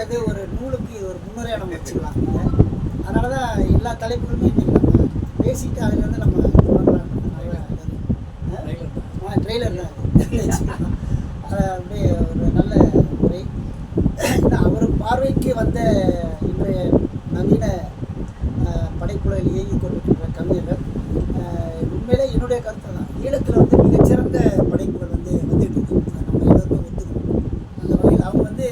அல்லது ஒரு நூலுக்கு இது ஒரு முன்னுரையாக நம்ம வச்சுக்கலாம். அதனால தான் எல்லா தலைப்புகளுமே இன்றைக்கி நம்ம பேசிட்டு அதுலேருந்து நம்ம தொடங்கலாம். ட்ரெய்லர் தான் வச்சுக்கலாம். அதை அப்படியே ஒரு நல்ல முறை. அவர் பார்வைக்கு வந்த இன்றைய நவீன படைப்புகளில் இயங்கி கொண்டிருக்கின்ற கவிஞர்கள் உண்மையிலே என்னுடைய கருத்து தான். ஈழத்தில் வந்து மிகச்சிறந்த படைப்புகள் வந்து வந்துட்டு இருக்கு. நம்ம எல்லோருமே ஒத்துக்கணும். அந்த வகையில் அவங்க வந்து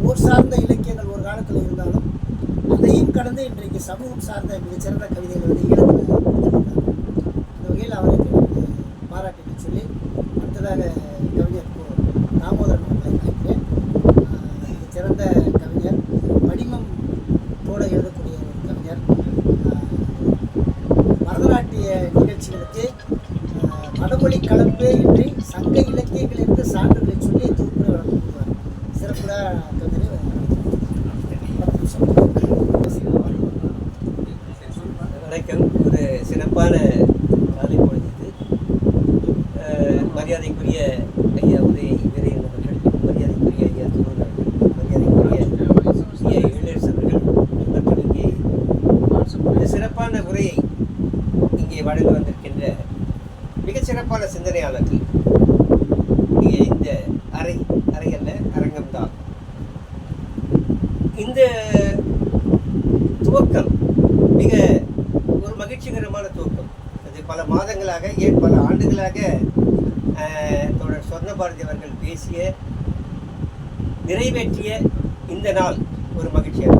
போர் சார்ந்த இலக்கியங்கள் ஒரு காலத்தில் இருந்தாலும் அதையும் கடந்து இன்றைக்கு சமூகம் சார்ந்த மிகச்சிறந்த கவிதைகள் வந்து ஈழத்தில் கொடுத்துருக்காங்க. அந்த வகையில் அவருக்கு பாராட்டின்னு சொல்லி அடுத்ததாக கவிஞர் தாமோதரன் அவர்களை நினைக்கிறேன். மிகச்சிறந்த கவிஞர், வடிவம் போல எழுதக்கூடிய ஒரு கவிஞர். பரதநாட்டிய நிகழ்ச்சிகளுக்கு வடமொழி கலப்பு இன்றி சங்க இலக்கியங்கள் என்று சான்றுகளை சொல்லி தொகுப்புரை வழங்குவார். சிறப்புடா கவிஞரை வணக்கம். ஒரு சிறப்பான காலை பொழுது. மரியாதைக்குரிய ஐயா உதய வீரன் அவர்கள், மரியாதைக்குரிய ஐயா துருவன் அவர்கள், மரியாதைக்குரிய ஐயா இளையரசு அவர்கள் மற்றும் இங்கே இந்த சிறப்பான உரையை இங்கே வழங்க வந்திருக்கின்ற மிகச் சிறப்பான சிந்தனையாளர்கள். இங்கே இந்த அறை அல்ல, அரங்கம்தான். இந்த துவக்கம் மிக ஒரு மகிழ்ச்சிகரமான துவக்கம். அது பல மாதங்களாக, ஏன் பல ஆண்டுகளாக தோழர் சொர்ணபாரதி அவர்கள் பேசிய, நிறைவேற்றிய இந்த நாள் ஒரு மகிழ்ச்சியாக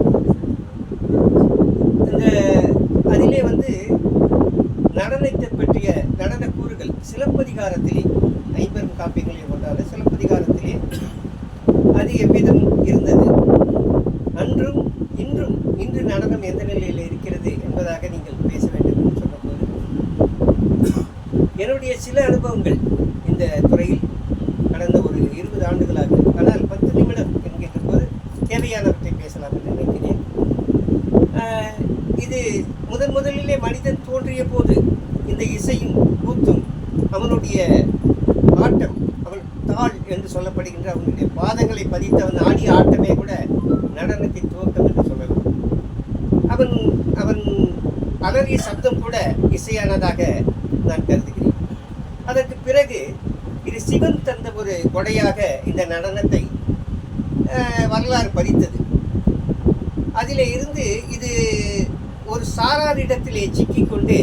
இந்த அதிலே வந்து நடனத்தை பற்றிய நடன கூறுகள் சிலப்பதிகாரத்திலே, ஐம்பெரும் காப்பியங்களில் ஒன்றான சிலப்பதிகாரத்திலே அதிக விதம் இருந்தது. அன்றும் இன்றும் இன்று நடனம் எந்த நிலையில் இருக்கிறது என்பதாக நீங்கள் பேச வேண்டும் என்று சொன்னபோது என்னுடைய சில அனுபவங்கள் இந்த துறையில் கடந்த ஒரு 20 ஆண்டுகளாக, ஆனால் 10 நிமிடம் என்கின்ற போது தேவையானவற்றை பேசலாம் என்று நினைக்கிறேன். இது முதலிலே மனிதன் தோன்றிய போது இந்த இசையும் கூத்தும் அவனுடைய ஆட்டம், அவன் தாள் என்று சொல்லப்படுகின்ற அவனுடைய பாதங்களை பதித்து அவன் ஆடிய ஆட்டமே கூட நடனத்தின் துவக்கம் என்று சொல்லலாம். அவன் அலறிய சப்தம் கூட இசையானதாக நான் கருதுகிறேன். அதற்கு பிறகு இது சிவன் தந்த ஒரு கொடையாக இந்த நடனத்தை வரலாறு பதித்தது. அதிலே இருந்து இது ஒரு சாராரிடத்திலே சிக்கிக்கொண்டு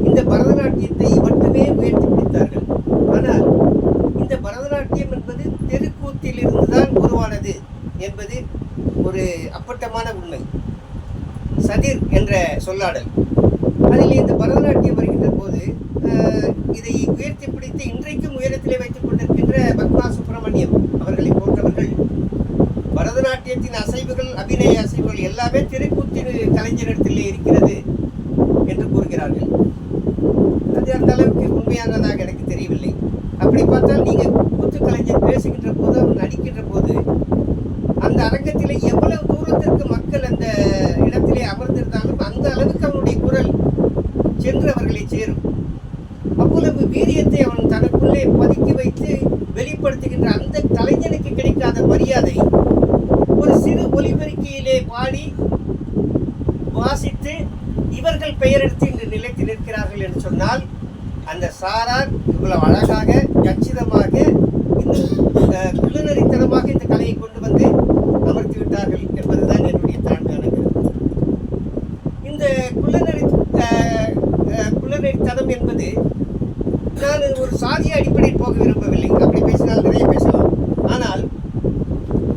இந்த பரதநாட்டியத்தை மட்டுமே உயர்த்தி பிடித்தார்கள். ஆனால் இந்த பரதநாட்டியம் என்பது தெருக்கூத்தில் இருந்துதான் உருவானது என்பது ஒரு அப்பட்டமான உண்மை. சதிர் என்ற சொல்லாடல், அதில் இந்த பரதநாட்டியம் வருகின்ற போது இதை உயர்த்தி பிடித்து இன்றைக்கும் உயரத்திலே வைத்துக் கொண்டிருக்கின்ற பத்மா சுப்பிரமணியம் அவர்களை போன்றவர்கள் பரதநாட்டியத்தின் அசைவுகள், அபிநய அசைவுகள் எல்லாமே திருக்கூத்தின் கலைஞரிடத்திலே இருக்கிறது என்று கூறுகிறார்கள். அது அந்த அளவுக்கு உண்மையானதாக எனக்கு தெரியவில்லை. அப்படி பார்த்தால் நீங்கள் கூத்து கலைஞர் பேசுகின்ற போது, அவர் நடிக்கின்ற போது அந்த அரங்கத்திலே எவ்வளவு தூரத்திற்கு மக்கள் அந்த இடத்திலே அமர்ந்திருந்தாலும் அந்த அளவுக்கு அவனுடைய குரல் சென்று அவர்களை சேரும். அவ்வளவு வீரியத்தை அவன் தனக்குள்ளே பதுக்கி வைத்து வெளிப்படுத்துகின்ற அந்த கலைஞனுக்கு கிடைக்காத மரியாதை ஒரு சிறு ஒலிபெருக்கியிலே பாடி வாசித்து இவர்கள் பெயரெடுத்து இன்று நிலைத்து நிற்கிறார்கள் என்று சொன்னால், அந்த சாரார் இவ்வளவு அழகாக, கச்சிதமாக, இன்னும் குள்ளநரித்தனமாக இந்த கலையை கொண்டு வந்து அமர்த்தி விட்டார்கள் என்பதுதான் என்னுடைய தாழ்மையான கருத்து. இந்த குள்ளநரித்தனம் என்பது, நான் ஒரு சாதிய அடிப்படையில் போக விரும்பவில்லை. அப்படி பேசினால் நிறைய பேசலாம். ஆனால்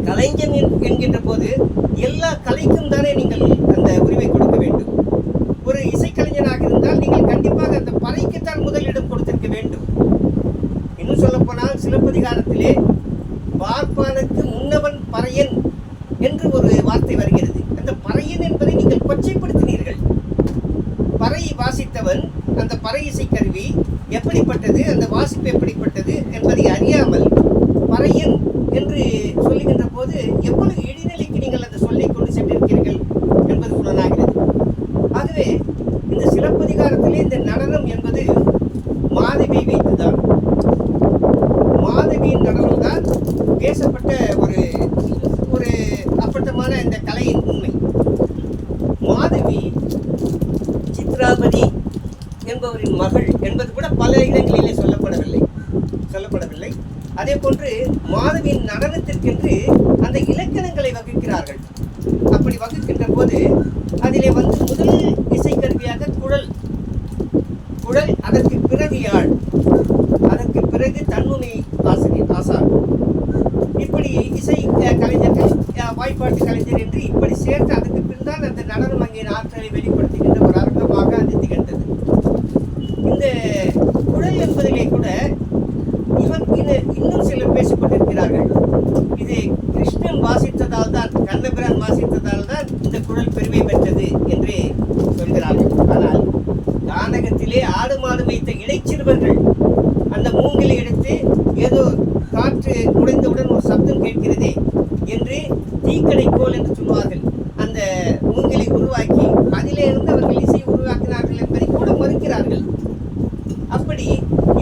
கலைஞன் என்கின்ற போது எல்லா கலைக்கும் தானே நீங்கள் அந்த உரிமை கொடுக்க வேண்டும். ஒரு இசைக்கலைஞராக இருந்தால் நீங்கள் கண்டிப்பாக அந்த பறைக்குத்தான் முதலிடம் கொடுத்திருக்க வேண்டும். இன்னும் சொல்லப்போனால் சிலப்பதிகாரத்திலே பார்ப்பானுக்கு முன்னவன் பறையன் என்று ஒரு வார்த்தை வருகிறது. அந்த பறையன் என்பதை நீங்கள் கொச்சைப்படுத்தினீர்கள். பறை வாசித்தவன், அந்த பறை இசை கருவி எப்படிப்பட்டது, அந்த வாசிப்பு எப்படிப்பட்டது என்பதை அறியாமல் பறையன் என்று சொல்லுகின்ற போது எவ்வளவு இடைநிலைக்கு நீங்கள் அந்த சொல்லை கொண்டு சென்றிருக்கிறீர்கள் என்பது புலனாகிறது. ஒரு ஒரு அப்பட்டமான இந்த கலையின் உண்மை. மாதவி சித்ராபதி என்பவரின் மகள் என்பது கூட பல இடங்களிலே சொல்லப்படவில்லை. அதே போன்று மாதவியின் நடனத்திற்கென்று அந்த இலக்கணங்களை வகுக்கிறார்கள். அப்படி வகுக்கின்ற போது அதிலே முதல் இசைக்கருவியாக குழல், அதற்கு பிறகு யாழ், அதற்கு பிறகு தன்னுமை ஆசான், இப்படி இசை கலைஞர்கள், வாய்ப்பாட்டு கலைஞர் என்று இப்படி சேர்த்து அதுக்கு பின் தான் அந்த நடனம் அங்கே ஆற்றலை வெளிப்படுத்துகின்ற ஒரு அரங்கமாக அது திகழ்ந்தது. இந்த குழல் என்பதிலே கூட இன்னும் சிலர் பேசிக் கொண்டிருக்கிறார்கள். இது கிருஷ்ணன் வாசித்ததால் தான், கண்ணபிரான் வாசித்ததால் தான் இந்த குழல் பெருமை பெற்றது என்று சொல்கிறார்கள். ஆனால் நாடகத்திலே ஆடு மாடு வைத்த இடைச்சிறுவர்கள் அந்த மூங்கிலை எடுத்து ஏதோ காற்று நுழைந்தவுடன் ஒரு சப்தம் கேட்கிறதே என்று தீக்கடைக்கோல் என்று சொல்வார்கள். அந்த மூங்கிலை உருவாக்கி அதிலே இருந்து அவர்கள் இசை உருவாக்கினார்கள் என்பதை கூட மறுக்கிறார்கள். அப்படி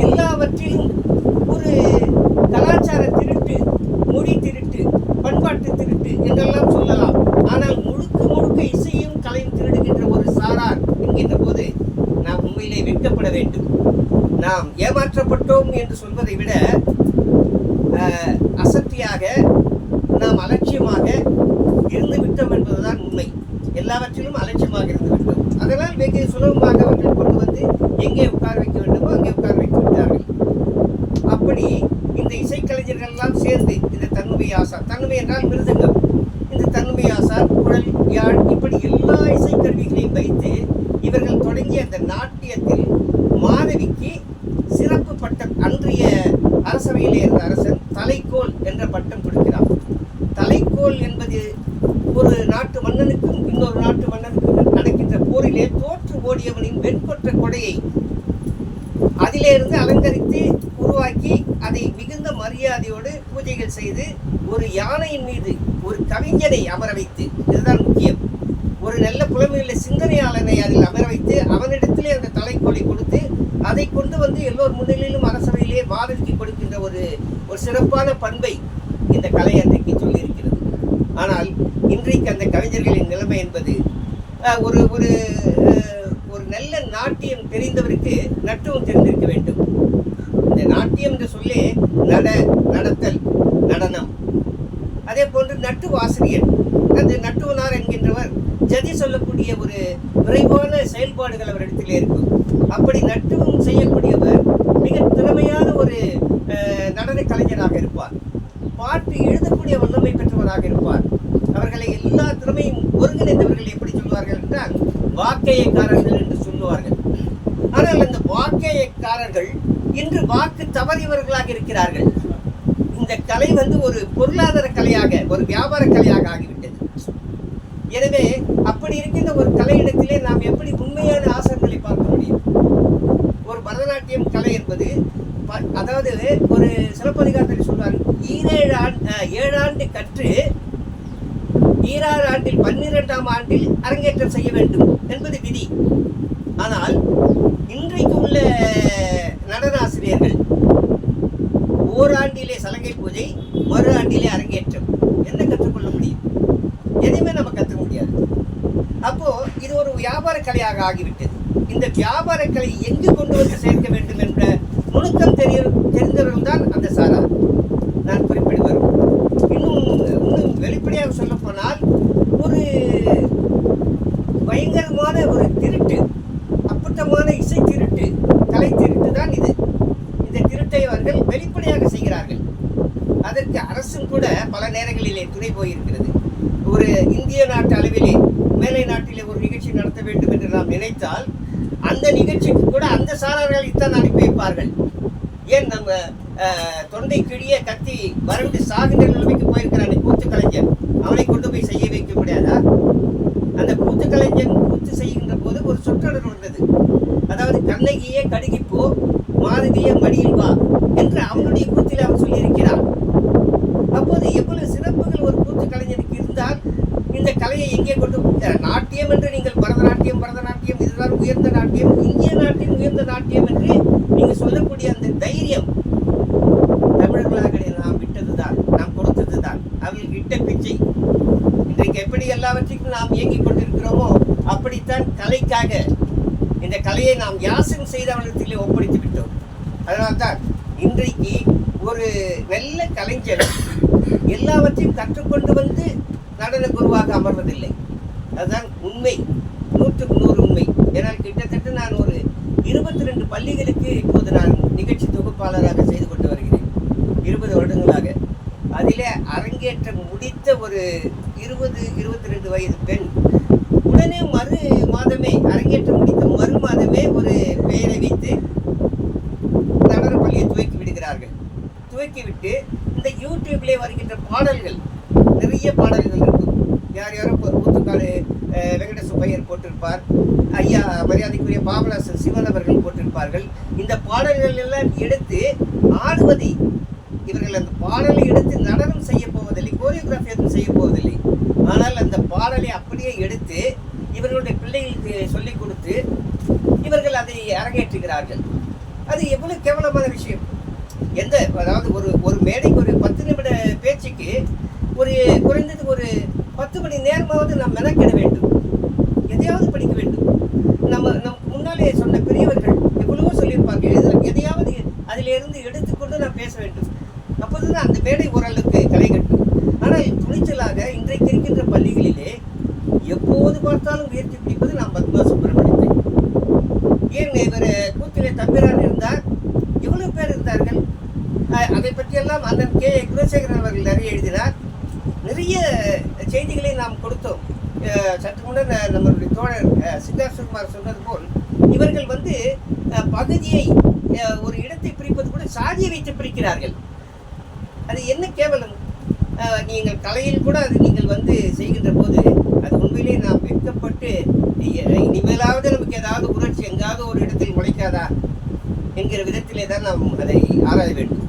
எல்லாவற்றிலும் ஒரு கலாச்சார திருட்டு, மொழி திருட்டு, பண்பாட்டு திருட்டு என்றெல்லாம் சொல்லலாம். ஆனால் முழுக்க இசையும் கலையும் திருடுகின்ற ஒரு சாரார் என்கின்ற போது நாம் உண்மையிலே வெட்கப்பட வேண்டும். நாம் ஏமாற்றப்பட்டோம் என்று சொல்வதை விட அசத்தியாக நாம் அலட்சியமாக இருந்து விட்டோம் என்பதுதான் உண்மை. எல்லாவற்றிலும் அலட்சியமாக இருந்து விட்டோம். அதனால் வெகு சுலபமாக அவர்கள் கொண்டு வந்து எங்கே உட்கார வைக்க வேண்டுமோ அங்கே உட்கார வைத்து விட்டார்கள். அப்படி இந்த இசைக்கலைஞர்கள் எல்லாம் சேர்ந்து இந்த தன்னுமை ஆசான், தன்னுமை என்றால் மிருதங்கம், இந்த தன்னுமை ஆசான், குழல், யாழ், இப்படி எல்லா இசைக்கருவிகளையும் வைத்து இவர்கள் தொடங்கிய அந்த நாட்டியத்தில் மாதவிக்கு சிறப்பு பட்டம், அன்றைய அரசவையிலே இருந்த அரசன் தலைக்கோல் என்ற பட்டம் கொடுக்கிறார். தலைக்கோல் என்பது ஒரு நாட்டு மன்னனுக்கும் இன்னொரு நாட்டு மன்னனுக்கும் நடக்கின்ற போரிலே தோற்று ஓடியவனின் வெண்கொற்ற கொடையை அதிலே இருந்து அலங்கரித்து உருவாக்கி அதை மிகுந்த மரியாதையோடு பூஜைகள் செய்து ஒரு யானையின் மீது ஒரு கவிஞனை அமர வைத்து, இதுதான் முக்கியம், ஒரு நல்ல புலமையுள்ள சிந்தனையாளனை அதில் அமர வைத்து அவனிடத்திலே அந்த தலைக்கோலை கொடுத்து அதை கொண்டு வந்து எல்லோர் முன்னிலையிலும் அரசவையிலே மாதவிக்கு கொடுக்கின்ற ஒரு சிறப்பான பண்பை இந்த கலை அன்றைக்கு சொல்லியிருக்கிறது. ஆனால் இன்றைக்கு அந்த கவிஞர்களின் நிலைமை என்பது ஒரு ஒரு ஒரு நல்ல நாட்டியம் தெரிந்தவருக்கு நட்டுவம் தெரிந்திருக்க வேண்டும். இந்த நாட்டியம் என்று சொல்லி நடத்தல், நடனம், அதே போன்று நட்டுவாசிரியர், அந்த நட்டுவனார் என்கின்றவர் ஜதி சொல்லக்கூடிய ஒரு விரைவான செயல்பாடுகள் அவரிடத்திலே இருக்கும். அப்படி நட்டுவம் செய்யக்கூடியவர் மிக திறமையான ஒரு நடன கலைஞராக இருப்பார். பாட்டு எழுதக்கூடிய வல்லமை பெற்றவராக இருப்பார். அவர்களை எல்லா திறமையும் ஒருங்கிணைந்தவர்கள் எப்படி சொல்வார்கள் என்றால் வாக்கையக்காரர்கள் என்று சொல்லுவார்கள். ஆனால் அந்த வாக்கையக்காரர்கள் இன்று வாக்கு தவறியவர்களாக இருக்கிறார்கள். இந்த கலை ஒரு பொருளாதார கலையாக, ஒரு வியாபார கலையாக ஆகிவிட்டது. எனவே அப்படி இருக்கின்ற ஒரு கலையிடத்திலே நாம் எப்படி உண்மையான ஆசான்களை பார்க்க முடியும்? ஒரு பரதநாட்டியம் கலை என்பது, அதாவது ஒரு சிலப்பதிகாரத்தில் சொல்வார், 7 ஆண்டு கற்று 7ஆம் ஆண்டில் 12ஆம் ஆண்டில் அரங்கேற்றம் செய்ய வேண்டும் என்பது விதி. ஆனால் இன்றைக்கு உள்ள நடன ஆசிரியர்கள் ஓராண்டிலே சலங்கை பூஜை, மறு ஆண்டிலே அரங்கேற்றம். என்ன கற்றுக்கொள்ள முடியும்? எதையுமே நம்ம கற்றுக்க முடியாது. அப்போ இது ஒரு வியாபார கலையாக ஆகிவிட்டது. இந்த வியாபார கலை எங்கு கொண்டு வந்து சேர்க்க வேண்டும் என்ற நுணுக்கம் தெரிந்தவர்கள் தான் அந்த சாரார் நான் குறிப்பிடுவார். இன்னும் வெளிப்படையாக சொல்ல போனால் ஒரு பயங்கரமான ஒரு திருட்டு, அப்பட்டமான இசை திருட்டு, கலை திருட்டு தான் இது. இந்த திருட்டை அவர்கள் வெளிப்படையாக செய்கிறார்கள். அதற்கு அரசும் கூட பல நேரங்களிலே துணை போயிருக்கிறது. ஒரு இந்திய நாட்டு அளவிலே மேலை நாட்டிலே ஒரு நிகழ்ச்சி நடத்த வேண்டும் என்று நாம் நினைத்தால் அந்த நிகழ்ச்சிக்கு கூட அந்த சாரார்களைத்தான் அனுப்பி வைப்பார்கள். ஏன் நம்ம தொண்டை கிழிய கத்தி வறண்டு சாகின்ற நிலைமைக்கு போயிருக்கிறான் கூத்து கலைஞர், அவனை கொண்டு போய் செய்ய வைக்க முடியாதா? அந்த கூத்து கலைஞன் கூத்து செய்கின்ற போது ஒரு சொற்றொடர் வந்தது. அதாவது கண்ணகியே கடுகிப்போ, மாதவிய மடியில் வா என்று அவனுடைய கூத்தில் அவன் சொல்லியிருக்கிறான். அப்போது எவ்வளவு சிறப்புகள் ஒரு கூத்து கலைஞனுக்கு இருந்தால் இந்த கலையை எங்கே கொண்டு நாட்டியம் என்று நீங்கள் பரதநாட்டியம் இதுதான் உயர்ந்த நாட்டியம், இந்திய நாட்டின் உயர்ந்த நாட்டியம் என்று நீங்கள் சொல்லக்கூடிய அந்த தைரியம் தமிழர்களாக நாம் விட்டதுதான், நாம் கொடுத்ததுதான். அவர்கள் இட்ட பிச்சை. இன்றைக்கு எப்படி எல்லாவற்றையும் நாம் இயங்கிக் கொண்டிருக்கிறோமோ அப்படித்தான் கலைக்காக இந்த கலையை நாம் யாசகம் செய்து அவர்களிடத்திலே ஒப்படைத்து விட்டோம். அதனால்தான் இன்றைக்கு ஒரு நல்ல கலைஞர் எல்லாவற்றையும் கற்றுக்கொண்டு வந்து நடன குருவாக அமர்வதில்லை. அதுதான் உண்மை, 100க்கு 100 உண்மை. ஏன்னால் கிட்டத்தட்ட நான் ஒரு 22 பள்ளிகளுக்கு இப்போது நான் நிகழ்ச்சி தொகுப்பாளராக செய்து கொண்டு வருகிறேன், 20 வருடங்களாக. அதிலே அரங்கேற்றம் முடித்த ஒரு 22 வயது பெண் உடனே மறு மாதமே அரங்கேற்றம் முடித்த மறு மாதமே ஒரு பெயரை வைத்து நடன பள்ளியை துவக்கி விடுகிறார்கள். துவக்கிவிட்டு இந்த யூடியூப்லேயே வருகின்ற பாடல்கள், நிறைய பாடல்கள் இருக்கும். யார் யாரோ ஊத்துக்காடு வெங்கட சுப்பையர் போட்டிருப்பார், ஐயா மரியாதைக்குரிய பாபநாசன் சிவன் அவர்கள் போட்டிருப்பார்கள். இந்த பாடல்கள் எல்லாம் எடுத்து ஆடுவதை, இவர்கள் அந்த பாடலை எடுத்து நடனம் செய்ய போவதில்லை, கோரியோகிராஃபி எதுவும் செய்ய போவதில்லை. ஆனால் அந்த பாடலை அப்படியே எடுத்து இவர்களுடைய பிள்ளைகளுக்கு சொல்லிக் கொடுத்து இவர்கள் அதை அரங்கேற்றுகிறார்கள். அது எவ்வளவு கேவலமான விஷயம்! அதாவது ஒரு மேடைக்கு ஒரு 10 நிமிட பேச்சுக்கு ஒரு குறைந்தது ஒரு 10 மணி நேரமாவது நாம் மெனக்கிட வேண்டும், எதையாவது படிக்க வேண்டும். நமக்கு முன்னாலே சொன்ன பெரியவர்கள் எவ்வளவோ சொல்லியிருப்பார்கள், எதையாவது அதிலிருந்து எடுத்துக்கொண்டு நாம் பேச வேண்டும். அப்போதுதான் அந்த மேடை ஓரளவுக்கு களை கட்டும். ஆனால் துணிச்சலாக இன்றைக்கு இருக்கின்ற பள்ளிகளிலே எப்போது பார்த்தாலும் உயர்த்தி பிடிப்பது நாம் பத்மா சுப்பிரமணியத்தை. ஏன் இவர் கூத்திலே தம்பிரான் இருந்தார், எவ்வளவு பேர் இருந்தார்கள். அதை பற்றியெல்லாம் அண்ணன் கே குலசேகரன் அவர்கள் நிறைய எழுதினார். நிறைய செய்திகளை நாம் கொடுத்தோம். சற்று முன்னர் நம்மளுடைய தோழர் சித்தார்த்தகுமார் சொன்னது போல் இவர்கள் பகுதியை, ஒரு இடத்தை பிரிப்பது கூட சாதியை வைத்து பிரிக்கிறார்கள். அது என்ன கேவலம்! நீங்கள் கலையில் கூட அது நீங்கள் செய்கின்ற போது அது உண்மையிலே நாம் வெட்கப்பட்டு இனிமேலாவது நமக்கு ஏதாவது உணர்ச்சி எங்காவது ஒரு இடத்தில் முளைக்காதா என்கிற விதத்திலே தான் நாம் அதை ஆராய வேண்டும்.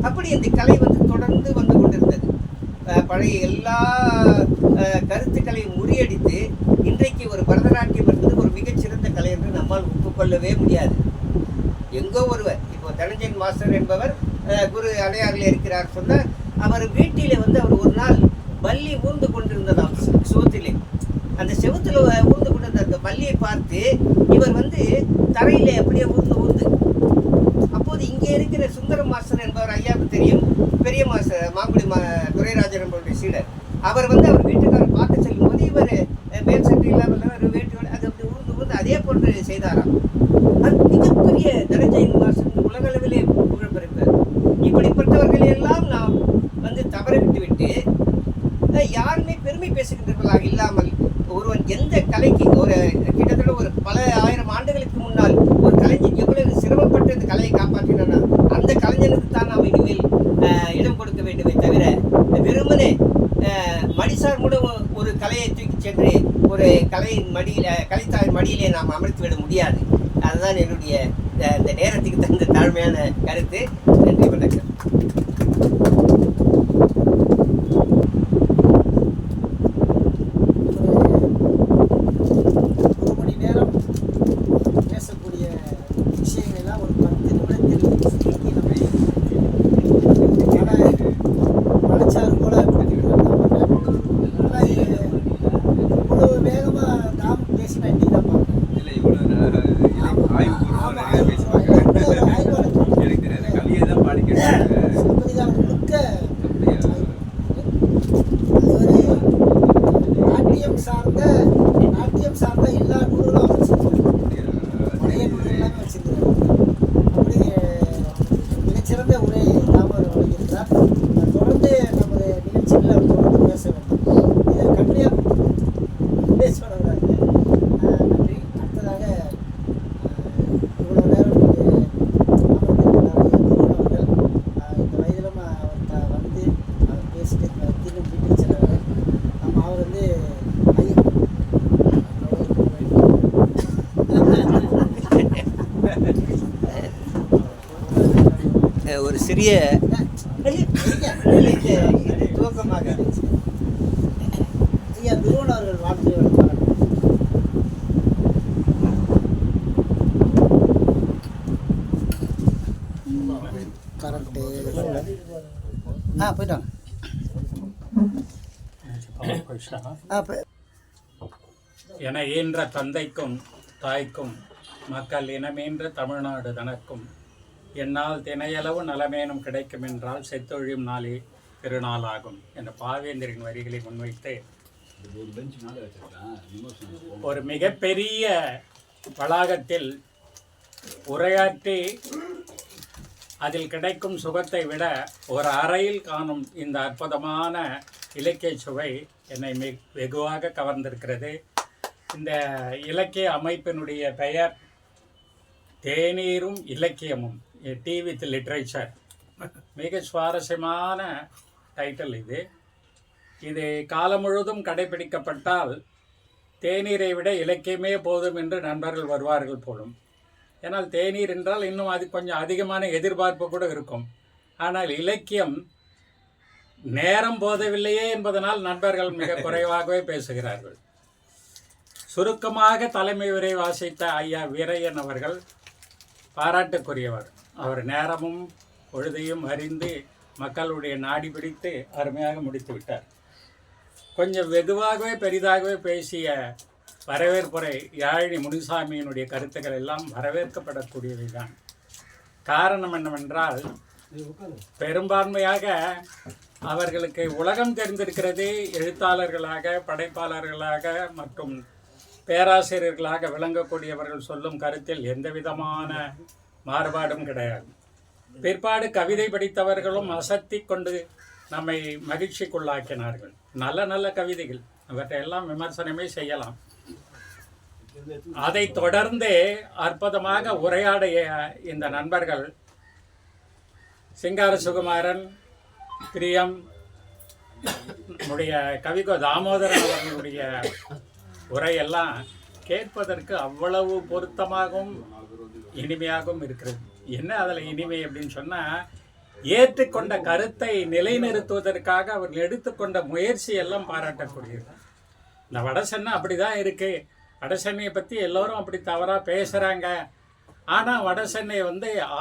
அப்படி இந்த கலை தொடர்ந்து வந்து கொண்டிருந்தது. பழைய எல்லா கருத்துக்களையும் முறியடித்து இன்றைக்கு ஒரு பரதநாட்டியம் என்பது ஒரு மிகச்சிறந்த கலை என்று நம்மால் ஒப்புக்கொள்ளவே முடியாது. எங்கோ ஒருவர், இப்போ தனஞ்சயன் மாஸ்டர் என்பவர் குரு அடையாறில் இருக்கிறார் சொன்னார். அவர் வீட்டிலே அவர் ஒரு நாள் பல்லி ஊர்ந்து கொண்டிருந்ததாம் சுவத்திலே. அந்த செவத்தில் ஊர்ந்து கொண்டிருந்த அந்த பல்லியை பார்த்து இவர் தரையிலே அப்படியே ஊர்ந்து அப்போது இங்கே இருக்கிற சுந்தரம் மாஸ்டர் என்பவர், ஐயாவுக்கு தெரியும், பெரிய மாஸ்டர் மாங்குடி துரைராஜன் என்பவருடைய சீடர். அவர் அவர் வீட்டுக்காரர் பார்க்க செல்லும் போது இவர் மேல் சட்டை இல்லாமல் வேட்டியோடு அது அப்படி ஊர்ந்து அதே போன்று செய்தாராம். அது மிகப்பெரிய தனஞ்சயன் மாஸ்டர் உலகளவிலே புகழ்பெறுப்பார். இப்படிப்பட்டவர்களை எல்லாம் நாம் தவற விட்டுவிட்டு யாருமே பெருமை பேசுகின்றவர்களாக இல்லாமல், ஒருவன் எந்த கலைக்கு கிட்டத்தட்ட ஒரு பல ஆயிரம் ஆண்டுகளுக்கு முன்னால் ஒரு கலைஞன் எவ்வளவு சிரமப்பட்டு அந்த கலையை காப்பாற்றினானா அந்த கலைஞனுக்கு தான் நாம் இனிமேல் இடம் கொடுக்க வேண்டுமே தவிர வெறுமனே மடிசார் மூலம் ஒரு கலையை தூக்கி சென்று ஒரு கலைத்தாயின் மடியிலே நாம் அமர்த்திவிட முடியாது. அதுதான் என்னுடைய இந்த நேரத்துக்கு தகுந்த தாழ்மையான கருத்து. நன்றி, வணக்கம். நாட்டியம் சார்ந்த எல்லா நூல்களும் பழைய நூல்கள்லாம் வச்சிருக்கிறார். அப்படி மிகச்சிறந்த உரை தாமர் வழங்கியிருந்தார். தொடர்ந்து நமது நிகழ்ச்சிகளில் தொடர்ந்து பேச வேண்டும். இதை கம்மியாக பேசுவதாக நன்றி. அடுத்ததாக இவ்வளோ நேரம் அமர்ந்திருக்கிறார் இந்த வயதிலும் அவர் பேசிட்டு இன்னும் வீட்டுக்கு செல்வார். அவர் ஒரு சிறிய துவக்கமாக ஐயா துருவன் அவர்கள் வாழ்த்து கரெக்டு. போயிட்டாங்க. கிருஷ்ணா. அப்போ என ஈன்ற தந்தைக்கும் தாய்க்கும் மக்கள் இனமீன்ற தமிழ்நாடு தனக்கும் என்னால் தினையளவு நலமேனும் கிடைக்கும் என்றால் செத்தொழியும் நாளே திருநாளாகும் என்ற பாவேந்தரின் வரிகளை முன்வைத்து ஒரு மிகப்பெரிய வளாகத்தில் உரையாற்றி அதில் கிடைக்கும் சுகத்தை விட ஒரு அறையில் காணும் இந்த அற்புதமான இலக்கிய சுவை என்னை வெகுவாக கவர்ந்திருக்கிறது. இந்த இலக்கிய அமைப்பினுடைய பெயர் தேநீரும் இலக்கியமும், டீ வித் லிட்ரேச்சர். மிக சுவாரஸ்யமான டைட்டில் இது. இது காலம் முழுவதும் கடைபிடிக்கப்பட்டால் தேநீரை விட இலக்கியமே போதும் என்று நண்பர்கள் வருவார்கள் போலும். ஏன்னால் தேநீர் என்றால் இன்னும் அது கொஞ்சம் அதிகமான எதிர்பார்ப்பு கூட இருக்கும். ஆனால் இலக்கியம் நேரம் போதவில்லையே என்பதனால் நண்பர்கள் மிக குறைவாகவே பேசுகிறார்கள். சுருக்கமாக தலைமை உரை வாசித்த ஐயா வீரையன் அவர்கள் பாராட்டுக்குரியவர். அவர் நேரமும் பொழுதையும் அறிந்து மக்களுடைய நாடி பிடித்து அருமையாக முடித்து விட்டார். கொஞ்சம் வெகுவாகவே பெரிதாகவே பேசிய வரவேற்புரை யாழினி முனிசாமியினுடைய கருத்துக்கள் எல்லாம் வரவேற்கப்படக்கூடியவை தான். காரணம் என்னவென்றால், பெரும்பான்மையாக அவர்களுக்கு உலகம் தெரிந்திருக்கிறது. எழுத்தாளர்களாக, படைப்பாளர்களாக மற்றும் பேராசிரியர்களாக விளங்கக்கூடியவர்கள் சொல்லும் கருத்தில் எந்த விதமான மாறுபாடும் கிடையாது. பிற்பாடு கவிதை படித்தவர்களும் அசத்தி கொண்டு நம்மை மகிழ்ச்சிக்குள்ளாக்கினார்கள். நல்ல நல்ல கவிதைகள், அவற்றையெல்லாம் விமர்சனமே செய்யலாம். அதை தொடர்ந்து அற்புதமாக உரையாடிய இந்த நண்பர்கள் சிங்கார சுகுமாரன், பிரியம், நம்முடைய கவிகோ தாமோதரன் அவர்களுடைய உரையெல்லாம் கேட்பதற்கு அவ்வளவு பொருத்தமாகவும் இனிமையாகவும் இருக்கிறது. என்ன அதில் இனிமை அப்படின்னு சொன்னால், ஏற்றுக்கொண்ட கருத்தை நிலைநிறுத்துவதற்காக அவர்கள் எடுத்துக்கொண்ட முயற்சி எல்லாம் பாராட்டக்கூடியது. இந்த வடசென்னை அப்படி தான் இருக்குது. வடசென்னையை பற்றி எல்லோரும் அப்படி தவறாக பேசுகிறாங்க. ஆனால் வடசென்னை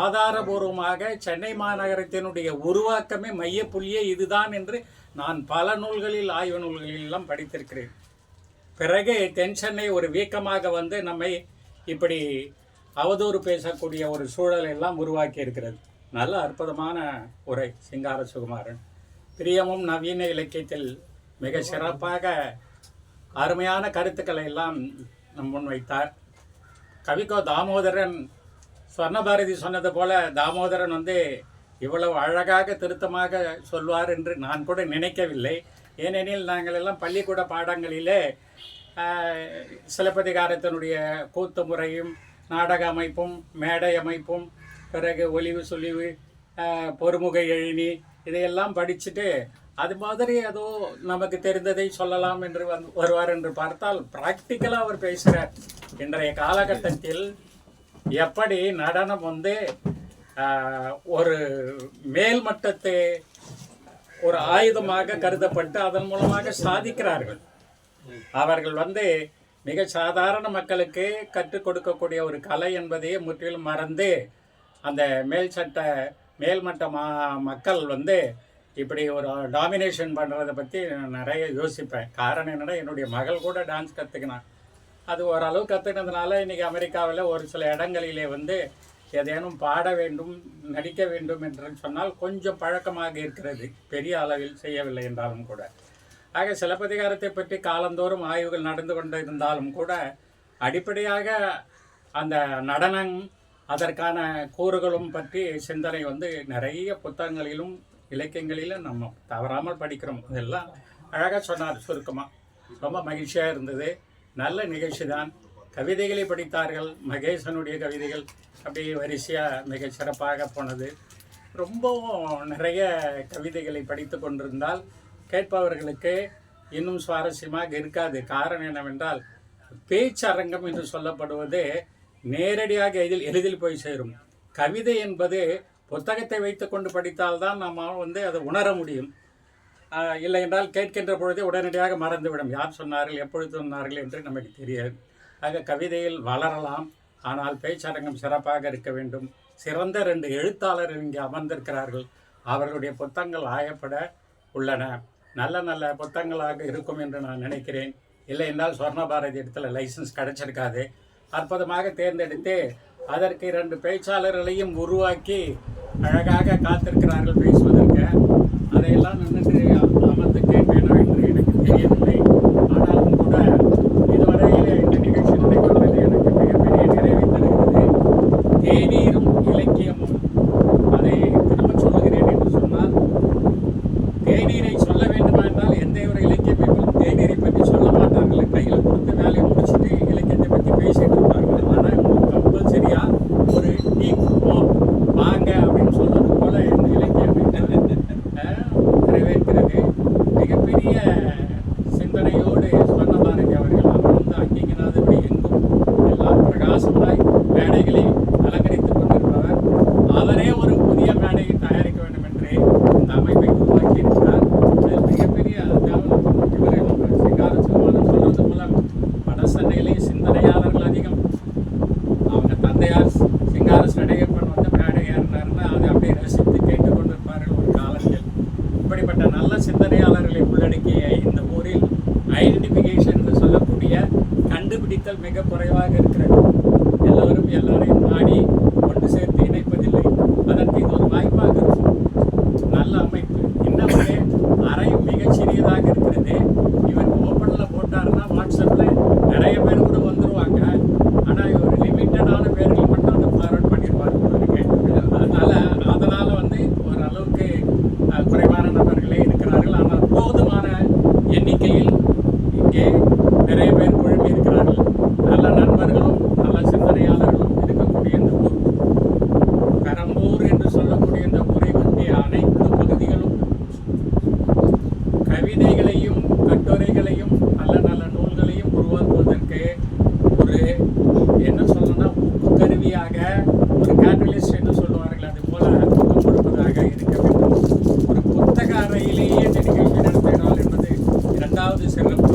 ஆதாரபூர்வமாக சென்னை மாநகரத்தினுடைய உருவாக்கமே மையப்புள்ளியே இதுதான் என்று நான் பல நூல்களில், ஆய்வு நூல்களிலெல்லாம் படித்திருக்கிறேன். பிறகு தென் சென்னை ஒரு வீக்கமாக நம்மை இப்படி அவதூறு பேசக்கூடிய ஒரு சூழல் எல்லாம் உருவாக்கி இருக்கிறது. நல்ல அற்புதமான உரை சிங்கார சுகுமாரன். பிரியமும் நவீன இலக்கியத்தில் மிக சிறப்பாக அருமையான கருத்துக்களை எல்லாம் முன்வைத்தார். கவிக்கோ தாமோதரன், ஸ்வர்ணபாரதி சொன்னது போல தாமோதரன் இவ்வளவு அழகாக திருத்தமாக சொல்வார் என்று நான் கூட நினைக்கவில்லை. ஏனெனில் நாங்கள் எல்லாம் பள்ளிக்கூட பாடங்களிலே சிலப்பதிகாரத்தினுடைய கூத்து முறையும், நாடக அமைப்பும், மேடை அமைப்பும், பிறகு ஒலிவு சொலிவு, பொறுமுக எழினி இதையெல்லாம் படிச்சுட்டு அது மாதிரி ஏதோ நமக்கு தெரிந்ததை சொல்லலாம் என்று வருவார் என்று பார்த்தால் ப்ராக்டிக்கலாக அவர் பேசுகிறார். இன்றைய காலகட்டத்தில் எப்படி நடனம் ஒரு மேல்மட்டத்தை ஒரு ஆயுதமாக கருதப்பட்டு அதன் மூலமாக சாதிக்கிறார்கள். அவர்கள் மிக சாதாரண மக்களுக்கு கற்றுக் கொடுக்கக்கூடிய ஒரு கலை என்பதையே முற்றிலும் மறந்து அந்த மேல்மட்ட மக்கள் இப்படி ஒரு டாமினேஷன் பண்ணுறதை பற்றி நான் நிறைய யோசிப்பேன். காரணம் என்னென்னா, என்னுடைய மகள் கூட டான்ஸ் கற்றுக்கினான். அது ஓரளவு கற்றுக்கினதுனால இன்றைக்கி அமெரிக்காவில் ஒரு சில இடங்களிலே ஏதேனும் பாட வேண்டும், நடிக்க வேண்டும் என்று சொன்னால் கொஞ்சம் பழக்கமாக இருக்கிறது, பெரிய அளவில் செய்யவில்லை என்றாலும் கூட. ஆக சிலப்பதிகாரத்தை பற்றி காலந்தோறும் ஆய்வுகள் நடந்து கொண்டு இருந்தாலும் கூட அடிப்படையாக அந்த நடனம், அதற்கான கூறுகளும் பற்றி சிந்தனை நிறைய புத்தகங்களிலும் இலக்கியங்களிலும் நம்ம தவறாமல் படிக்கிறோம். அதெல்லாம் அழகாக சொன்னார். சுருக்கமாக ரொம்ப மகிழ்ச்சியாக இருந்தது. நல்ல நிகழ்ச்சி தான். கவிதைகளை படித்தார்கள். மகேசனுடைய கவிதைகள் அப்படியே வரிசையாக மிக சிறப்பாக போனது. ரொம்பவும் நிறைய கவிதைகளை படித்து கொண்டிருந்தால் கேட்பவர்களுக்கு இன்னும் சுவாரஸ்யமாக இருக்காது. காரணம் என்னவென்றால், பேச்சரங்கம் என்று சொல்லப்படுவது நேரடியாக எளிதில் போய் சேரும். கவிதை என்பது புத்தகத்தை வைத்து கொண்டு படித்தால்தான் நம்ம அதை உணர முடியும். இல்லை என்றால் கேட்கின்ற பொழுதே உடனடியாக மறந்துவிடும். யார் சொன்னார்கள், எப்பொழுது சொன்னார்கள் என்று நமக்கு தெரியாது. ஆக கவிதையில் வளரலாம், ஆனால் பேச்சரங்கம் சிறப்பாக இருக்க வேண்டும். சிறந்த 2 எழுத்தாளர்கள் இங்கே அமர்ந்திருக்கிறார்கள். அவர்களுடைய புத்தகங்கள் ஆயப்பட உள்ளன. நல்ல நல்ல புத்தகங்களாக இருக்கும் என்று நான் நினைக்கிறேன். இல்லை என்றால் சொர்ண பாரதி இடத்துல லைசன்ஸ் கிடைச்சிருக்காது. அற்புதமாக தேர்ந்தெடுத்து அதற்கு 2 பேச்சாளர்களையும் உருவாக்கி அழகாக காத்திருக்கிறார்கள் பேசுவதற்கு. அதையெல்லாம் நின்று அமர்ந்து கேட்பேனோ என்று எனக்கு தெரியவில்லை. ஆனாலும் கூட இதுவரையில் இந்த நிகழ்ச்சி நடைபெறுவது எனக்கு மிகப்பெரிய நிறைவை தருகிறது. தேநீரும் இலக்கியமும், அதை திரும்ப சொல்லுகிறேன் என்று சொன்னால், தேநீரை சொல்ல வேண்டுமா என்றால் எந்த ஒரு இலக்கிய பேப்பரும் தேநீரை பற்றி சொல்ல மாட்டார்கள். கையில் கொடுத்து வேலையை முடிச்சுட்டு இலக்கியத்தை பற்றி பேசிட்டு இருப்பார்கள். ஆனால் கம்பல்சரியா ஒரு டீ கொடுப்போம் வாங்க அப்படின்னு சொல்றது போல இந்த இலக்கியம் நிறைவேற்கிறது. மிகப்பெரிய சிந்தனையோடு சொன்ன பாரதி அவர்கள் அவர் அங்கிங்கனாதபடி எங்கும் எல்லாம் பிரகாசமாய் மேடைகளை அலங்கரித்துக் கொண்டிருப்பவர். அவரே ஒரு புதிய மேடையை தயாரிக்க வேண்டும் என்று இந்த அமைப்பை உருவாக்கி இருக்கிறார். மிகப்பெரிய சிங்கார சிறுவனம் சொல்றது மூலம் வட சென்னையிலே சிந்தனையாளர்கள் அதிகம். அவங்க தந்தையார் சிங்கார சடையப்பன் வந்து மேடை ஏறினார்னா அதை அப்படியே ரசித்து கேட்டுக்கொண்டிருப்பார்கள் ஒரு காலத்தில். இப்படிப்பட்ட நல்ல சிந்தனையாளர்களை உள்ளடக்கிய இந்த ஊரில் ஐடென்டிஃபிகேஷன் என்று சொல்லக்கூடிய கண்டுபிடித்தல் மிக குறைவாக இருக்கிறது. எல்லோரும் எல்லாரையும் நாடி ஒன்று சேர்த்து இணைப்பதில்லை. அதற்கு இது ஒரு வாய்ப்பாக இருக்கும். நல்ல அமைப்பு. இன்னொரு அறையும் மிகச் சிறியதாக இருக்கிறது. இவர் ஓப்பனில் போட்டாருன்னா வாட்ஸ்அப்பில் நிறைய பேர் கூட வந்துடுவாங்க. ஆனால் இவர் லிமிட்டடான பேர்கள் மட்டும் அதை ஃபார்வர்ட் பண்ணிடுவார். அதனால் வந்து ஓரளவுக்கு குறைவான நபர்களே இருக்கிறார்கள். ஆனால் போதுமான எண்ணிக்கையில் இங்கே நிறைய பேர் குழுமி இருக்கிறார்கள். நல்ல நண்பர்களும் நல்ல சிந்தனையாளர்களும் இருக்கக்கூடிய இந்த ஊர், பெரம்பூர் என்று சொல்லக்கூடிய இந்த ஊரை பற்றிய அனைத்து பகுதிகளும் கவிதைகளையும் கட்டுரைகளையும் நல்ல நல்ல நூல்களையும் உருவாக்குவதற்கு ஒரு என்ன சொல்லணும்னா ஊக்கு கருவியாக, ஒரு கேட்டலிஸ்ட் என்று சொல்லுவார்கள், அது போல ஊக்கம் கொடுப்பதாக இருக்க வேண்டும். ஒரு புத்தக அறையிலேயே இந்த நிகழ்ச்சி நடத்தினால் என்பது 2வது சிறப்பு.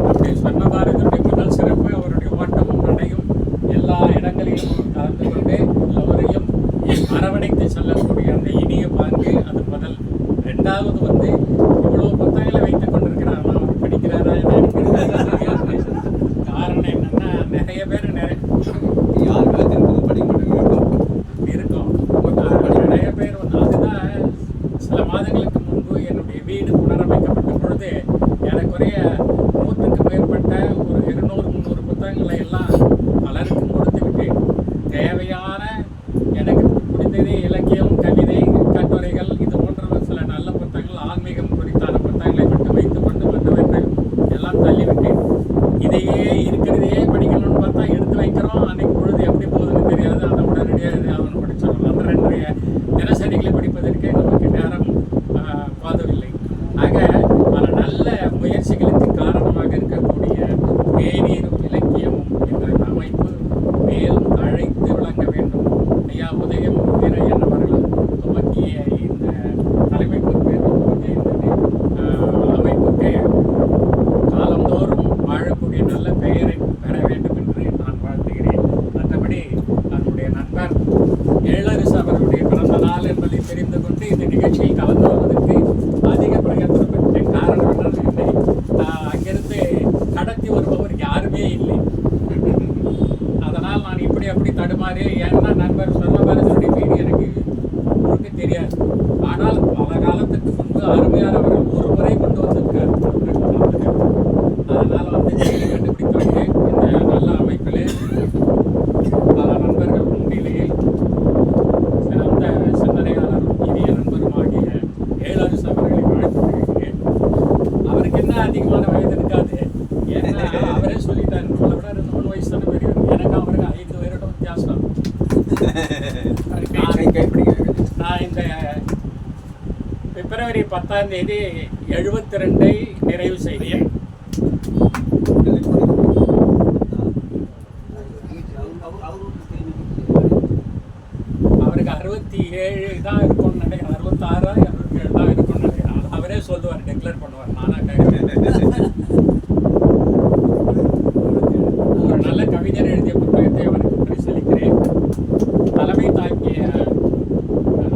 அப்படி சொன்ன பாரதியுடைய முதல் சிறப்பு அவருடைய ஓட்டமும் நடையும் எல்லா இடங்களிலும் கலந்து கொண்டு எல்லோரையும் அரவணைத்து செல்லக்கூடிய அந்த இனிய பாங்கு, அது முதல். 2வது வந்து இவ்வளோ புத்தகங்களை வைத்துக் கொண்டிருக்கிறார். ஆனால் அவர் படிக்கிறாரா காரணம் என்னன்னா நிறைய பேர் இருக்கும். நிறைய பேர் வந்து அதுதான் சில மாதங்களுக்கு முன்பு என்னுடைய வீடு புனரமைக்கப்பட்ட பொழுது ஏறக்குறைய 100க்கு மேற்பட்ட ஒரு 200-300 புத்தகங்களை எல்லாம் பலருக்கும் கொடுத்து விட்டேன். தேவையான எனக்கு பிடித்தது இலக்கியம், கவிதை, கட்டுரைகள், இது போன்ற சில நல்ல புத்தகங்கள், ஆன்மீகம் குறித்தான புத்தகங்களை மட்டும் வைத்துக் கொண்டு வந்தவர்கள் எல்லாம் தள்ளிவிட்டேன். இதையே இருக்கிறதையே படிக்கணும்னு பார்த்தா எடுத்து வைக்கிறோம். அன்னைக்கு பொழுது எப்படி போகுதுன்னு தெரியாது. அதை உடனடியாக எதாவது படிச்சிடணும். அந்த 2 தினசரிகளை படிப்பதற்கு நமக்கு நேரம் போதவில்லை. ஆக பல நல்ல முயற்சிகளுக்கு காரணமாக இருக்கக்கூடிய தேநீரும் இலக்கியமும் என்ற அமைப்பு மேலும் அழைத்து விளங்க வேண்டும். ஐயா உதயம் வீரையன் அவர்கள் துவக்கிய இந்த தலைமை பொறுப்பேற்று துவக்கிய இந்த அமைப்புக்கு காலந்தோறும் வாழக்கூடிய நல்ல பெயரை பெற வேண்டும் என்று நான் வாழ்த்துகிறேன். மற்றபடி நம்முடைய நண்பர் எழிலரசு அவர்களுடைய பிறந்த நாள் என்பதை தெரிந்து கொண்டு இந்த நிகழ்ச்சியில் கலந்து கொள்வதற்கு அதிக பிரயத்தனப்பட்டேன். காரணம் என்னென்ன, அங்கிருந்து கடத்தி வருபவர் யாருமே இல்லை. அதனால் நான் இப்படி அப்படி தடுமாறி, ஏன்னா நண்பர் சொன்ன பாரதியுடைய வீடு எனக்கு முழுக்க தெரியாது. ஆனால் பல காலத்துக்கு முன்பு அருமையார் அவர்கள் ஒரு முறை கொண்டு வந்திருக்கார். அதனால் வந்து கண்டுபிடித்தவங்க இந்த நல்ல அமைப்பில் பல நண்பர்கள் முன்னிலையில் சிறந்த சிந்தனையாளரும் இனிய நண்பருமாகிய எழிலரசு அவர்களை வாழ்த்துகிறேன். அவருக்கு என்ன அதிகமான வயது இருக்காது. ஏன்னா அவரே சொல்லிட்டார், உங்களை விட 3 வயசு தானே பெரியவர். எனக்கு அவருக்கு 5 வருடம் வித்தியாசம். நான் இந்த பிப்ரவரி 10ஆம் தேதி 72 நிறைவு செய்தேன். அவருக்கு 67 தான் இருக்கும்னு நினைக்கிறேன். 66 67 தான் இருக்கும்னு நினைக்கிறேன். அவரே சொல்லுவார், டெக்ளேர் பண்ணுவார். நானா ஒரு நல்ல கவிஞர் எழுதிய புத்தகத்தை அவருக்கு பரிசீலிக்கிறேன். தலைமை தாங்கிய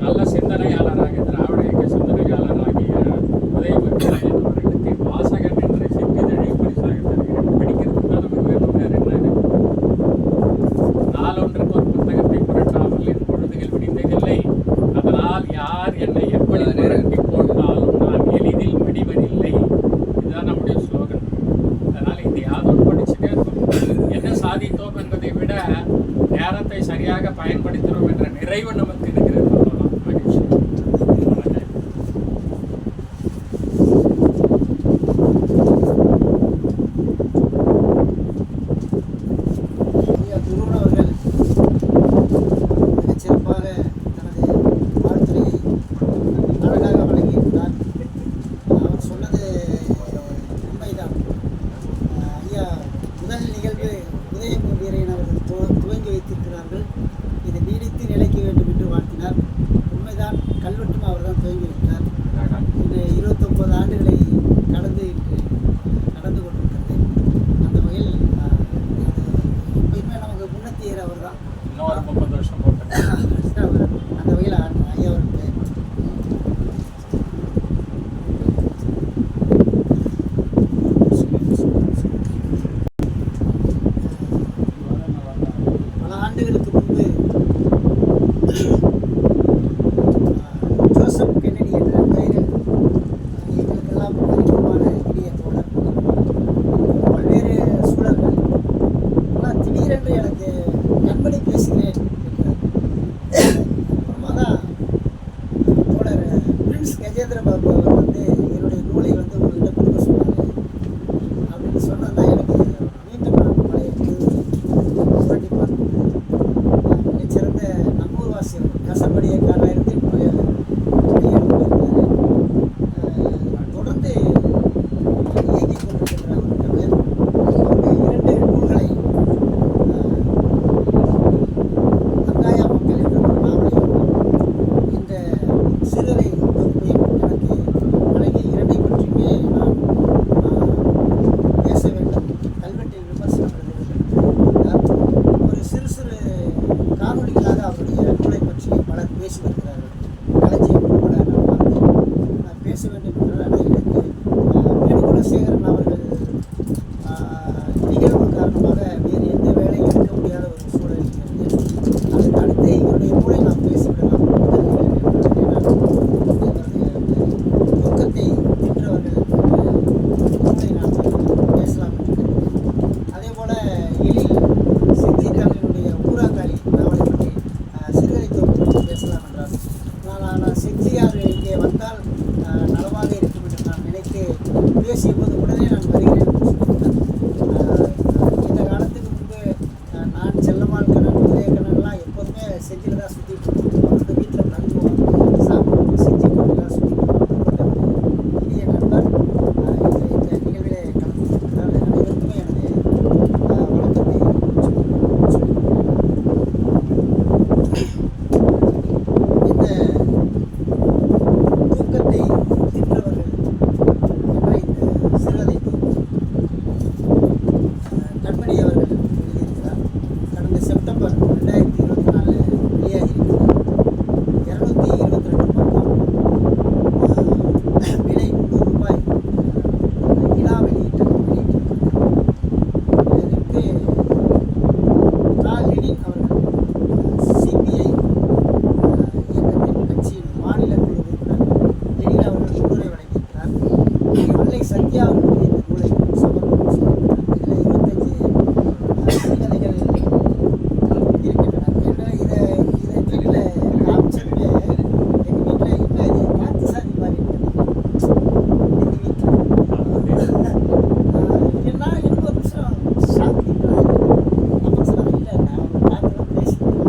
நல்ல சிந்தனையாளராக, திராவிட இயக்க சிந்தனையாளராகிய இறைவன் நமக்கு இருக்கிறது. அவ்வளவுதான். மகிழ்ச்சி. வணக்கம். ஐயா குருவன் அவர்கள் மிகச் சிறப்பாக தனது வாழ்த்துறையை அழகாக வழங்கியிருந்தார். அவர் சொன்னது உண்மைதான். ஐயா முதல் நிகழ்வு உதயமு வீரையன் அவர்கள் துவங்கி வைத்திருக்கிறார்கள். இது நீடித்து நிலைக்க வேண்டும் என்று வாழ்த்தினார். உண்மைதான், கல்வெட்டும் அவர் தான் துவங்கி வைத்தார். இன்று 29 ஆண்டுகளை கடந்து இன்று நடந்து கொண்டிருக்கிறது. அந்த வகையில் எப்பயுமே நமக்கு முன்னத்தியர் அவர் தான். இன்னும் ஒரு 30 வருஷம் போட்டு அந்த வகையில் ஐயா அவருக்கு பல ஆண்டுகளுக்கு முன்பு ஜோசப் கென்னடி என்ற பெயரில் எங்களுக்கெல்லாம் அறிமுகமான இனிய தோழர். பல்வேறு சூழல்கள். ஆனால் திடீரென்று எனக்கு கண்மணி பேசுகிறேன் என்றார். அப்புறமா தான் தோழர் பிரின்ஸ் கஜேந்திர பாபு அவர் வந்து என்னுடைய நூலை வந்து உங்கள்கிட்ட கொடுக்க சொன்னார் அப்படின்னு சொன்னதான் எனக்கு மீண்டும் நான் பழைய புரட்டி பார்க்கும்போது மிகச்சிறந்த நம்மூர் வாசி அவர் கசப்படியக்காரராக இருந்து இப்போ வெளியேறும் போயிருந்தார். தொடர்ந்து இயங்கிக் கொண்டிருக்கின்ற ஒரு கவிஞர். அவருடைய 2 நூல்களை அங்காயா மக்கள் என்ற ஒரு நாவலையும் இந்த சிறுகதை தொகுப்பையும் எனக்கு வழங்கி 2ஐ பற்றியுமே நான் பேச வேண்டும், கல்வெட்டில் விமர்சனம் எழுத வேண்டும் என்றார். ஒரு சிறு சிறு காணொலிகளாக அவருடைய நூலை பற்றி பலர் பேசி வருகிறார்கள். களஞ்சியம் உட்பட நான் பார்த்து பேச வேண்டும் என்றால் ஆனால் எனக்கு வேணுகுலசேகரன் அவர்கள் நிகழ்வு காரணமாக வேறு எந்த வேலையும் எடுக்க முடியாத ஒரு சூழல் இருக்கிறது. அதுக்கு அடுத்து இவருடைய நூலை நாம் பேசிவிடலாம். முதல் தூக்கத்தை தின்றவர்கள் நூலை நாம் பேசலாம் என்று கருதுகிறேன். அதே போல எழில் செஞ்சிக்காரனுடைய ஊராங்காலி நாவலை பற்றி சிறுகதை தொகுப்பு பற்றி பேசலாம் என்றார். நான் செஞ்சியார் இங்கே வந்தால் நலமாக இருக்கும் என்று நான் நினைத்து பேசிய போது உடனே நான் வருகிறேன் என்று சொல்லியிருந்தார். இந்த காலத்துக்கு முன்பு நான் செல்லம்மாள் கண்ணன் உதயக்கண்ணன்லாம் எப்போதுமே செஞ்சியில் தான் சுற்றிட்டு இருப்போம். அவங்க வீட்டில் தங்குவோம், சாப்பிடுவோம், செஞ்சு கொண்டுலாம் சுற்றிட்டு இருப்போம். இனிய நண்பர் இந்த நிகழ்விலே கலந்து கொண்டிருக்கிறார். அனைவருக்குமே எனது வணக்கத்தை சொல்லிக்கிறேன். இந்த தூக்கத்தை தின்றவர்கள் என்ற இந்த சிறுகதை தொகுப்பு கண்மணி அவர்கள் எழுதியிருக்கிறார். கடந்த செப்டம்பர் 2024 வெளியாகியிருக்கிறது. 222 பக்கம். விலை 300 ரூபாய். இலா வெளியிட்டிருக்கிறார். இதற்கு லெனின் அவர்கள் சிபிஐ இயக்கத்தின் கட்சியின் மாநில குழு உறுப்பினர் லெனின் அவர்கள் முன்னுரை வழங்கியிருக்கிறார். மல்லை சத்யா அவர்களுக்கு இந்த நூலை சமர்ப்பணம் செய்திருக்கிறார். இதில் 25 சிறுகதைகள் இருக்கின்றன. என்ன இதை வீட்டில் காமிச்சதுமே எங்கள் வீட்டில் என்ன இது காத்து சாதி மாதிரி இருக்குது எங்கள் வீட்டில். ஏன்னா எனக்கு ஒரு நிமிஷம் ஷாக்கிங்கிறாங்க. அப்போ சொன்னாங்க, இல்லை நான் அவங்க பார்த்துலாம் பேசிக்கிறேன்.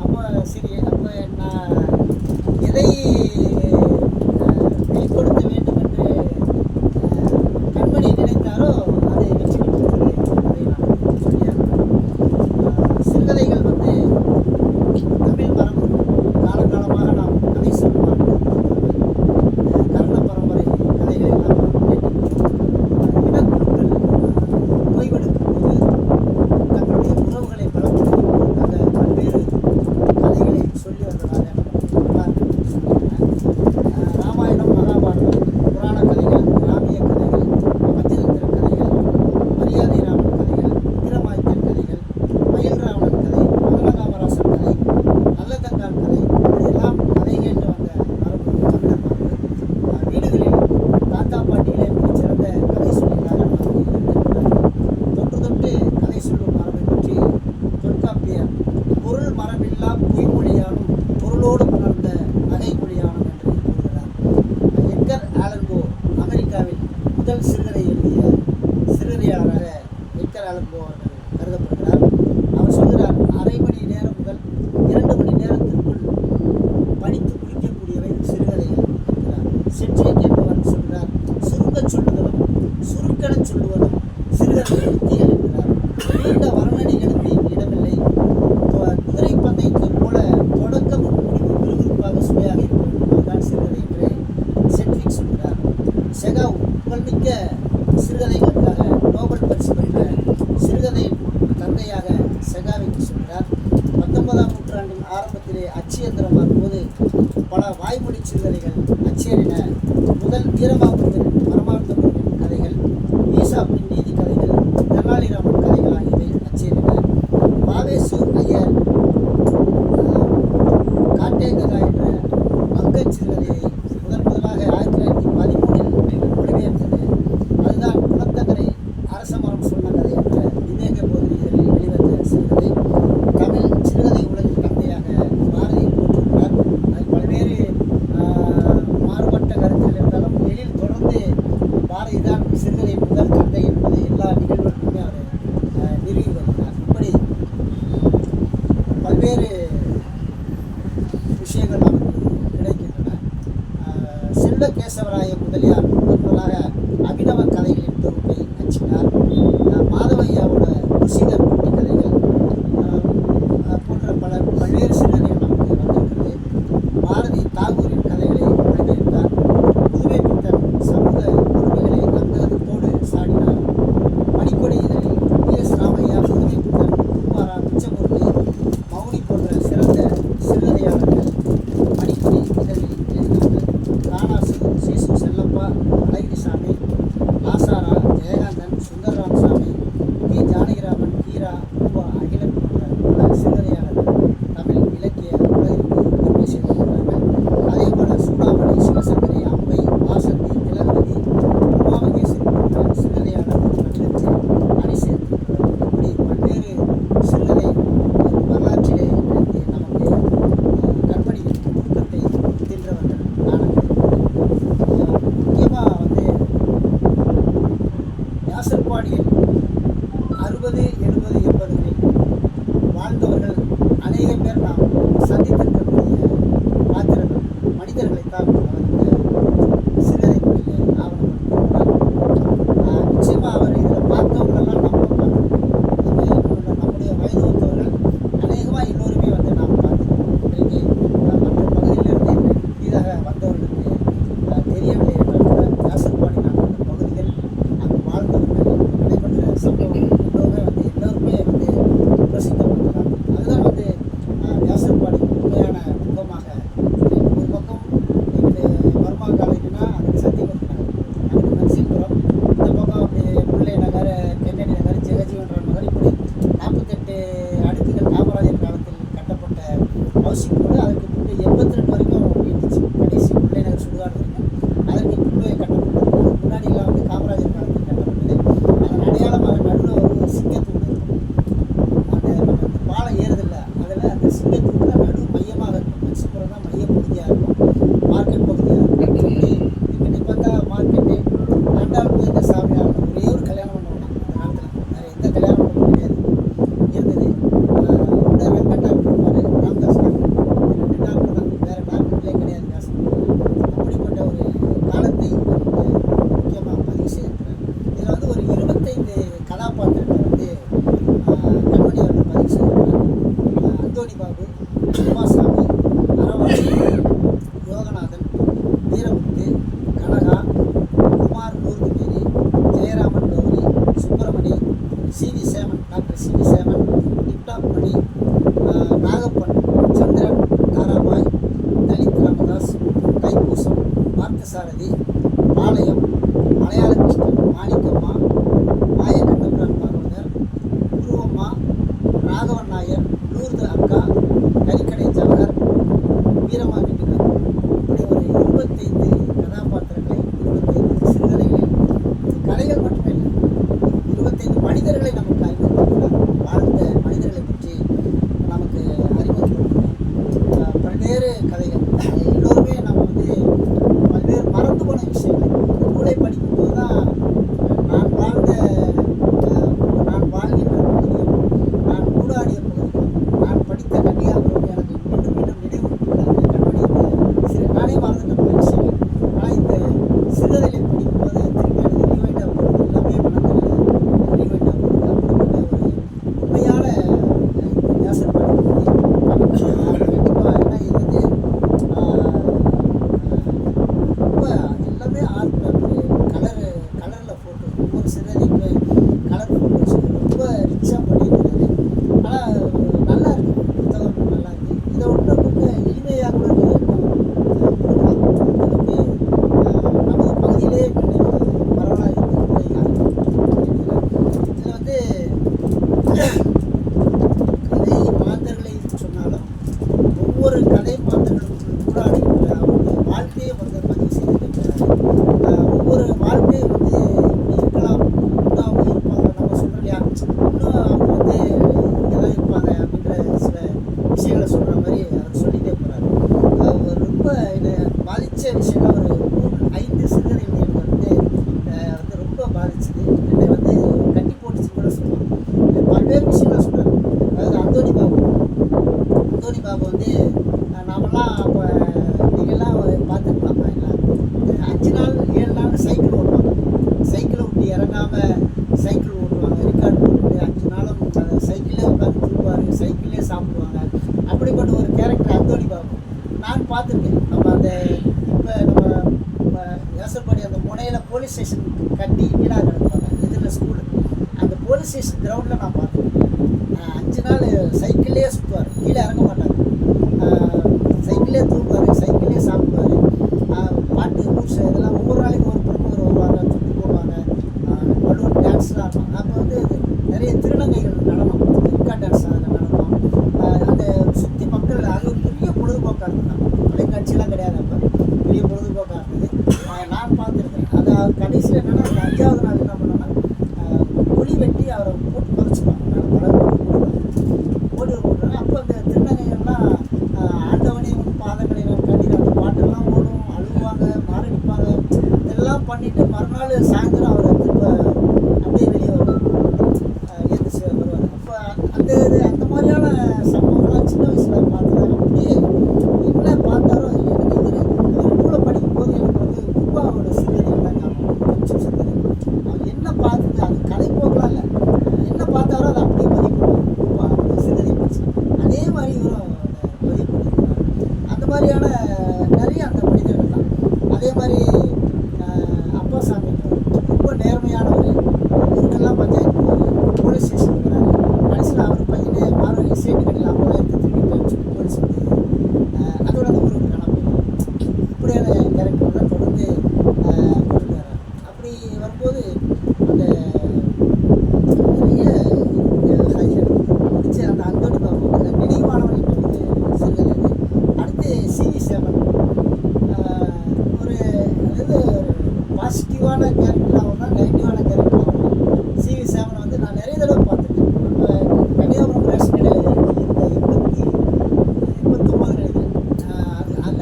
அப்போ சரி, அப்போ நான் எதை வெளிப்படுத்த வேண்டும் என்று புகழ்மிக்க சிறுகதைகளுக்காக நோபல் பரிசு பெற்ற சிறுகதை தந்தையாக செகாவிக்கு சொல்கிறார். 19ஆம் நூற்றாண்டின் ஆரம்பத்திலே அச்சு இயந்திரம் வரும்போது பல வாய்மொழி சிறுகதைகள் அச்சேறின. முதல் வீரமாமுனிவரின் பரமானந்த முருகன் கதைகள், ஈசாப்பின் நீதி கதைகள், தெனாலிராமன் கதைகள் ஆகியவை அச்சேறின. வாவேசு ஐயர் காட்டேகதா என்ற அங்கச் சிறுகதையை முதலாக 1913 மொழிபெயர்த்தது. அதுதான் குளத்தங்கரை அரசமரம் சொன்ன கதை என்ற விவேக போதனை இதழில் வெளிவந்த சிறுகதை. தமிழ் சிறுகதை உலகின் தந்தையாக பாரதியை போற்றுகிறார். அது பல்வேறு மாறுபட்ட கருத்துக்கள் இருந்தாலும் எழில் தொடர்ந்து பாரதி தான் சிறுகதை முதல் தந்தை என்பது எல்லா நிகழ்வுகளுக்குமே அவர் நிறுவி வருகிறார். இப்படி பல்வேறு விஷயங்கள் நமக்கு கிடைக்கின்றன. செல்வ கேசவராய முதலியார் முதலாக அபிநவ கதைகளின் தொகுப்பை அச்சிட்டார். மாதவையாவோட ருசிகர் குட்டி கதைகள் போன்ற பல்வேறு சிறுகதைகள் நமக்கு வந்திருக்கிறது. பாரதி தாகூரின் கதைகளை மொழிபெயர்த்தார். புதுமை பித்தன் சமூக உரிமைகளை அங்ககத்தோடு சாடினார். மணிக்கொடி இதழில் PS ராமையா, புதுமை பித்தன், குமாரா, மிச்சமூர்த்தி, மௌனி போன்ற சிறந்த சிறுகதையாளர்கள் மணிக்கொடி இதழில் எழுதினார்கள். ராணாசு, சீசு செல்லப்பா, அழகிரிசாமி, ஆசாரா, ஜெயகாந்தன், சுந்தரராமசாமி, டி ஜானகிராமன், கீரா, பூவா, அகிலன் போன்ற பல சிறுகதையாளர்கள் தமிழ் இலக்கிய உலகிற்கு பெருமை சேர்த்திருக்கிறார்கள். அதேபோல சூடாமணி, சிவசங்கரி, அம்பை, வாசந்தி, திலகவதி, உமாமகேஸ்வரி போன்ற சிறுகதையாளர்கள் தமிழுக்கு அணி சேர்த்திருக்கிறார்கள். இப்படி பல்வேறு சிறுகதை வரலாற்றிலே நமக்கு கண்மணியின் ஊக்கத்தை தின்றவர்கள் முக்கியமாக வியாசர்பாடியில் 60, 70, 80களில் வாழ்ந்தவர்கள் அநேக பேர் நாம் சந்தித்திருக்கக்கூடிய பாத்திரங்கள் மனிதர்களைத்தான் அவர் இந்த சிறுகதை மொழியிலே ஆவணப்படுத்தியிருக்கிறார். நிச்சயமாக அவர் இதில் பார்த்தவங்களெல்லாம் நம்ம நம்முடைய வயது ஒத்தவர்கள் அநேகமாக எல்லோருமே நாம் பார்த்துருக்கோம். இன்றைக்கு மற்ற பகுதியிலிருந்து புதிதாக வந்தவர்களுக்கு தெரியவில்லை என்றால் கூட வியாசர்பாடி நாங்கள் அந்த பகுதிகள் அங்கு வாழ்ந்தவர்கள் நடைபெற்ற சம்பவங்கள் எல்லோருமே எல்லோருமே பிரசித்தப்படுத்தலாம். அதுதான் வியாசர்பாடி உண்மையான முகமாக. ஒரு பக்கம் எங்களுக்கு வர்மா காலேஜ்னா அதுக்கு சத்தியமூர்த்தி நகர், அதுக்கு நரசிங்கபுரம், இந்த பக்கம் அப்படி முல்லை நகர், கென்னடி நகர், ஜெகஜீவன்ராம் நகர், இப்படி 48 அடுக்குகள் காமராஜர் காலத்தில் கட்டப்பட்ட ஹவுசிங் கூட அதுக்கு முன்பு 82 வரைக்கும் நீட்டுச்சு. கடைசி முல்லை நகர் சுடுகாடு வரைக்கும் அதற்கு முன்பே கட்டப்பட்டது. முன்னாடியெல்லாம் காமராஜர் காலத்தில் கட்டப்பட்டது. அதன் அடையாளமாக நடுவில் ஒரு சிங்கத்தூடு இருக்கும். நம்ம இந்த பாலம் ஏறுதில்லை, அதில் அந்த சிங்கத்தூடு தான் நடு மையமாக இருக்கும். நரசிபுரம் தான் மைய பகுதியாக இருக்கும், மார்க்கெட் பகுதியாக இருக்கும். இப்படி இங்கிட்ட பார்த்தா மார்க்கெட்டு ரெண்டாவது போய் இந்த சாமியார் ஒரே ஒரு கல்யாணம் பண்ணுவாங்க அந்த காலத்தில். வேறு எந்த கல்யாண மண்டபமும் கிடையாது இருந்தது. இன்னும் ரெண்டு டாக்டர் இருப்பார், ராம்தாஸ் டாக்டர், 2 டாக்டர் தான், வேறு டாக்டர்களே கிடையாது காசு. அப்படிப்பட்ட ஒரு காலத்தை முக்கியமாக பதிவு செய்திருக்கிறார். இதில் ஒரு 25 கதாபாத்திரங்களை கண்மணி அவர்கள் பதிவு செய்திருக்கிறார். Anthony Babu, Umasami, Aravasi, Yoganathan, Veeramuthu, Kanaga, Kumar Noorthumary, Jayaraman Gowri, Subramani, CV Seman, doctor CV Seman, tiptop Mani, Nagappan, Chandran, Tarabai, Dalit Ramadas, Thaipusam, Parthasarathy, Palayam, Malayala Krishnan, Manikkamma, Mayakkannapuran Bhagavathar, Uruvamma, Raghavan Nair, Lourdu அக்கா, கறிக்கடை ஜவஹர், வீரமா வீட்டுக்கார். இப்படி ஒரு 25 கதாபாத்திரங்களை 25 சிறுகதைகளில் கதைகள் மட்டுமே இல்லை, 25 மனிதர்களை நமக்கு அறிமுகப்படுத்தினார். வாழ்ந்த மனிதர்களை பற்றி நமக்கு அறிமுகப்படுத்தினார். பல்வேறு கதைகள் எல்லோருமே நம்ம பல்வேறு மறந்து போன விஷயங்களை இந்த நூலை படிக்கும்போது தான் நான் வாழ்கின்ற பகுதியும், நான் ஊடாடிய பகுதியும், நான் படித்த கன்னியாகுமரி எனக்கு மீண்டும் மீண்டும் நினைவுறுத்துகிறார்கள். கண்மணி நானே மறந்துட்ட பல விஷயங்கள். ஆனால் இந்த சிறுகதைகளை படிக்கும்போது திரும்பி எனக்கு ரீவைண்ட் ஆகும்போது எல்லாமே மனதில் ரீவைண்ட் ஆகும்போது அப்படிப்பட்ட ஒரு உண்மையான வியாசர்பாடி பற்றி நமக்கு கண்டிப்பாக. ஏன்னா இது ரொம்ப எல்லாமே ஆர்ட் பேப்பர், வாசல்படி அந்த முனையில் போலீஸ் ஸ்டேஷன் கட்டி வீடாக கிடப்பாங்க இதில் ஸ்கூலு. அந்த போலீஸ் ஸ்டேஷன் கிரவுண்டில் நான் பார்த்தேன். 5 நாள் சைக்கிள்லேயே சுற்றுவார், கீழே இறங்க மாட்டார், சைக்கிளே தூங்குவார், சைக்கிளே சாப்பிடுவார். பாட்டு ஊர்ஸ் இதெல்லாம் ஒவ்வொரு நாளைக்கு ஒரு பிரமுகர் வருவாங்க, துண்டு போடுவாங்க, பலூன் டான்ஸ்லாம் ஆடுவாங்க. அப்போ வந்து நிறைய திருநங்கைகள் நடனம், இருக்கா டான்ஸ் அதில் நடனம். அந்த சுற்றி மக்கள் அது ஒரு பெரிய பொழுதுபோக்காக இருந்தாங்க. தொலைக்காட்சியெல்லாம் கிடையாது, அப்போ பெரிய பொழுதுபோக்காக இருந்தது. நான் பார்த்துருக்கேன். அது கடைசியில் என்னென்னா அந்த 5ஆவது நாள் என்ன பண்ணோன்னா ஒளி வெட்டி அவரை போட்டு புதைச்சிடுவாங்க. போட்டு போட்டுறாங்க. அப்போ அந்த திருநங்கைகள்லாம் ஆண்டவனே உன் பாதங்களை நான் கண்டிப்பாக அந்த பாட்டெல்லாம் ஓடும், அழுவாங்க, மாரடிப்பாங்க. இதெல்லாம் பண்ணிவிட்டு மறுநாள் சாயந்தரம் அவரை திரும்ப அப்படியே வெளியே வருவார், எழுந்திரிச்சு வருவார். அப்போ அந்த மாதிரியான சம்பவங்கள்லாம் சின்ன வயசில் பார்த்துதான் அப்படியே என்ன பார்த்தாரோ எனக்கு இவர் நூலை படிக்கும்போது எனக்கு வந்து குப்பாவோட சிந்தனைகள்லாம் ஞாபகம், கொஞ்சம் சிந்தனை. அவர் என்ன பார்த்துட்டு அது கதைப்போக்கெலாம் இல்லை, என்ன பார்த்தாரோ அதை அப்படியே பதிவு பண்ணுவார். குப்பாவோட சிந்தனை படிச்சு அதே மாதிரி இவரும் பதிவு பண்ணியிருக்கிறார். அந்த மாதிரியான நிறைய அந்த மனிதர்கள் தான். அதே மாதிரி அப்பா சாமி ரொம்ப நேர்மையானவர். ஊருக்கெல்லாம் பஞ்சாயத்து போவார், போலீஸ் ஸ்டேஷன் போகிறாரு. கடைசியில் அவர் பையனே மாறுவ சேட்டு கடையில் 50,000 திருப்பி போயிடுச்சு போலீஸ் வந்து. அதோட அந்த ஊருக்கு காணாம போயிடும். இப்படியான கேரக்டர்லாம் தொடர்ந்து கொண்டு வர்றார். அப்படி வரும்போது அந்த நிறைய முடிச்சு அந்த அந்தோணி பாபு நினைவானவன் என்ற ஒரு சிறுகதை. அடுத்து சிவி சேவன், ஒரு அதாவது பாசிட்டிவான கேரக்டராகவும் தான் நெகட்டிவான கேரக்டராகவும் தான். சிவி சேவனை வந்து நான் நிறைய தடவை பார்த்துருக்கேன். நம்ம கன்னியாகுமரி ரேஷன் கடையில் இந்த 89 நினைக்கிறேன்.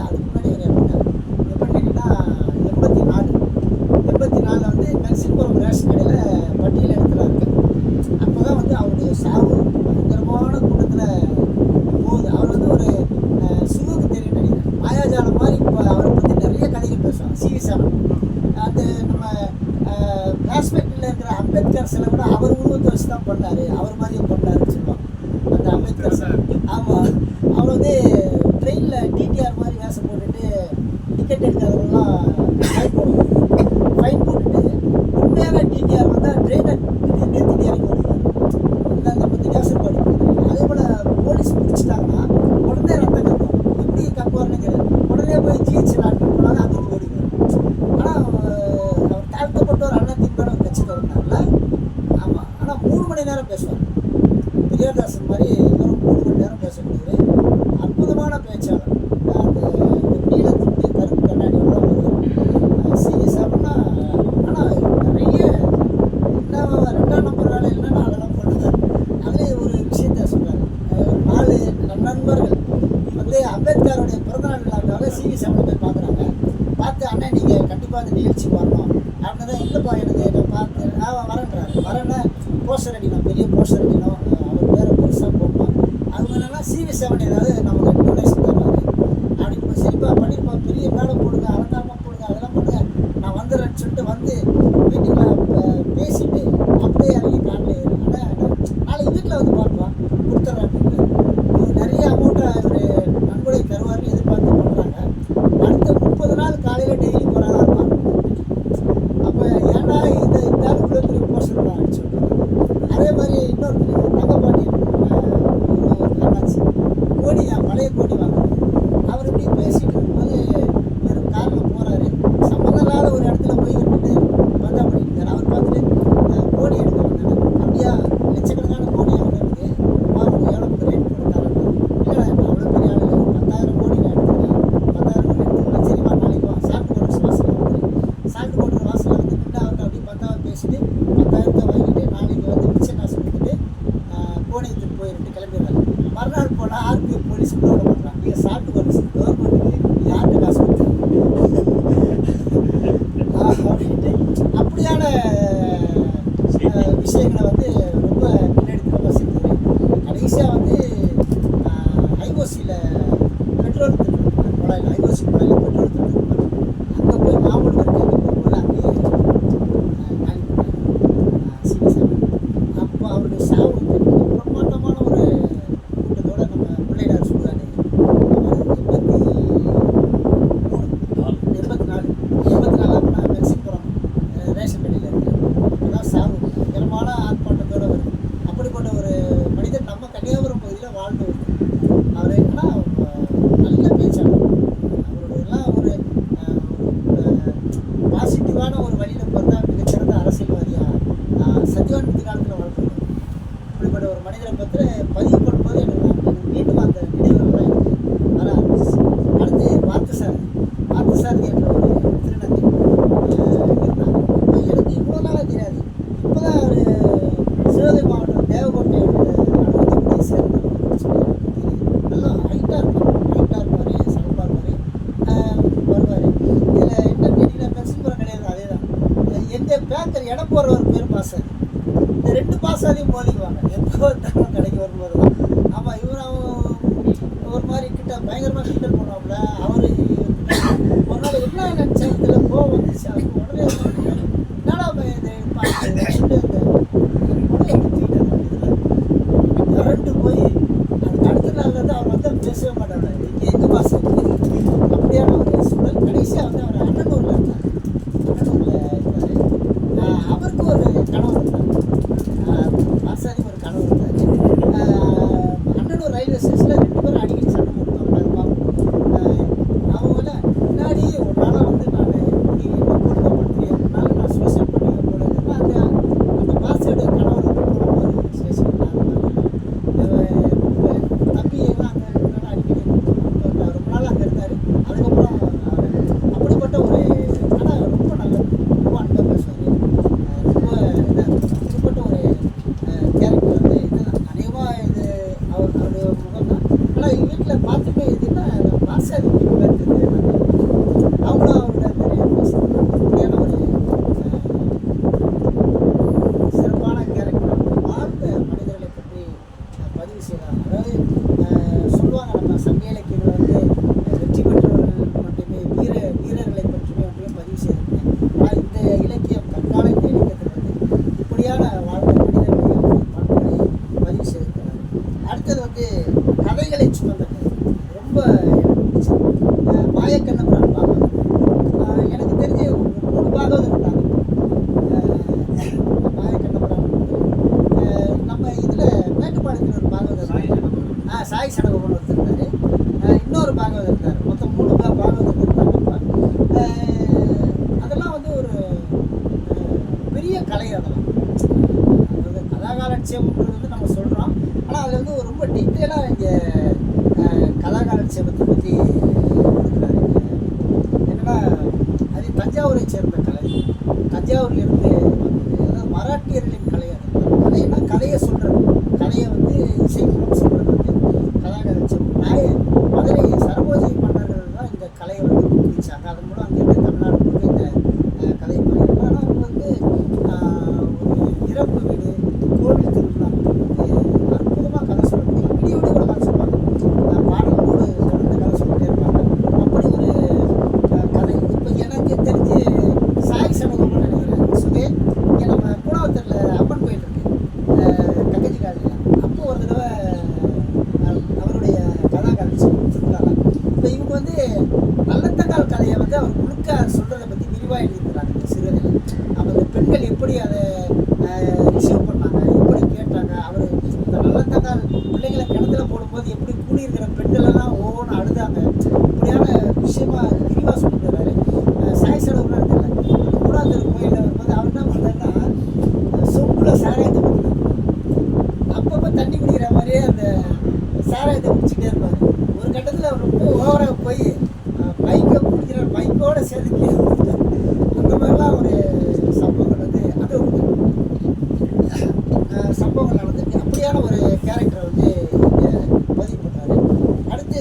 அதுக்கு முன்னாடி அவர் இறந்துட்டார். எப்படின்னு கேட்டிங்கன்னா 84 வந்து மெக்சிகோபுரம் ரேஷன் கடையில் பட்டியல் இடத்துல இருக்கேன். அப்போ தான் வந்து அவருடைய சாவு பயங்கரமான கூட்டத்தில் போகுது. அவர் வந்து ஒரு சுகுக்கு தெரியும் நினைக்கிறேன், மாயாஜாலம் மாதிரி. இப்போ அவரை பற்றி நிறைய கதைகள் பேசுவாங்க சிவி சேவன். அந்த நம்ம கிளாஸ்மேட்டில் இருக்கிற அம்பேத்கர் சிலை கூட அவர் உருவத்தை வச்சு தான் பண்ணார், அவர் மாதிரியே பண்ணாருன்னு சொல்லுவாங்க அந்த அம்பேத்கர் சிலை. ஆமாம், அவர் வந்து ட்ரெயினில் டிடிஆர் மாதிரி வேஷம் போட்டுட்டு டிக்கெட் எடுக்கிறவங்கலாம் ஃபைன் போட்டுட்டு உண்மையான டிடிஆர் வந்தால் ட்ரெயினை நிறுத்திட்டு இறங்கி வருவார். அந்த பற்றி வேஷம் போட்டு அதே போல் போலீஸ் பிடிச்சிட்டாங்கன்னா உடனே ரத்தம் கட்டும். எப்படி கப்புவார்னு தெரியாது, உடனே போய் ஜிஹெச் அட்மிட் பண்ணாலும் அங்கே ஓடிவார். ஆனால் அவர் தாழ்த்தப்பட்ட ஒரு அண்ணத்தின் ஒரு கட்சிக்கு வந்தார்ல. ஆமாம், ஆனால் 3 மணி நேரம் பேசுவார். பிரியதாசன் மாதிரி வெறும் 3 மணி நேரம் பேசக்கூடியவர், அற்புதமான பேச்சாளர். அந்த நீளத்துக்கு கருப்பு கண்ணாடியோட தான் வருவார். சீரியஸாகனா ஆனால் நிறைய என்ன 2ஆம் நம்பர் வேலை இல்லைன்னா அதெல்லாம் பண்ணுவார். அதிலே ஒரு விஷயத்த சொல்கிறார். 4 நண்பர்கள் வந்து அம்பேத்கருடைய பிறந்தநாள் விழாக்காக சிவி சேவனை போய் பார்க்குறாங்க. பார்த்து அண்ணன் நீங்கள் கண்டிப்பாக அந்த நிகழ்ச்சிக்கு வரணும் அப்படின்னு தான். இல்லைப்பா எனக்கு நான் பார்த்து வரேன்றாரு. வரேன்னா போஸ்டர் அடிக்கணும், பெரிய போஸ்டர் அடிக்கணும், அவர் பேரை பெருசாக போடணும். அவங்க என்னன்னா சிவி சேவன் ஏதாவது நமக்கு டொனேஷன் தருவார் அப்படின்னு. சரிப்பா பண்ணிருப்பா, பெரிய மேடம் போடுங்க, அலங்காரமாக போடுங்க, அதெல்லாம் பண்ணுங்க, நான் வந்துடுறேன்னு சொல்லிட்டு வந்து மீட்டிங்கில் பேசிட்டு அப்படியே இறங்கி காட்டில் ஏறி ஆனால் நாளைக்கு வீட்டில் வந்து பார்ப்பா கொடுத்துட்றேன் அப்படின்னு. இவர் நிறைய அமௌண்ட்டை இவர் நன்கொடை தருவார்னு எதிர்பார்த்து பண்ணுறாங்க. அடுத்த 30 நாள் காலையில் டெய்லி போகிறாங்க இருப்பாங்க. அப்போ ஏன்னா இந்த இவ்வளோ பெரிய போஸ்டர் தான் அடிச்சு விட்டாங்க. அதே மாதிரி இன்னொருத்தர் தங்கப்பாண்டி அண்ணாச்சி கோடி, பழைய கோடி வாங்க. அவர் இப்படி பேசிட்டு இருக்கும்போது இவர் காரில் போகிறாரு. சம்மந்தம் இல்லாத ஒரு இடத்துல போய் இருந்துட்டு பந்தா பண்ணிட்டு அவர் பார்த்துட்டு கோடி எடுக்க வந்தாங்க. அப்படியா, லட்சக்கணக்கான கோடி அவங்க இருக்குது, அவங்க எவ்வளோ ரேட் போட்டுட்டாங்க. இல்லை அவ்வளோ பெரிய ஆள் 10,000 கோடி நான் எடுத்துக்கிறேன், 10,000 கோடி எடுத்துக்கலாம். சரிப்பா, நாளைக்கு வா, சால்ட் போட்டு வாசலில் வந்துடு. சால்ட் போட்டு வாசலில் வந்து நின்று அவர்கிட்ட அப்படி 10,000 பேசிட்டு 10,000 வாங்கிட்டு நாளைக்கு வந்து மிச்ச காசு கொடுத்துட்டு கோணியத்துக்கு போயிட்டு கிளம்பிடுறாரு. மறுநாள் போனால் ஆர்பிஐ போலீஸ் கூட விட பண்ணுறாங்க. நீங்கள் சால்ட் போட்டு கவர்மெண்ட்டுக்கு யார்கிட்ட காசு கொடுத்து அப்படின்ட்டு அப்படியான விஷயங்களை வந்து ரொம்ப பின்னெடுத்து செஞ்சுது. கடைசியாக வந்து ஐஓசியில் பெட்ரோல் குழாயில், ஐஓசி குழாயில் பெட்ரோல் தட்டுப்பாங்க. அங்கே போய் மாமூல் வரைக்கும் போகும்போது அங்கேயே காலி பண்ணாங்க சிவி. அப்போ அவருடைய சாவு பிரம்மாண்டமான ஒரு கூட்டத்தோட நம்ம பிள்ளையார் சொல்லுவாரு. 84 அப்போ நான் இப்படியான ஒரு வழியில் பார்த்தா மிகச்சிறந்த அரசியல்வாதியாக சத்யவான் காலத்தில் வளர்த்துருக்காரு. இப்படிப்பட்ட ஒரு மனிதரை பற்றி பதிவு பண்ணும்போது எனக்கு மீண்டும் அந்த நினைவுகள்லாம் எனக்கு வர ஆரம்பிச்சிச்சு. அடுத்து பார்த்தசாரதி என்ற ஒரு திருநங்கை இருந்தாங்க. எனக்கு இவ்வளோ நாளாக தெரியாது. இப்போ தான் ஒரு சிவகங்கை மாவட்டம் தேவக்கோட்டையோட அனுமதிப்படியை சேர்ந்த நல்லா ஹைட்டாக இருப்பார், சகப்பாக வருவார். இதில் என்ன கேட்டீங்கன்னா பென்சில்புரம் கிடையாது, அதே தான். எங்கள் பேக்கர் இடம் போடுறவர் பேர் பாசாதி. இந்த 2 பாசாதியும் மோதிக்குவாங்க எப்போ இருந்தாலும் கடைக்கு வரும்போது தான். ஆமாம், இவரும் ஒரு மாதிரி கிட்ட பயங்கரமாக கிண்டல் பண்ணுவாப்புல. அவர் ஒரு நாள் என்ன நினச்சேன், இதில் கோவம் வந்துச்சு. அவருக்கு உடனே என்னடா இது பார்த்து கரண்ட்டு போய் அதுக்கு அடுத்த நாள் வந்து அவர் வந்து பேசவே மாட்டாங்க. இங்கே எங்கே பாச அப்படியான ஒரு சூழல். கடைசியாக வந்து அவர் அண்ணனூரில் இருந்தார். அவருக்கு ஒரு கனவு இருந்தார், பாசாதி ஒரு கனவு இருந்தார். அண்ணனூர் ரயில்வே ஸ்டேஷனில் 2 பேரும் அடிக்கடி சண்டை போடுவாங்க. அதை பார்ப்போம். அவங்கள முன்னாடி ஒரு நாளாக வந்து நான் நீ என்ன கொடுமைப்படுத்துறீங்க, அதனால நான் சூசைட் பண்ணிக்க போடுறதுன்னா அந்த பாசோட கனவு போடும்போது ஸ்டேஷன் தம்பி எல்லாம் அங்கே இருக்கிறனால அடிக்கடி ரொம்ப நாள் அங்கே இருந்தார். அதுக்கப்புறம் அப்படிப்பட்ட ஒரு ஆனால் ரொம்ப நல்லது, ரொம்ப அன்பாக பேசுவார், ரொம்ப இதாக அப்படிப்பட்ட ஒரு கேரக்டர் வந்து இதுதான் அநேகமாக இது அவருடைய முகம் தான். ஆனால் எங்கள் வீட்டில் பார்த்துட்டு இதுன்னா பாசாதி பேர் தெரியுது. அவங்களும் அவரோட நிறைய பேசுகிறாங்க. அப்படியான ஒரு சிறப்பான கேரக்டர், வாழ்ந்த மனிதர்களை பற்றி பதிவு செய்கிறாங்க. அதாவது சொல்லுவாங்க நம்ம சங்க இலக்கியங்கள் வந்து வெற்றி பெற்றவர்கள் மட்டுமே வீரர்களை பற்றியுமே மட்டுமே பதிவு செய்திருக்கேன். ஆனால் இந்த இலக்கியம் தற்கால இந்த இலக்கியத்தில் வந்து இப்படியான வாழ்ந்த மனிதர்களையும் பண்புகளை பதிவு செய்திருக்கிறார். அடுத்தது வந்து கதைகளை சுமந்த கதை ரொம்ப எனக்கு பிடிச்சது. மாயக்கண்ணபுரான் பாகவதர். எனக்கு தெரிஞ்சு 3 பாகவதர் இருந்தாங்க. மாயக்கண்ணபுரான் நம்ம இதில் மேட்டுப்பாளையத்தில் ஒரு பாகவதர் சாய் சடகோபன் ஒருத்தர் இருந்தார். இன்னொரு பாகவதர் இருந்தார். மொத்தம் 3 பாகவதர் இருந்தாங்கப்பா. அதெல்லாம் வந்து ஒரு பெரிய கலை. அதெல்லாம் அதாவது கதாகாலட்சியம்ன்றது வந்து நம்ம சொல்கிறோம். ஆனால் அதில் வந்து ரொம்ப டீட்டெயிலாக இங்கே கதாகாலட்சியத்தை பற்றி கொடுக்குறாரு. என்னென்னா அது தஞ்சாவூரை சேர்ந்த கலை, தஞ்சாவூர்லேருந்து வந்தது. அதாவது மராட்டியர்களின் கலை. அது கலைன்னா கதையை சொல்கிறது, கதையை வந்து இசை மூலம் சொல்கிறது வந்து கதாகாலட்சியம். மதுரை சரபோஜி மன்னர்கள் தான் இந்த கலையை வந்து ஊக்குவிச்சாங்க. அதன் மூலம் அங்கேருந்து தமிழ்நாடு முழுக்க இந்த கதை பண்ணியிருக்காங்க. ஆனால் அவங்க வந்து ஒரு இறப்பு வீடு, கோவில் திருவிழா அற்புதமாக கதை சொல்லுவாங்க. விடிய விட கூட கதை சொல்லுவாங்க. பாடல்களோடு தொடர்ந்து கதை சொல்லிட்டே இருப்பாங்க. அப்படி ஒரு கதை. இப்போ எனக்கு தெரிஞ்சு சாய் சடகோபன் நினைக்கிறேன் சுகே. இங்கே நம்ம பூனாவத்தூரில் அம்மன் கோயில் இருக்குது, தங்கச்சி காலையில். அப்போ ஒரு தடவை அவருடைய கதாகாலட்சியம் திருவிழாவில் இப்போ இவங்க வந்து நல்லத்தங்கால் கதையை வந்து அவர் முழுக்க சொல்கிறத பற்றி விரிவாக எழுதியிருக்கிறாங்க இந்த சிறுகதையில். அப்போ இந்த பெண்கள் எப்படி அதை ரிசீவ் பண்ணாங்க, எப்படி கேட்டாங்க, அவர் இந்த நல்லத்தங்கால் பிள்ளைங்களை கிணத்துல போடும்போது எப்படி கூடியிருக்கிற பெண்களெல்லாம் ஒவ்வொன்றும் அழுதாங்க. இப்படியான விஷயமா விரிவாக சொல்லிட்டு வர்றாரு. சாய் சடகோபன் தெரியல, அந்த கூடாத்தூர் கோயிலில் வரும்போது அவர் என்ன பண்ணுறாருன்னா சொம்பில் சாராயத்தை கொடுத்துருக்காரு. அப்பப்போ தண்ணி குடிக்கிற மாதிரியே அந்த சாராயத்தை குடிச்சிட்டே இருப்பார். ஒரு கட்டத்தில் அவர் ரொம்ப ஓவராக போய் பைக்கை குடிக்கிற பைக்கோடு சேர்த்து அந்த மாதிரிலாம் ஒரு சம்பவங்கள் வந்து அது சம்பவங்கள் நடந்துருக்கு. அப்படியான ஒரு கேரக்டரை வந்து இங்கே பதிவு பண்ணார். அடுத்து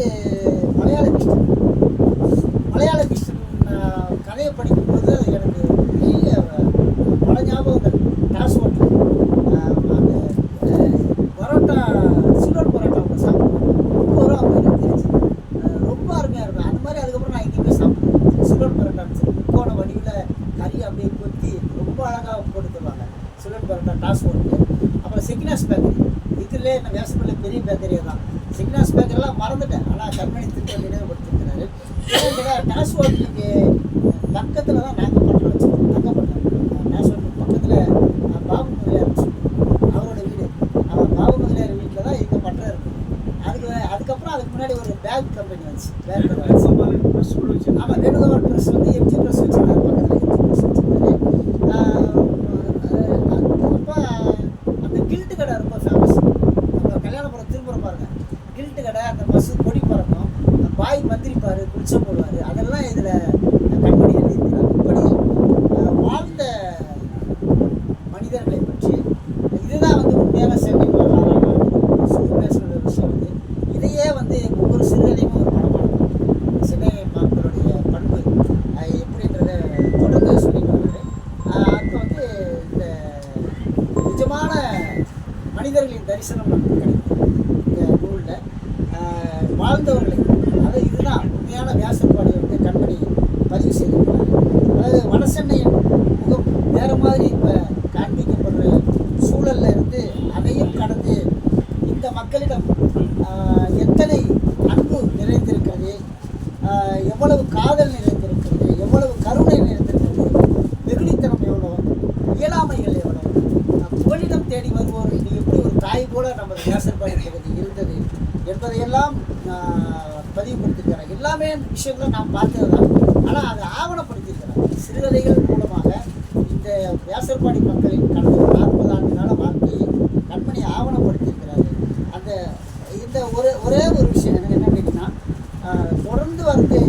மலையாள கிருஷ்ணன் கதையை படிக்கும்போது எனக்கு பெரிய பல ஞாபகங்கள். டாஸ் ஹோட்டல் அந்த பரோட்டா, சிலோன் பரோட்டா அவங்க சாப்பிடுவேன். 30 ரூபா அவங்க எனக்கு தெரிஞ்சு ரொம்ப அருமையாக இருக்கும். அந்த மாதிரி அதுக்கப்புறம் நான் எங்கேயுமே சாப்பிடுவேன். சிலோன் பரோட்டான்னு சொல்லி முக்கோண வடிவில் கறி அப்படியே கொத்தி ரொம்ப அழகாக போட்டு தருவாங்க. Ceylon parotta, toss hotel. அப்புறம் செக்கினாஸ் பேக்கரி. இதுலேயே என்ன வேசப்பள்ள பெரிய பேக்கரியை தான். செக்கினாஸ் பேக்கரிலாம் மறந்துட்டேன், ஆனால் கண்மணி திட்டம் நினைவுபடுத்திருக்கிறாரு. டாஸ் ஹோட்டலுக்கு பக்கத்தில் தான் நாங்கள் பட்டணம் வச்சுருக்கோம். தங்கப்பட்டணம் டாஸ் ஹோட்டலுக்கு பக்கத்தில் பாபு முதலியார் அவரோட வீடு. அவர் பாபு முதலியார் வீட்டில் தான் எங்கள் பட்டணம் இருக்குது. அதுக்கப்புறம் அதுக்கு முன்னாடி ஒரு பேக் கம்பெனி வந்துச்சு. பேக் ஆமாம், வேணுகோபால் ப்ரெஸ் வந்து எம்ஜி ப்ரெஸ் வச்சுருந்தாரு. பக்கத்தில் எம்ஜி ப்ரெஸ் வச்சுருந்தாரு. தரிசனம் நமக்கு கிடைக்கும் இந்த நூலில். வாழ்ந்தவர்களை, அதாவது இதுதான் உண்மையான வியாசப்பாடு வந்து கண்மணி பதிவு செய்திருக்கிறார். அதாவது வடசென்னையின் முகம் வேறு மாதிரி இப்போ காண்பிக்கப்படுற சூழலில் இருந்து அதையும் கடந்து இந்த மக்களிடம் எத்தனை அன்பு நிறைந்திருக்கிறது, எவ்வளவு காதல் நிறைந்திருக்கிறது, எவ்வளவு கருணை நிறைந்திருக்கிறது, வெகுளித்தனம் எவ்வளோ, இயலாமைகள் எவ்வளோ, புகலிடம் தேடி வருவோருக்கு எப்படி ஒரு தாய் போல நமது வியாசர்பாடி பகுதி இருந்தது என்பதையெல்லாம் பதிவுபடுத்தியிருக்கிறார். எல்லாமே விஷயங்களை நாம் பார்த்தது தான். ஆனால் அதை ஆவணப்படுத்தியிருக்கிறார் சிறுகதைகள் மூலமாக. இந்த வியாசர்பாடி மக்களின் கடந்த 40 ஆண்டு கால வாழ்க்கையை கண்மணி ஆவணப்படுத்தியிருக்கிறாரு. அந்த இந்த ஒரே ஒரு விஷயம் எனக்கு என்ன கேட்டீங்கன்னா, தொடர்ந்து வந்து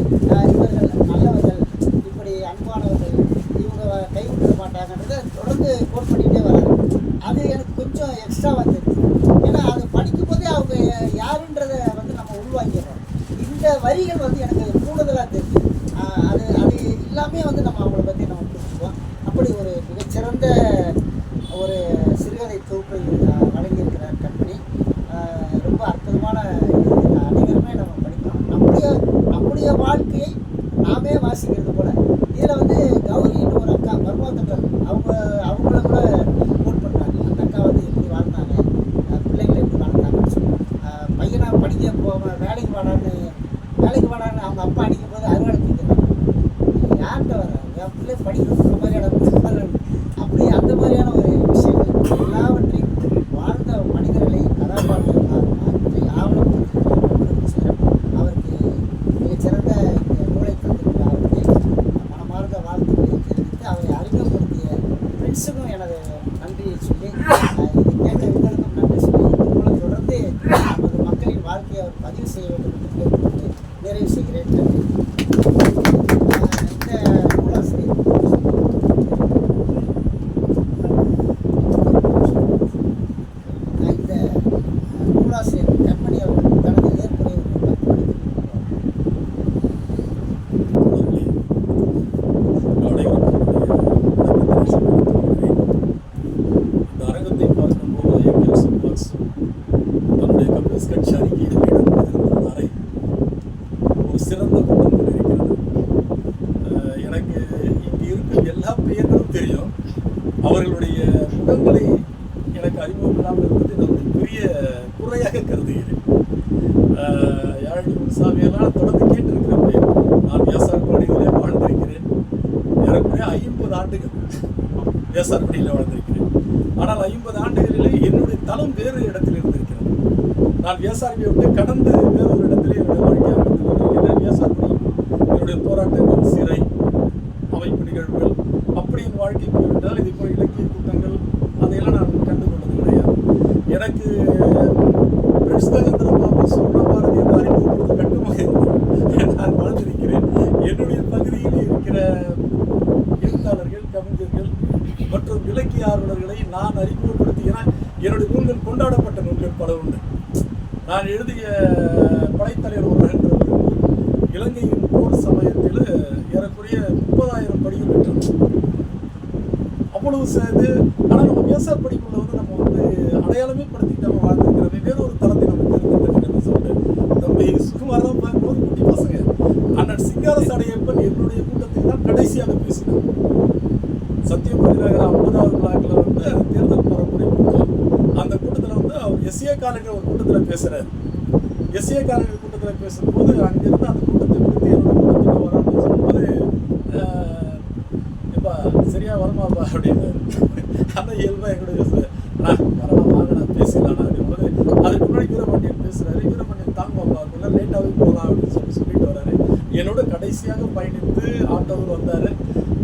இவர்கள் நல்லவர்கள், இப்படி அன்பானவர்கள், இவங்க கைவிட மாட்டாங்கன்றதை தொடர்ந்து கோட் பண்ணிகிட்டே வராது. அது எனக்கு கொஞ்சம் எக்ஸ்ட்ரா வந்துடுது. ஏன்னா அது படிக்கும் போதே அவங்க யாருன்றதை வந்து நம்ம உள்வாங்கிடுறோம். இந்த வரிகள் வந்து எனக்கு கூடுதலாக தெரியுது. அது அது எல்லாமே வந்து நம்ம அவங்கள பற்றி நம்ம புரிஞ்சுக்குவோம். அப்படி ஒரு மிகச்சிறந்த ஒரு சிறுகதை தொகுப்பை வழங்கியிருக்கிறார் கண்மணி. ரொம்ப அற்புதமான அனைவருமே நம்ம படிக்கலாம். நம்முடைய வாழ்க்கையை நாமே வாசிக்கிறது போல. இதில் வந்து கௌரின்னு ஒரு அக்கா மர்மத்தக்கர் அவங்கள கூட கோட் பண்ணுறாங்க. அந்த அக்கா வந்து எப்படி வாழ்ந்தாங்க, பிள்ளைங்களை எப்படி வாழ்ந்தாங்கன்னு சொல்லி, பையனை படிக்க வேலைக்கு வாடான்னு அவங்க அப்பா அடிக்கும் போது அறுவாடை தூக்கிறாங்க. யார்கிட்ட வர என் பிள்ளை படிக்கிற மாதிரியான அப்படி அந்த மாதிரியான ஒரு விஷயங்கள் எல்லாவற்றையும் வாழ்ந்த மனிதர்களை கதாபாத்திரங்களாக மாற்றி ஆவணப்படுத்தி அவருக்கு மிகச்சிறந்த இந்த நூலை தந்திருக்கிற அவருக்கு மனமார்ந்த வாழ்த்துக்களை தெரிவித்து அவரை அறிமுகப்படுத்திய ஃப்ரெண்ட்ஸுக்கும் எனது நன்றியை சொல்லி, இது கேட்ட உங்களுக்கும் நன்றி சொல்லி, உங்களை தொடர்ந்து நமது மக்களின் வாழ்க்கையை அவர் பதிவு செய்ய வேண்டும் என்று கேட்டுக்கொண்டு நிறைவு செய்கிறேன். நன்றி. இந்த நூலாசிரியர் கண்மணி அவர்கள் தனது ஏற்புரை இந்த அரங்கத்தை பார்க்கும்போது எங்கள் சிம்பாஸ் தன்னுடைய கம்யூனிஸ்ட் கட்சி அறிக்கையில் வெளியிடப்பட்டிருந்த வரை ஒரு சிறந்த கூட்டம் இருக்கிறது. எனக்கு இங்கு இருக்கும் எல்லா பெயர்களும் தெரியும். அவர்களுடைய முகங்களை எனக்கு அறிமுகம் இல்லாமல் இருப்பது என்னுடைய பெரிய குறையாக கருதுகிறேன். யாழி முன்சாமியெல்லாம் தொடர்ந்து கேட்டிருக்கிற பெயர். நான் வியாசார்பாடியிலே வாழ்ந்திருக்கிறேன். ஏறக்குறைய 50 ஆண்டுகள் வியாசார்பாடியில் வாழ்ந்திருக்கிறேன். ஆனால் 50 ஆண்டுகளிலே என்னுடைய தளம் வேறு இடத்தில் இருந்திருக்கிறது. நான் வியாசார்பாடியை விட்டு கடந்து வேறொரு இடத்திலே என்னுடைய வாழ்க்கை அமைந்திருக்கிறேன். வியாசார்பாடி என்னுடைய போராட்டங்கள், சிறை, அமைப்பு நிகழ்வுகள், அப்படி என் வாழ்க்கை போய்விட்டால் இது போல் இலக்கிய கூட்டங்கள் அதையெல்லாம் நான் கண்டுகொண்டது கிடையாது. எனக்கு கிருஷ்ணச்சந்திரபாபு சுவர்ணபாரதி என்று அறிமுகப்படுத்த கட்டுமாக இருந்தது. நான் வாழ்ந்திருக்கிறேன். என்னுடைய பகுதியில் இருக்கிற எழுத்தாளர்கள், கவிஞர்கள் மற்றும் இலக்கிய ஆர்வலர்களை நான் அறிமுகப்படுத்தினா என்னுடைய நூல்கள் கொண்டாடப்பட்ட நூல்கள் பல உண்டு. நான் எழுதிய படைத்தலைவர் ஒரு என்ற ஒரு இலங்கையின் போர் சமயத்தில் ஏறக்குறைய 30,000 படிகள் பெற்றது. அவ்வளவு சேர்ந்து ஆனால் நம்ம வியாசார்பாடிக்குள்ள வந்து நம்ம வந்து அடையாளமே படுத்திக்கிட்டு வாழ்ந்துருக்கிறோமே, வேற ஒரு தளத்தை நம்ம தெரிஞ்சுக்கிட்டு சொல்லிட்டு தம்பி சுகுமார் தான் பார்க்கும்போது குட்டி பசங்க அண்ணன் சிங்கார சாடையப்பன் என்னுடைய கூட்டத்தில் தான் கடைசியாக பேசினார். சத்தியமூர்த்தி நகர் 50வது பிளாக்ல வந்து தேர்தல் பரப்புரை கூட்டம். அந்த கூட்டத்தில் வந்து அவர் எஸ்ஏ காலங்கள் ஒரு கூட்டத்தில் பேசுறாரு. எஸ்ஏ காலங்கள் கூட்டத்தில் பேசும்போது அங்கிருந்து அந்த கூட்டத்தை பிடித்து என்னோட கூட்டத்தில் வரான்னு சொல்லும்போது எப்பா சரியா வருமாப்பா அப்படின்னு அந்த இயல்பா எங்களுடைய வரலாம் வாங்கினா பேசலாம்னா அப்படிங்கும்போது அதுக்கு முன்னாடி வீரபாண்டியன் பேசுறாரு. வீரபாண்டியன் தாங்கப்பா அப்படின்னா லேட்டாகவே போகலாம் அப்படின்னு சொல்லிட்டு வர்றாரு. என்னோட கடைசியாக பயணித்து ஆட்டோவில் வந்தாரு.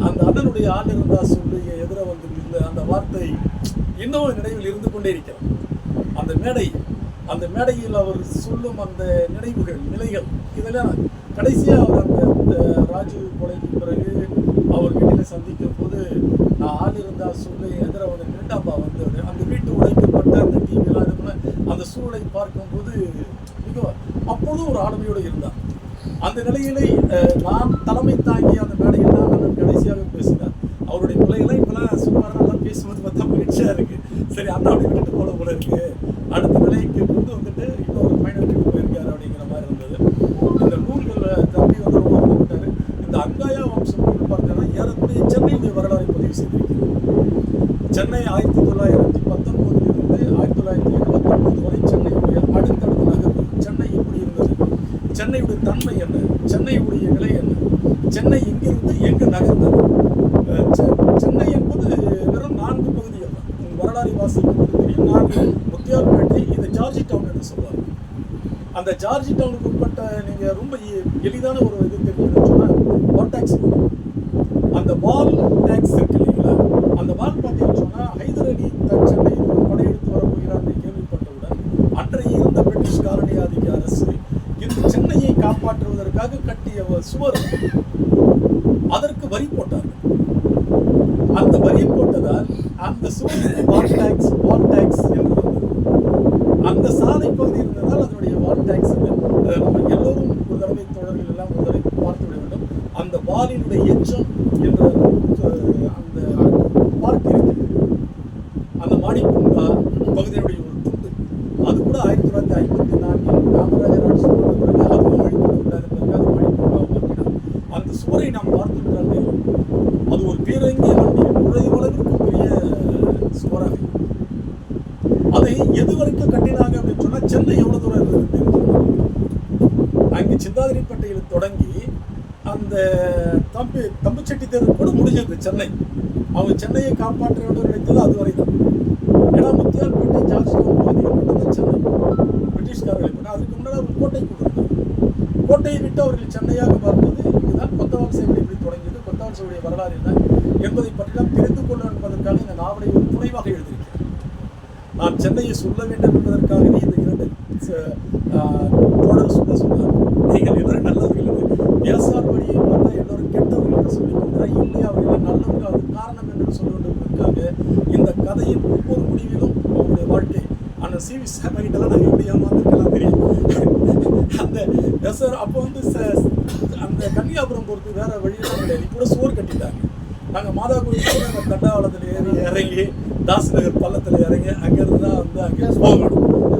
அந்த அண்ணனுடைய ஆள் இருந்தா சொல்லி எதிர வந்து இல்லை அந்த வார்த்தை இன்னும் நினைவில் இருந்து கொண்டே இருக்கிறார். அந்த மேடையில் அவர் சொல்லும் அந்த நினைவுகள், நிலைகள் இதெல்லாம் கடைசியாக அவர் அந்த ராஜு கொலைக்கு பிறகு அவர் வீட்டில் சந்திக்கும் போது நான் ஆள் இருந்தா சொல்லி எதிர வந்து நின்றாப்பா வந்து அந்த வீட்டு உடைக்கப்பட்ட அந்த டிவிலாம் இதுக்குள்ள அந்த சூழலை பார்க்கும்போது மிகவும் அப்போதும் ஒரு ஆளுமையோடு இருந்தார். அந்த நிலையிலே நான் தலைமை தாங்கி அந்த மேடையில் தான் நான் கடைசியாக பேசினார். அவருடைய பிள்ளைகளாம் இப்பெல்லாம் சுமாரெல்லாம் பேசும்போது பார்த்தா மகிழ்ச்சியாக இருக்கு. சரி அண்ணா அப்படி விட்டுட்டு போல இருக்கு. அடுத்த சென்னை 1919 1979 வரை சென்னையுடைய அடுத்தடுத்த நகர்வு. சென்னை எப்படி இருந்தது, சென்னையுடைய தன்மை என்ன, சென்னையுடைய நிலை என்ன, சென்னை எங்கிருந்து எங்கு நகர்ந்தது. சென்னை என்பது வெறும் 4 பகுதிகள் தான். வரலாறு வாசிக்கும் தெரியும். 4 முத்தியால்பேட்டை, இந்த ஜார்ஜி டவுன் என்று சொல்லுவாங்க. அந்த ஜார்ஜி டவுனுக்கு உட்பட்ட நீங்கள் ரொம்ப எளிதான ஒரு இது தெரிஞ்சுன்னு சொன்னால் வால் டேக்ஸ். அந்த வால் டேக்ஸ் இருக்கு இல்லைங்களா, அந்த வால் பார்த்தீங்கன்னு சொன்னால் ஹைதர் அலி சென்னை படையெடுத்து வரப்போகிறார் என்று கேள்விப்பட்டவுடன் அன்றைய இருந்த பிரிட்டிஷ் காலனி ஆதிக்க அரசு இந்த சென்னையை காப்பாற்றுவதற்காக கட்டிய சுவர், அதற்கு வரி போட்டார்கள். அந்த வரி போட்டதால் அந்த சுவருக்கு வால் டேக்ஸ் என்று வந்தது. அந்த சாலை பகுதி இருந்ததால் அதனுடைய வால் டேக்ஸ். நம்ம எல்லோரும் ஒரு தடவை தோழர்கள் எல்லாம் ஒரு தடவை பார்த்து விட வேண்டும். அந்த வாலினுடைய எச்சம் என்ற அந்த பார்க் இருக்கு, அந்த மாணிப்பூங்கா பகுதியினுடைய ஒரு துண்டு, அது கூட 1954 காமராஜர் ஆட்சி பிறகு அதுவும் அழிக்கப்படாத பிறகு அது மாணிப்பூங்கா மாற்றினார். அந்த சுவரை நாம் பார்த்து விட்டால் தெரியும், அது ஒரு பீரங்கி வண்டி நுழையும் அளவிற்கு பெரிய சுவராக. அதை எது வரைக்கும் கட்டினாங்க அப்படின்னு சொன்னா சென்னை எவ்வளவு தூரம் இருந்தது தெரிஞ்சுக்கணும். அங்கே சிந்தாதிரிப்பேட்டையில் தொடங்கி அந்த தம்புச்செட்டி தெரு கூட முடிஞ்சது சென்னை. அவங்க சென்னையை காப்பாற்ற வேண்டும் நினைத்தது அதுவரை தான். ஏன்னா முத்தியால்பேட்டை ஜார்ஜ் டவுன் பகுதியில் மட்டும்தான் சென்னை பிரிட்டிஷ்காரர்களை பண்ண. அதுக்கு முன்னாடி அவங்க கோட்டை கொடுத்தாங்க. கோட்டையை விட்டு அவர்கள் சென்னையாக பார்த்தது இதுதான். கொத்தவால் சேவை எப்படி தொடங்கியது, கொத்தவால் சேவையுடைய வரலாறு என்ன என்பதை பற்றிலாம் தெரிந்து கொள்ள என்பதற்காக இந்த நாவலை ஒரு துணைவாக எழுதியிருக்கிறேன். நான் சென்னையை சொல்ல வேண்டும் என்பதற்காகவே இந்த 2 தோழர் சொன்னார், நீங்கள் எல்லோரும் நல்லவர்கள். ஏசார் வழியை பார்த்தா எல்லோரும் கெட்டவர்கள் என்று சொல்லிக்கொண்டார். இல்லை, அவர்கள் நல்லவர்கள். அது காரணம் என்று சொல்ல வேண்டுவதற்காக இந்த கதையின் ஒவ்வொரு முடிவிலும் அவருடைய வாழ்க்கை அந்த சிவி சாமிகிட்டலாம் நாங்கள் எப்படி ஏமாந்துருக்கலாம் தெரியும். அந்த ஏசார் அப்போ வந்து அந்த கன்னியாபுரம் பொறுத்து வேற வழியெல்லாம் கிடையாது. கூட சுவர் கட்டிட்டாங்க. நாங்கள் மாதாபுரத்தில் அந்த தண்டாவளத்தில் இறங்கி தாஸ் நகர் பள்ளத்தில் இறங்கி அங்கேருந்து தான் வந்து அங்கே போகணும்.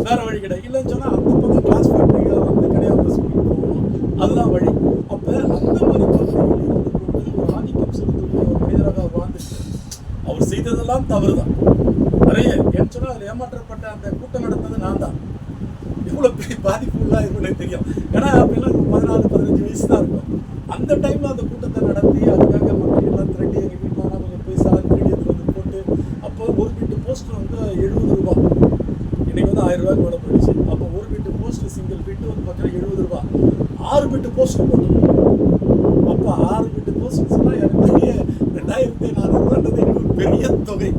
வேற வழி கிடையாது. இல்லைன்னு சொன்னால் அந்த பக்கம் கிளாஸ் ஃபேக்ட்ரிகள் வந்து கிடையாது, ஸ்கூலுக்கு போகணும். அதுதான் வழி. அப்போ அந்த மாதிரி பகுதியில் இருந்து கொண்டு ஒரு ஆதிக்கம் செலுத்தக்கூடிய ஒரு மனிதராக வாழ்ந்துட்டு அவர் செய்ததெல்லாம் தவறு தான் நிறைய. ஏன்னு சொன்னால் அதில் ஏமாற்றப்பட்ட அந்த கூட்டம் நடந்தது நான் தான். இவ்வளோ பெரிய பாதிப்புலாம் இவங்களுக்கு தெரியும். ஏன்னா அப்படிலாம் 14-15 வயசு தான் இருக்கும். அந்த டைமில் அந்த கூட்டத்தை நடத்தி அதுக்காக மக்கள் எல்லாம் திரட்டி எங்கள் வீட்டில் கொஞ்சம் போய் சாதம் திருடி வந்து போட்டு, அப்போ ஒரு வீட்டு போஸ்ட் வந்து 70 ரூபா, இன்னைக்கு வந்து 1000 ரூபாய்க்கு மேலே போயிடுச்சு. அப்போ ஒரு வீட்டு போஸ்ட் சிங்கிள் வீட்டு வந்து பார்த்தீங்கன்னா 70 ரூபா. 6 வீட்டு போஸ்ட் போட்டோம். அப்போ 6 வீட்டு போஸ்ட் சொன்னால் எனக்கு பெரிய 2400 ஒரு பெரிய தொகை.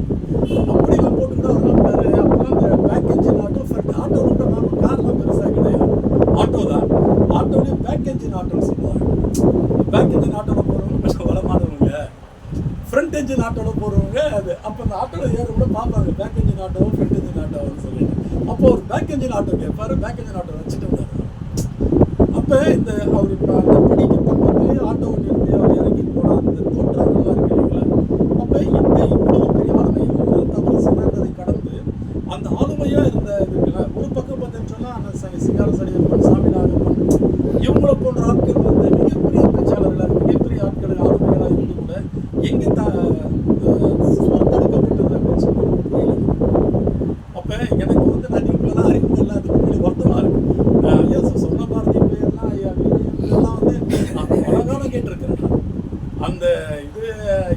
அப்படிலாம் போட்டுக்கிட்டு அவர் நம்பினாரு. அப்போலாம் அந்த பேக்கேஜ் ஆட்டோ ஆட்டோ கூட நம்ம கார்லாம் பெருசாக கிடையாது, ஆட்டோ தான். ஆட்டோலேயும் பேக்கேஜ் ஆட்டோன்னு சொல்லுவாங்க. பேக் என்ஜின் ஆட்டோவில் போகிறவங்க கொஞ்சம் வளமானவங்க, ஃப்ரண்ட் என்ஜின் ஆட்டோவில் போகிறவங்க அது. அப்போ அந்த ஆட்டோவில் ஏற கூட பார்ப்பாங்க பேக் என்ஜின் ஆட்டோவோ ஃப்ரண்ட் என்ஜின் ஆட்டோன்னு சொல்லிட்டு. அப்போ ஒரு பேக் என்ஜின் ஆட்டோ கேட்பாரு, பேக் என்ஜின் ஆட்டோ வச்சுட்டு இருந்தார். அப்போ இந்த அவர் இப்போ அந்த படிக்கு பக்கத்துலேயே ஆட்டோ நிறுத்தி அவர் இறங்கி போனால் அந்த தோற்றங்கள்லாம் இருக்கு இல்லைங்களா. அப்போ இந்த இவ்வளோ பெரிய ஆளுமை ஒரு தவறு செய்ததை கடந்து அந்த ஆளுமையாக இருந்த இருக்குல்ல. ஒரு பக்கம் பார்த்தேன்னு சொன்னால் அந்த சிங்கார சடியப்பன், சாமிநாதப்பன், இவங்களை போன்ற ஆட்கள் வந்து மிகப்பெரிய பேச்சாளர்களாக, மிகப்பெரிய ஆட்கள் ஆளுமைகளாக இருந்து கூட எங்கே சுமத்தெடுக்கப்பட்டது அப்படின்னு சொல்லி புரியல. அப்போ எனக்கு வந்து நான் இவங்களெல்லாம் அறிந்து எல்லாத்துக்கும் முன்னாடி வருத்தமாக இருக்கு. சொன்ன பாரதி பேர்லாம் இதெல்லாம் வந்து நான் பல காலம் கேட்டிருக்கிறேன். அந்த இது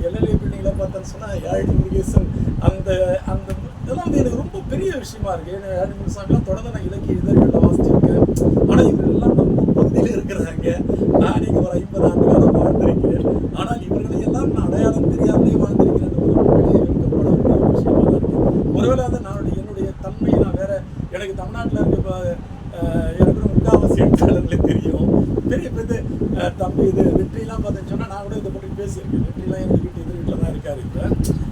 எல்எல்ஏ பில்டிங்கில் பார்த்தேன்னு சொன்னால் யாழி முருகேசன் அந்த அந்த இதெல்லாம் வந்து எனக்கு ரொம்ப பெரிய விஷயமா இருக்குது. ஏன்னா யாழி முருகேசன்லாம் தொடர்ந்து நான் இலக்கிய இதழ்களில் வாசிச்சிருக்கேன். ஆனால் இவர்களெல்லாம் நம்ம பகுதியில் இருக்கிறாங்க. நான் இங்கே ஒரு 50 ஆண்டு காலம் வாழ்ந்திருக்கிறேன். ஆனால் இவர்களையெல்லாம் நான் அடையாளம் தெரியாமலே வாழ்ந்திருக்கிறேன். வெட்கப்பட வேண்டிய விஷயமா தான் இருக்குது. ஒருவேளை அதை என்னுடைய தன்மையை நான் வேற, எனக்கு தமிழ்நாட்டில் இருக்க எனக்கு முக்காவாசி எழுத்தாளர்களே தெரியும். பெரிய பெரிய தம்பி இது வெற்றிலாம் பார்த்தேன்னு சொன்னால் நான் கூட இதை பற்றி பேசியிருக்கேன். வெற்றிலாம் எங்கள் வீட்டு எதிர் வீட்டில் தான் இருக்காரு. இப்போ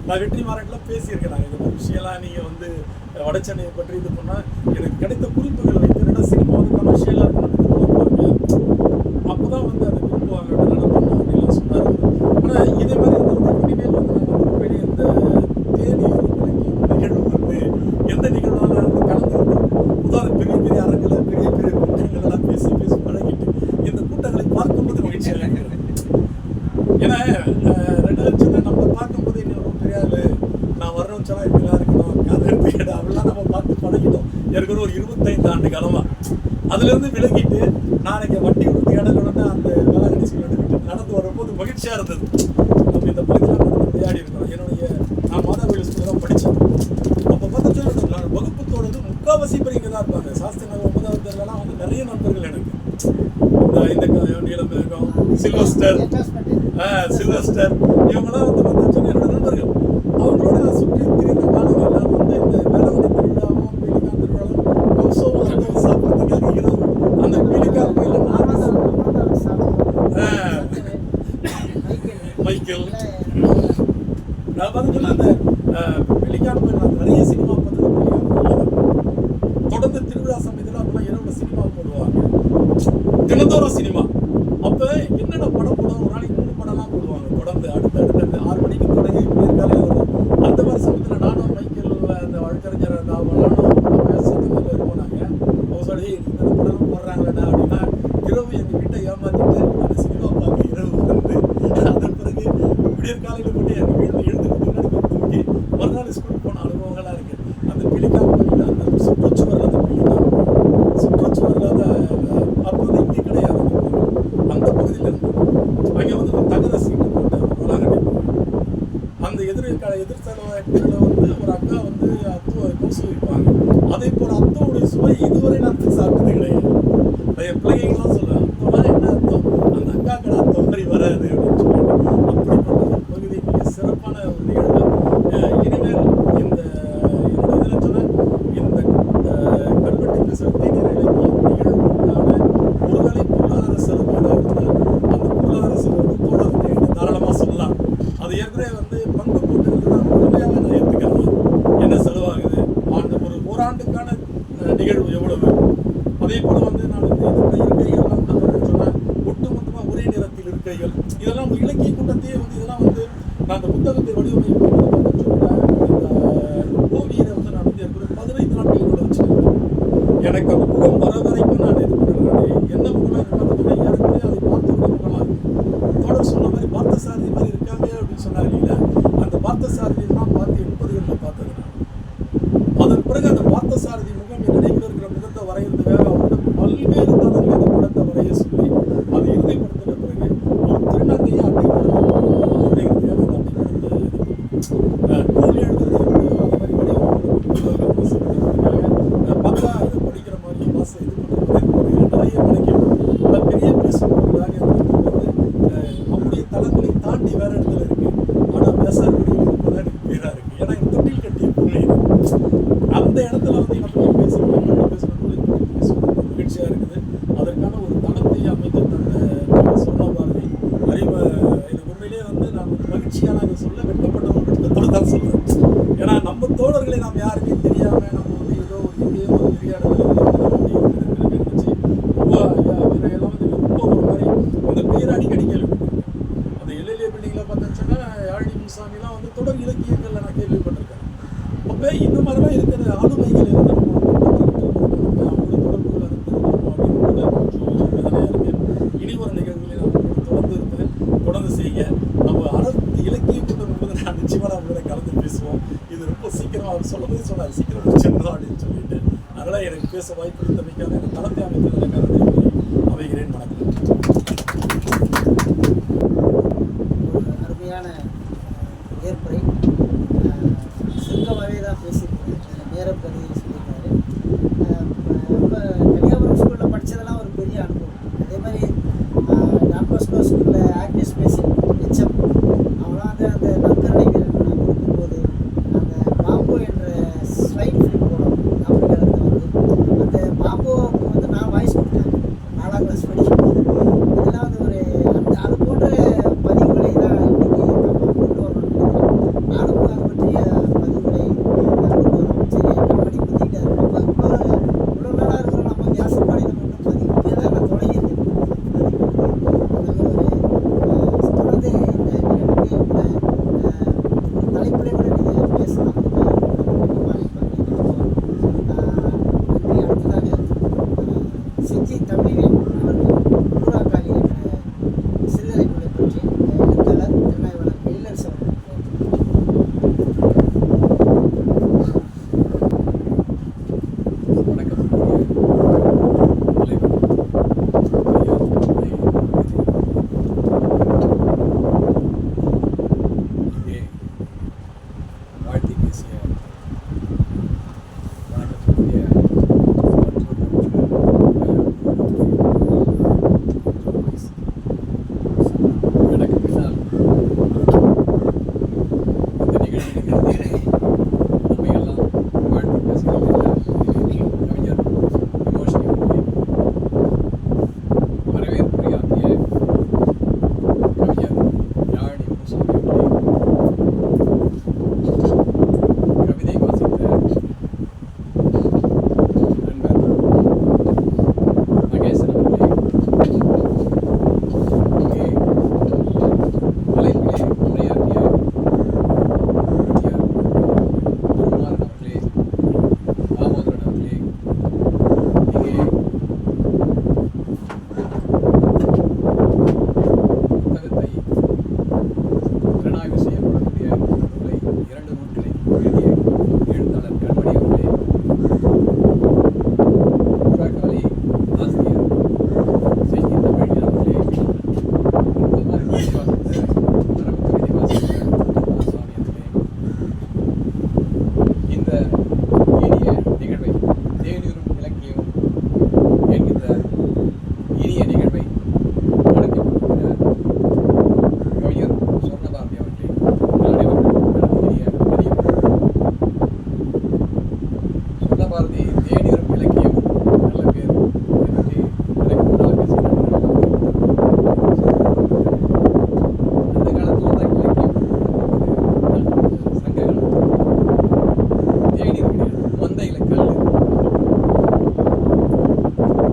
நான் வெற்றி மாநாட்டில் பேசியிருக்கேன். நான் இதை மாதிரி விஷயம்லாம் நீங்கள் வந்து வட சென்னையை பற்றி இது பண்ணால் எனக்கு கிடைத்த குறிப்புகள் வைத்து என்னடா சினிமா வந்து கமர்ஷியலாக இருக்கணும் அப்போ தான் வந்து அதை விரும்புவாங்க பண்ணோம் அப்படின்லாம் சொன்னார். ஆனால் இதே மாதிரி வந்து இனிமேல் வந்து நாங்கள் உண்மையிலே இந்த தேனி நிகழ்வு வந்து எந்த நிகழ்வாலும் வந்து கலந்து உதாரணம் பெரிய பெரிய அரங்கில் பெரிய பெரிய கூட்டங்கள் எல்லாம் பேசி பழகிட்டு இந்த கூட்டங்களை பார்க்கும்போது மகிழ்ச்சியாக இருக்கிறது. ஏன்னா 2 நம்ம பார்க்கும்போது இன்னும் பெரிய ஆள் நான் வர்றோம்னு மச்சலாம் இப்படிலாம் இருக்கணும், கதை எடுத்துக்கிட்டு அப்படிலாம் நம்ம பார்த்து பழகிட்டோம். எனக்கு ஒரு 25 ஆண்டு காலமாக அதுலேருந்து விலகிட்டு நான் இங்கே வண்டி கொடுத்து இடத்துல அந்த வேளாங்கண்ணி ஸ்கூல் விட்டு நடந்து வரும்போது மகிழ்ச்சியாக இருந்தது. நம்ம இந்த பகுதியில் நடந்து விளையாடி இருக்கிறோம். நான் மாதாவரி ஸ்கூலில் தான் படித்தேன். அப்போ பார்த்துட்டு நான் வகுப்புத்தோடு முக்கால்வாசி பேர் இங்கே தான் இருப்பாங்க. சாஸ்திரி நகர் 9வது தெருலாம் வந்து நிறைய நண்பர்கள் எனக்கு. இந்த நீலமேகம், சில்வஸ்டர் இவங்கெல்லாம் வந்து பார்த்தீங்கன்னா என்னோட நண்பர்கள். அவங்களோட நான் சுற்றி திரிந்த காலங்கள் எல்லாம் வந்து இந்த வேளாங்கண்ணி திருவிழாவும் பீலிக்கான் திருவிழாவும் கௌசவம் சாப்பிட்றதுக்காக இரவு அந்த பீலிக்கான் கோயிலில் மைக்கேல் நான் பார்த்தீங்கன்னா அந்த பீலிக்கான் கோயில் நான் நிறைய சினிமா பார்த்தது பீலிக்கான் கோயில். தொடர்ந்து திருவிழா சமயத்தில் அப்பெல்லாம் இரவுல சினிமா போடுவாங்க, தினந்தோறும் சினிமா. அப்போ என்னென்ன படம் போடுவாங்க, ஒரு நாளைக்கு 3 படம்லாம் போடுவாங்க தொடர்ந்து. அடுத்து 6 மணிக்கு தொடங்கி காலையில் வரும். அந்த மாதிரி சமயத்தில் நானும் மைக்கேல் அந்த வழக்கறிஞர் சத்தத்தில் இருப்போம். நாங்கள் அவங்க சொல்லி இந்த படம் போடுறாங்களேண்ணா அப்படின்னா இரவு எங்கள் வீட்டை ஏமாற்றிட்டு அந்த சினிமா பார்க்க இரவு வந்து அதன் பிறகு விடியற்காலையில் போட்டு எங்கள் வீட்டில் எழுதுக்கு முன்னாடி தூக்கி மறுநாள் ஸ்கூலுக்கு போன அனுபவங்களாக இருக்குது. அந்த பிலிக்கான் கோயில் அந்த சுற்றுச்சுவரில் அந்த பிலிக்கான் சுற்றுச்சுவரில் அப்போ வந்து இங்கே கிடையாது, அந்த பகுதியில் இருந்து அங்கே வந்து ஒரு தகர சீட்டு போட்ட வேளாங்கண்ணி அந்த எதிர்த்தல வந்து ஒரு அக்கா வந்து கோசு வைப்பாங்க. அதே போல் அத்தோடைய சுவை இதுவரை நான் சாப்பிட்டது கிடையாது. என் பிள்ளைங்களாம் சொல்லுவேன், அத்தோலாம் என்ன அர்த்தம், அந்த அக்கா கடை அத்த மாதிரி வராது அப்படின்னு சொல்லிட்டு. அப்படிப்பட்ட ஒரு பகுதி மிக சிறப்பான ஒரு நிகழ்வு. இனிமேல் இந்த என்னோட இதில் சொன்ன இந்த கல்வெட்டு பேசுகிற தேநீர் இலக்கிய நிகழ்வுக்கான ஒருவேளை பொருளாதார செலவு ஏதாவது இருந்தால் அந்த பொருளாதார செலவு தோழர்கள் தாராளமாக சொல்லலாம். அது ஏற்கனவே வந்து பங்கு போட்டுக்கிறது தான் முழுமையாக நான் ஏற்றுக்கிறேன். என்ன செலவாகுது, அந்த ஓராண்டுக்கான நிகழ்வு எவ்வளவு, அதே போல் வந்து நான் இந்த இருக்கைகள்லாம் கூட சொன்னேன், ஒட்டுமொத்தமாக ஒரே நிறத்தில் இருக்கைகள், இதெல்லாம் இலக்கிய கூட்டத்தையே வந்து இதெல்லாம் வந்து நான் அந்த புத்தகத்தை வடிவமைப்பு சொன்னேன். இந்த ஓவியரை வந்து நான் வந்து ஏற்கனவே 15 நாட்கள் கூட வச்சுருக்கேன். எனக்கு அந்த முகம் வர வரைக்கும் நான் இது பண்ணுறேன். என்ன முகமாக பார்த்தோம்னா ஏற்கனவே அதை பார்த்து ஒரு முகமாக இருக்கும். தோழர் சொன்ன மாதிரி பார்த்தசாரதி மாதிரி இருக்காங்க அப்படின்னு சொன்னாங்க இல்லைங்களா, அந்த பார்த்தசாரதி தான் பார்த்து 80களில் பார்த்தது. அதன் பிறகு அந்த பார்த்தசாரதி முகம் என் நினைவில் இருக்கிற முகத்தை வரைகிறதுக்காக அவர்கிட்ட பல்வேறு தளங்களில் அந்த படத்தை வரைய சொல்லி அதை இறுதிப்படுத்தின பிறகு ஒரு திருநங்கையை அட்டை அப்படிங்கிறதுக்காக அந்த அட்டை நூல் எழுதுறது அந்த மாதிரி பார்த்தா அதை படிக்கிற மாதிரி வாசை இது பண்ணுறது நிறைய நினைக்கணும். ஆனால் பெரிய பேசுகிறதாக நம்முடைய தளங்களை தாண்டி வேற இடத்துல இருக்கு. ஆனால் பேசாதபடி இருப்பதான் எனக்கு பேராக இருக்கு. ஏன்னா எனக்கு தொட்டில் கட்டிய பூமி அந்த இடத்துல வந்து நம்ம பேசுறது மகிழ்ச்சியாக இருக்குது. அதற்கான ஒரு தளத்தை அமைத்து தந்த சொன்ன பாரதி அறிவு எனக்கு உண்மையிலேயே வந்து நான் ஒரு மகிழ்ச்சியாக இதை சொல்ல வெட்கப்பட்ட ஒரு வெட்கத்தோடு தான் சொல்கிறேன். ஏன்னா நம்ம தோழர்களை நாம் யாருமே தெரியாமல் நம்ம வந்து ஏதோ ஒரு எங்கேயோ ஒரு பெரிய இடத்துல இருந்துச்சு இவரையெல்லாம் வந்து ரொம்ப ஒரு மாதிரி அந்த பேர் அடிக்கடி கேள்விப்பட்டிருக்கேன். அந்த எல்எல்ஏ பில்டிங்கில் பார்த்தோன்னா யாழினி முன்சாமிலாம் வந்து தொடர் இலக்கியங்களில் நான் கேள்விப்பட்டிருக்கேன். அப்போ இந்த மாதிரிலாம் இருக்கிற ஆளுமைகளை வந்து அவங்களோட தொடர்புகளை இருக்கு. இனி ஒரு நிகழ்வுகளை நான் தொடர்ந்து இருப்பேன். தொடர்ந்து செய்ய நம்ம அனைத்து இலக்கிய கூட்டம் என்பது நான் நிச்சயமாக அவங்களோட கலந்து பேசுவோம். இது ரொம்ப சீக்கிரமாக அவர் சொல்லும்போது சொன்னார் சீக்கிரம் முடிச்சிருந்தோம் அப்படின்னு சொல்லிட்டு. அதனால் எனக்கு பேச வாய்ப்பு கொடுத்தமைக்காக எனக்கு தளத்தை அமைத்ததற்காக அமைகிறேன். வணக்கம். அருமையான ஏற்புரை சுருக்கமாகவே தான் பேசியிருக்காரு. நேரம் கருதி சொல்லியிருக்காரு. இப்போ கன்னியாகுமரி ஸ்கூலில் படித்ததெல்லாம் ஒரு பெரிய அனுபவம். அதே மாதிரி டான்பஸ்கோ ஸ்கூலில் ஆக்டிஸ் பேசி ஹெச்எம் அவங்களாம் வந்து அந்த நற்கரணை வீரர்கள் கொடுக்கும்போது அந்த பாம்பு என்ற ஸ்லைட் ஃபிலிம் போடும் ஆப்பிரிக்காவில் வந்து அந்த பாம்பு வந்து நான் வாய்ஸ் கொடுத்தேன் 4ஆம் கிளாஸ் படிக்கும்போது. இதெல்லாம் வந்து ஒரு அந்த அது போன்ற பதிவுகளை தான் இன்றைக்கி நம்ம கொண்டு வரணும்னு நினைக்கிறேன். நானும் அது பற்றிய பதிவுகளை கொண்டு வரணும். சரி, படிப்பு நம்மையெல்லாம் வாழ்த்து பேசுகிற கவிஞர் விமோஷினி அவர்களே, வரவேற்புரையாற்றிய கவிஞர் யாழி முனுசாமி அவர்களே, கவிதை வாசித்த நண்பர் மகேசன் அவர்களே, இங்கே அழைப்பிலே உரையாற்றிய கவிஞர் திருமாறன் அவர்களே, தாமோதரன் அவர்களே, இங்கே புத்தகத்தை திறனாய்வு செய்யப்படக்கூடிய நூல்களை 2 நூல்களை எழுதிய எழுத்தாளர் கண்மணி அவர்களே, புறாக்காளி ஆசிரியர் செய்தி தமிழ் அவர்களே, இந்த மாதிரி கவிதை வாசித்த மரபு கவிதை வாசித்த மாசாமி அவர்களே, இந்த இனிய நிகழ்வை தேநீரும் இலக்கியம் என்கின்ற இனிய நிகழ்வை நடத்தப்பட்டிருக்கிற கவிஞர் சொர்ணபாரதி அவர்களே, உங்கள் அனைவருக்கும் எனது இனிய மதியம். சொர்ணபாரதி தேநீரும் இலக்கியமும் நல்ல பேர் இதை பற்றி எனக்கு முன்னால் பேசினாங்க. அந்த காலத்தில் தான் இலக்கியம் சங்க காலத்தில் தேநீர் கிடையாது, மொந்தையில் கல்.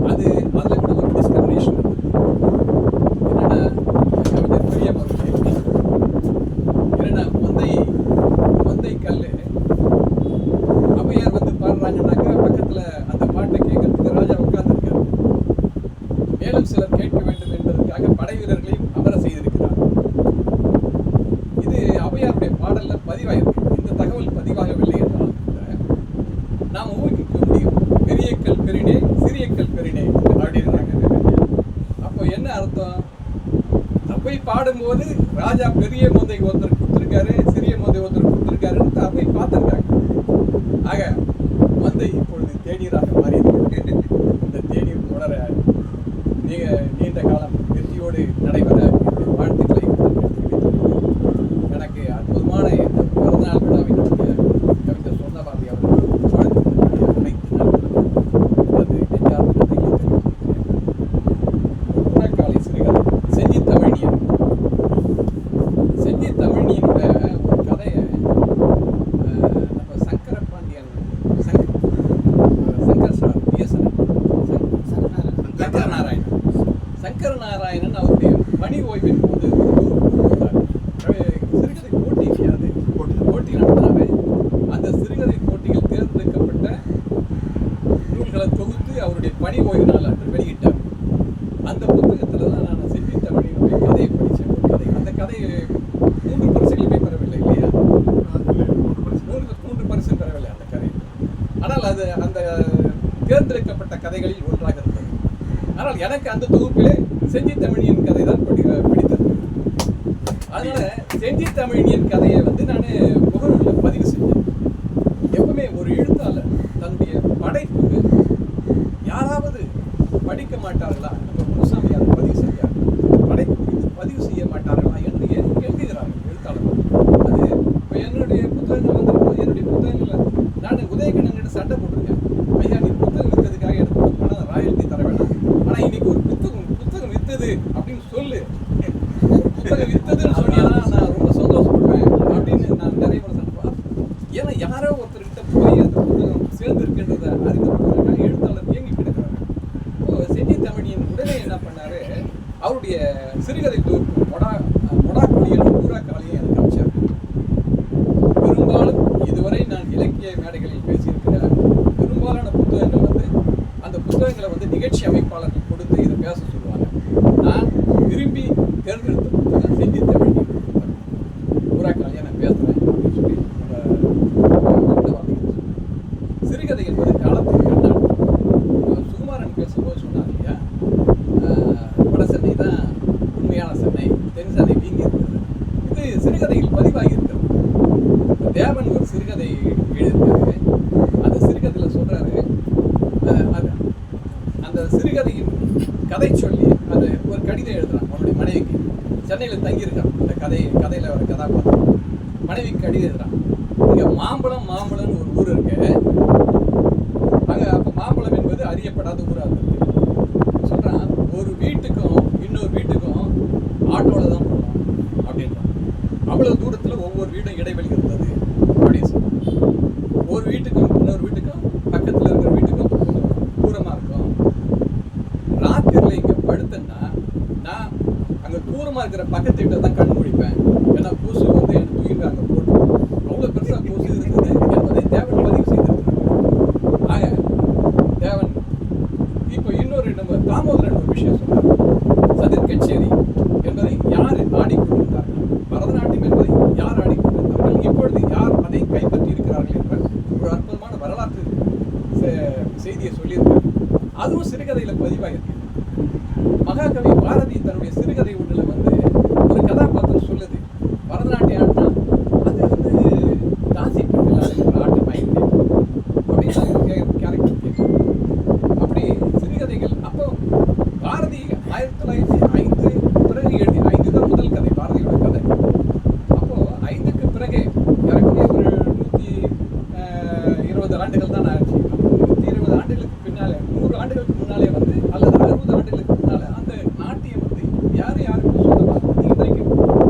அதில் கூட ஒரு டிஸ்கிரிமினேஷன் இருந்தது. என்னன்னா கவிஞர் பெரியம் அவர்களே, என்னன்னா மொந்தை கல் ஔவையார் வந்து பாடுறாங்கன்னாக்கா பக்கத்தில் அந்த பாட்டை கேட்கறதுக்கு ராஜா உட்கார்ந்துருக்காரு. மேலும் சிலர் கேட்க வேண்டும் என்பதற்காக படை வீரர்களையும் அமர செய்திருக்கிறார். இது ஔவையாருடைய பாடல்ல பதிவாயிருக்கு. இந்த தகவல் பதிவாகவில்லை என்றால் கூட நாம் ஊகிக்க முடியும். பெரிய கல் பெரினே, சிறிய கல் பெரினே அப்படின்னாங்க. அப்போ என்ன அர்த்தம்? அவ்வை பாடும்போது ராஜா பெரிய மொந்தை ஒருத்தர் கொடுத்துருக்காரு, சிறிய மொந்தை ஒருத்தர் கொடுத்துருக்காருன்னு அவ்வை பார்த்துருக்காங்க. ஆக மந்தை இப்பொழுது தேநீராக மாறியிருக்கிறது. இந்த தேநீர் தொடர நீண்ட காலம் வெற்றியோடு நடைபெற என்னுடைய வாழ்த்துக்களை எனக்கு அற்புதமான இந்த பிறந்தநாள் விழாவை நடத்திய கவிஞர் சொர்ணபாரதி அவர்கள் வாழ்த்துக்களுடைய அனைத்து நண்பர்களுக்கும் அது நெஞ்சார்ந்த நன்றிகளை தெரிவித்துக்கிறேன். புறக்காலை சிறுகதை செஞ்சி தமிழியன். செஞ்சி தமிழியனோட ஒரு கதையை நம்ம சங்கரபாண்டியன் சங்கர நாராயணன் அவருடைய பணி ஓய்வின் போது சிறுகதை போட்டி நடத்தினாரு. அந்த சிறுகதை போட்டியில் தேர்ந்தெடுக்கப்பட்ட நூல்களை தொகுத்து அவருடைய பணி ஓய்வினால் அன்று வெளியிட்டார். அந்த புத்தகத்தில் தான் நான் செஞ்சி தமிழினுடைய கதையை படித்தேன். ஒரு கதை, அந்த கதை 3 பரிசுகளுமே பெறவில்லை இல்லையா? 3 பரிசு பெறவில்லை அந்த கதை. ஆனால் அது அந்த தேர்ந்தெடுக்கப்பட்ட கதைகளில் ஒன்றாக இருந்தது. ஆனால் எனக்கு அந்த தொகுப்பிலே செஞ்சி தமிழியன் கதை தான் பிடித்தது. அதனால செஞ்சி தமிழியன் கதையை வந்து நான் முகநூலில் பதிவு செஞ்சேன். எப்பவுமே ஒரு எழுத்தாளர் தன்னுடைய படைப்பு யாராவது படிக்க மாட்டார்களா? நம்ம முனுசாமி அதை பதிவு செய்யார், படைப்பு குறித்து பதிவு செய்ய மாட்டார்களா என்று எழுதுகிறார்கள் எழுத்தாளர்கள். அது இப்போ என்னுடைய புத்தகங்கள் வந்து என்னுடைய புத்தகங்களில் நான் உதயகண்ணன் சண்டை போட்டிருக்கேன். ஐயா, நீ புத்தகம் விற்றதுக்காக எடுத்து கொடுத்தோம்னா ராயல்டி தர வேண்டாம். ஆனால் இன்னைக்கு ஒரு புத்தகம் வித்தது அப்படின்னு சொல்லு, புத்தகம் வித்ததுன்னு சொன்னீங்கன்னா நான் ரொம்ப சந்தோஷப்படுவேன் அப்படின்னு நான் நிறைய முறை சொல்லுவேன். ஏன்னா யாரோ ஒருத்தர்கிட்ட போய் அந்த புத்தகம் சேர்ந்து இருக்கின்றதை அறிந்து கொள்வதற்காக எழுத்தாளர் இயங்கி கிடக்கிறாங்க. செஞ்சி தமிழியன் உடனே என்ன பண்ணாரு, அவருடைய சிறுகதை தொகுப்பு மொடாக்குடியும் புறாக்காளியும் எனக்கு அமைச்சார். பெரும்பாலும் இதுவரை நான் இலக்கிய மேடைகளில் பேசியிருக்கிற பெரும்பாலான புத்தகங்கள் வந்து அந்த புத்தகங்களை வந்து நிகழ்ச்சி அமைப்பாளர்கள் கொடுத்து இதை பேச சொல்லுவாங்க. நான் விரும்பி தேர்ந்தெடுத்த புத்தகம் செஞ்சி தமிழியன் புத்தகம். புறாக்காளியை நான் பேசுகிறேன் அப்படின்னு சொல்லி சிறுகதை என்பது காலத்தின் கண்ணாடி. சுகுமாரன் பேசும்போது சொன்னார் இல்லையா, வட சென்னை தான் உண்மையான சென்னை, தென் சென்னை வீங்கி இருக்கிறது. இது சிறுகதையில் பதிவாகி இருக்கிறது. தேவன் ஒரு சிறுகதை எழுதியிருக்காரு. அந்த சிறுகதையில் சொல்றாரு, அந்த சிறுகதையின் கதை சொல்லி அந்த ஒரு கடிதம் எழுதுறான் அவனுடைய மனைவிக்கு. சென்னையில் தங்கியிருக்கான். அந்த கதையில் வர கதாபாத்திரம் மனைவிக்கு கடிதம் எழுதுறான். இங்க மாம்பழம்னு ஒரு ஊர் இருக்கு. அங்க அப்ப மாம்பழம் என்பது அறியப்படாத ஊராக இருக்கு. சொல்றான், ஒரு வீட்டுக்கும் இன்னொரு வீட்டுக்கும் ஆட்டோல தான் போகணும் அப்படின்றான். அவ்வளவு தூரத்துல ஒவ்வொரு வீடும் இடைவெளி இருந்தது அப்படின்னு சொல்றான். ஒரு வீட்டுக்கும் இன்னொரு வீட்டுக்கும் பக்கத்துல இருக்கிற வீட்டுக்கும் தூரமா இருக்கும். ராத்திரில இங்க படுத்தேன்னா நான் அங்க தூரமா இருக்கிற பக்கத்து வீட்டை தான் கண் முழிப்பேன். ஏன்னா கொசு வந்து எனக்கு தூங்கி அங்க போட்டு அவ்வளவு பெருசா கொசு இருந்தது என்பதை தேவன் பதிவு செய்திருக்கிறார். ஆக தேவன் இப்போ இன்னொரு நம்ம தாமோதரன் ஒரு விஷயம் சொன்னார். சதிர் கச்சேரி என்பதை யார் ஆடிக்கொண்டிருந்தார்கள், பரதநாட்டியம் என்பதை யார் ஆடிக்கொண்டிருந்தார்கள், இப்பொழுது யார் அதை கைப்பற்றி இருக்கிறார்கள் என்ற ஒரு அற்புதமான வரலாற்று செய்தியை சொல்லியிருக்கார். அதுவும் சிறுகதையில பதிவாகிருக்கு. மகாகவி பாரதி தன்னுடைய சிறுகதை ஒன்றுல வந்து ஒரு கதாபாத்திரம் சொல்லுது, பரதநாட்டியம் ஆடினா அது வந்து தாசி பெண்கள் ஆடுகிற ஆட்டம் ஆயிடுது அப்படின்னு கேரக்டர் கேட்கும். அப்படி சிறுகதைகள் அப்போ பாரதி 1905 பிறகு எழுதிய 5 தான் முதல் கதை, பாரதியோட கதை. அப்போ 5க்கு பிறகு ஏறக்குறைய ஒரு 120 ஆண்டுகள் தான் ஆச்சு. 120 ஆண்டுகளுக்கு பின்னாலே, 100 ஆண்டுகளுக்கு முன்னாலே வந்து அல்லது 60 ஆண்டுகளுக்கு முன்னால அந்த நாட்டியம் வந்து யாருக்கும் சொந்தமாக இன்றைக்கு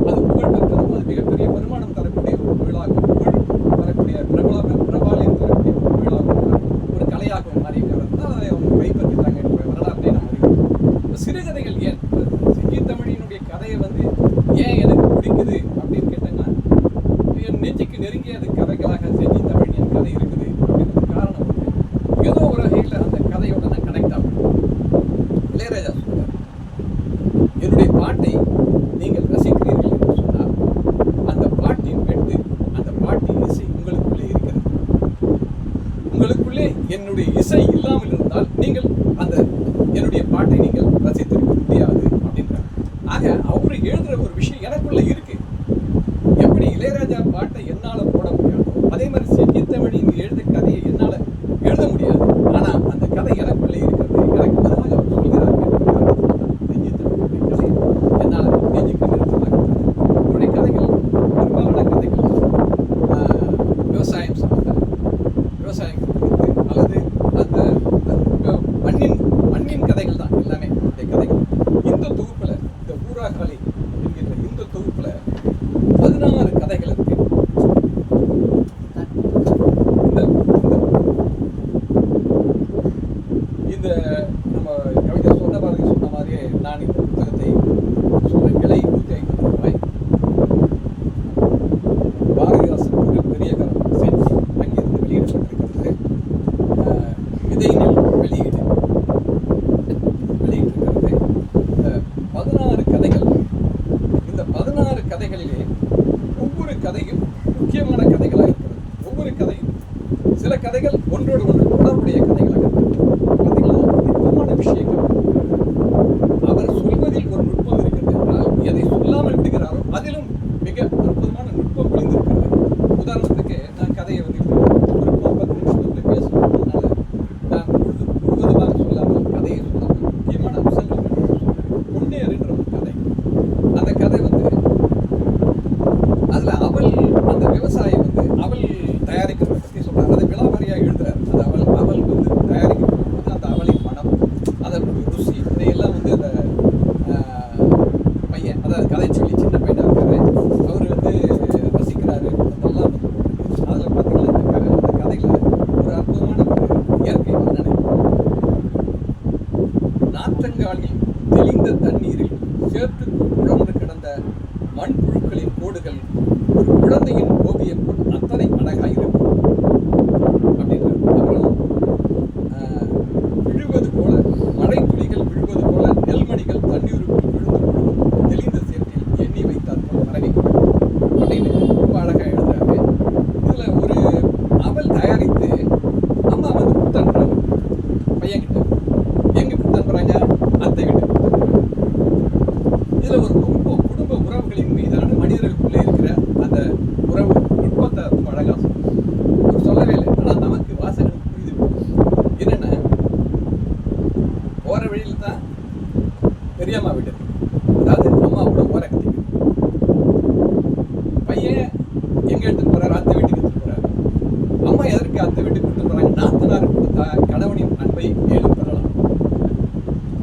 அது புகழ் பெற்றதும் அது மிகப்பெரிய வருமானம் தரக்கூடிய ஒரு தொழிலாகவும், புகழ் தரக்கூடிய பிரபாலியம் தரக்கூடிய ஒரு தொழிலாகவும், ஒரு கலையாகவும் மாறி இருக்கிறது. அதை அவங்க கைப்பற்றிட்டாங்க என்ற வரலாற்றை நாம் அறிகிறோம். சிறுகதைகள் ஏன் செஞ்சி தமிழினுடைய கதையை வந்து ஏன் எனக்கு பிடிக்குது அப்படின்னு கேட்டேன்னா, என் நெஞ்சுக்கு நெருங்கிய அது கதைகளாக செஞ்சி தமிழின் கதை இருக்குது அப்படின்றது காரணம் உண்டு. ஏதோ ஒரு வகையில் அந்த கதையோட நான் கனெக்ட் ஆகும். இளையராஜா சொல்றார், என்னுடைய பாட்டை நீங்கள் ரசிக்கிறீர்கள் என்று சொன்னால் அந்த பாட்டின் வெட்டு, அந்த பாட்டின் இசை உங்களுக்குள்ளே இருக்கிறது. உங்களுக்குள்ளே என்னுடைய இசை இல்லாமல் இருந்தால் நீங்கள் அந்த என்னுடைய பாட்டை நீங்கள் ரசித்திருக்க முடியாது அப்படின்றார். ஆக அவரு எழுதுற ஒரு விஷயம் எனக்குள்ள இருக்கு. எப்படி இளையராஜா பாட்டை என்னால போட முடியாதோ அதே மாதிரி செஞ்சி தமிழின் எழுத கதையை என்னால எழுத முடியாது. ஆனா அந்த கதை எனக்குள்ளே இருக்கிறது. எனக்கு பதிலாக அவர் சொல்கிறார் செஞ்சி தமிழினுடைய கதை என்னால நெஞ்சுக்கு நிறுத்தமாக அவருடைய கதைகள் பெரும்பாலான கதைகள் விவசாயம் சார்ந்த, விவசாயம் அல்லது அந்த மண்ணின் கதைகள் தான் எல்லாமே அவருடைய கதைகள். இந்த தொகுப்புல, இந்த ஊராகாலி என்கின்ற இந்த தொகுப்புல 16 கதைகள் இருக்கு. இந்த நம்ம கவிஞர் சொன்ன மாதிரியே நான் இந்த புத்தகத்தை சொல்றேன். விலை 150 ரூபாய். பாரதிதாசன் பெரிய கரம் செஞ்சு அங்கிருந்து வெளியிடப்பட்டிருக்கிறது. விதைநெல் வெளியிட்டிருக்கிறது. 16 கதைகள். இந்த 16 கதைகளிலே ஒவ்வொரு கதையும் முக்கியமான கதைகளாக இருக்கிறது. ஒவ்வொரு கதையும் சில கதைகள் ஒன்றோடு ஒன்று தொடர்புடைய கதைகளாக இருக்கிறது. பார்த்தீங்களா, நுட்பமான விஷயங்கள். அவர் சொல்வதில் ஒரு நுட்பம் இருக்கிறது என்றால் எதை சொல்லாமல் விடுகிறாரோ அதிலும் மிக அற்புதமான நுட்பம் விழுந்திருக்கிறது. உதாரணத்துக்கு நான் கதையை வந்து ஒரு 10 நிமிஷத்துக்குள்ள பேசணும்னால நான் முழுவதுமாக சொல்லாமல் கதையை சொல்லாமல் முக்கியமான அம்சங்கள் சொல்றேன். பொன்னேறுன்ற ஒரு கதை. அந்த கதை வந்து அதுல அவள் அந்த விவசாயி வந்து அவள் தயாரிக்கிறத பற்றி சொல்றாரு. அதை விலாவாரியா எழுதுறாரு. அது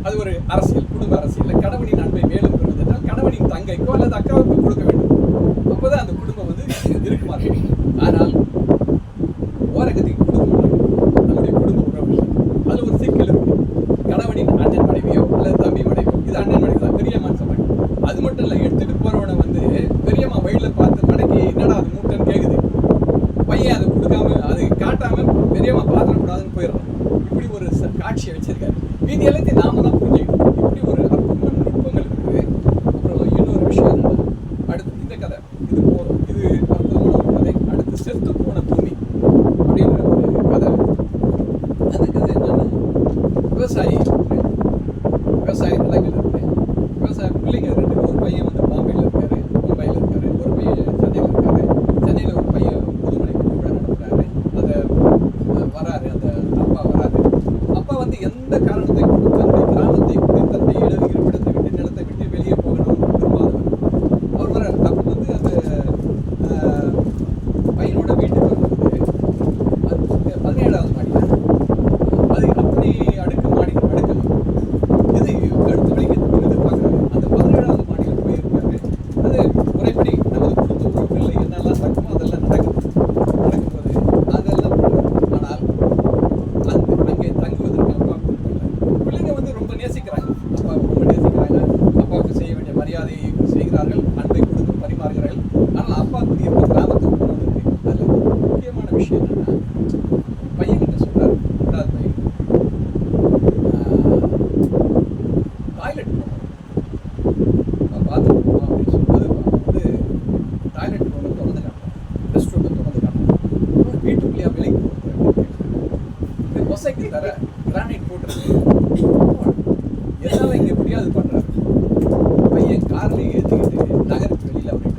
அது ஒரு அரசியல், குடும்ப அரசியல். கணவனின் அன்பை மேலும் பெறுவதென்றால் கணவனின் தங்கைக்கோ அல்லது அக்காவுக்கோ கொடுக்க வேண்டும். அப்போதான் அந்த குடும்பம் வந்து இருக்குமா இருக்கும். ஆனால் ஓரகத்துக்கு கொடுக்க மாட்டாங்க நம்முடைய குடும்ப உறவு. அது ஒரு சிக்கல் இருக்கு. கணவனின் அண்ணன் மனைவியோ அல்லது தம்பி மனைவியோ, இது அண்ணன் மனைவி தான், பெரியம்மான்னு சொல்றாங்க. அது மட்டும் இல்லை, எடுத்துட்டு போறவனை வந்து பெரியம்மா வயல பார்த்து மடக்கி என்னடா அது மூட்டைன்னு கேக்குது. பையன் அதை கொடுக்காம, அதை காட்டாம பெரியம்மா பாத்திரக்கூடாதுன்னு போயிடுறான். இப்படி ஒரு காட்சியை வச்சிருக்காரு. மீதி எல்லாத்தையும் நாம தான் புரிஞ்சுக்கணும். இப்படி ஒரு அற்புதமான நுட்பங்கள் இருக்கு. அப்புறம் இன்னொரு விஷயம் என்னன்னா, அடுத்து இந்த கதை, இது அற்புதமான ஒரு கதை. அடுத்து செத்து போன பூமி அப்படின்ற ஒரு கதை. அந்த கதை என்னன்னா, விவசாய நிலங்கள் இருக்கு. விவசாய பிள்ளைங்க ரெண்டு, ஒரு பையன் வந்து மும்பையில் இருக்காரு, ஒரு பையன் சென்னையில் இருக்காரு. சென்னையில் ஒரு பையன் புதுமனைக்கு விழா நடத்துறாரு. அதை வராரு, அந்த அப்பா வராரு. அப்பா வந்து எந்த காரணத்தை கொண்டு தன்னுடைய கிராமத்தை கொண்டு தன்னுடைய இருப்பிடத்தை விட்டு, நிலத்தை விட்டு வெளியே போகணும் விரும்பாதவர். அவர் வராரு. அப்போ வந்து அந்த பையனோட வீட்டுக்கு வரும்போது அது 17வது மாடி. அது அப்படி அடுக்கலாம். இது கழுத்து வலிக்கு இருந்து பார்க்குறாரு. அந்த 17வது மாடியில் போயிருக்காரு. அது முறைப்படி நமது குடும்ப உறவுகளில் என்னெல்லாம் நடக்குமோ அதெல்லாம் நடக்கும்போது அதெல்லாம் பண்ணுறாரு. ஆனால் அங்கே தங்குவதற்கு அப்பா கொடுக்கல. பிள்ளைங்க வந்து ரொம்ப நேசிக்கிறாங்க, அப்பா ரொம்ப நேசிக்கிறாங்க. அப்பாவுக்கு செய்ய வேண்டிய மரியாதையை செய்கிறார்கள், அன்பை கொடுத்து பரிமாறுகிறார்கள். ஆனால் அப்பாவுக்கு எப்போ கிராமத்துக்கு போனது அதில் முக்கியமான விஷயம் என்னன்னா, பையன்கிட்ட சொல்றாரு, 2வது பையன் டாய்லெட் போகணும், பாத்ரூம் போகணும் அப்படின்னு சொல்லும்போது வந்து டாய்லெட் போகணும், திறந்து காட்டணும், ரெஸ்ட் ரூமை திறந்து காட்டணும். வீட்டுக்குள்ளேயே விலைக்கு போகிறது இந்த கொசைக்கு தர கிரானைட் போட்டுருக்கு. என்னால் இங்கே எப்படியாவது பண்ணுறாரு. பையன் காரில் ஏற்றிக்கிட்டு நகருக்கு வெளியில் அவர்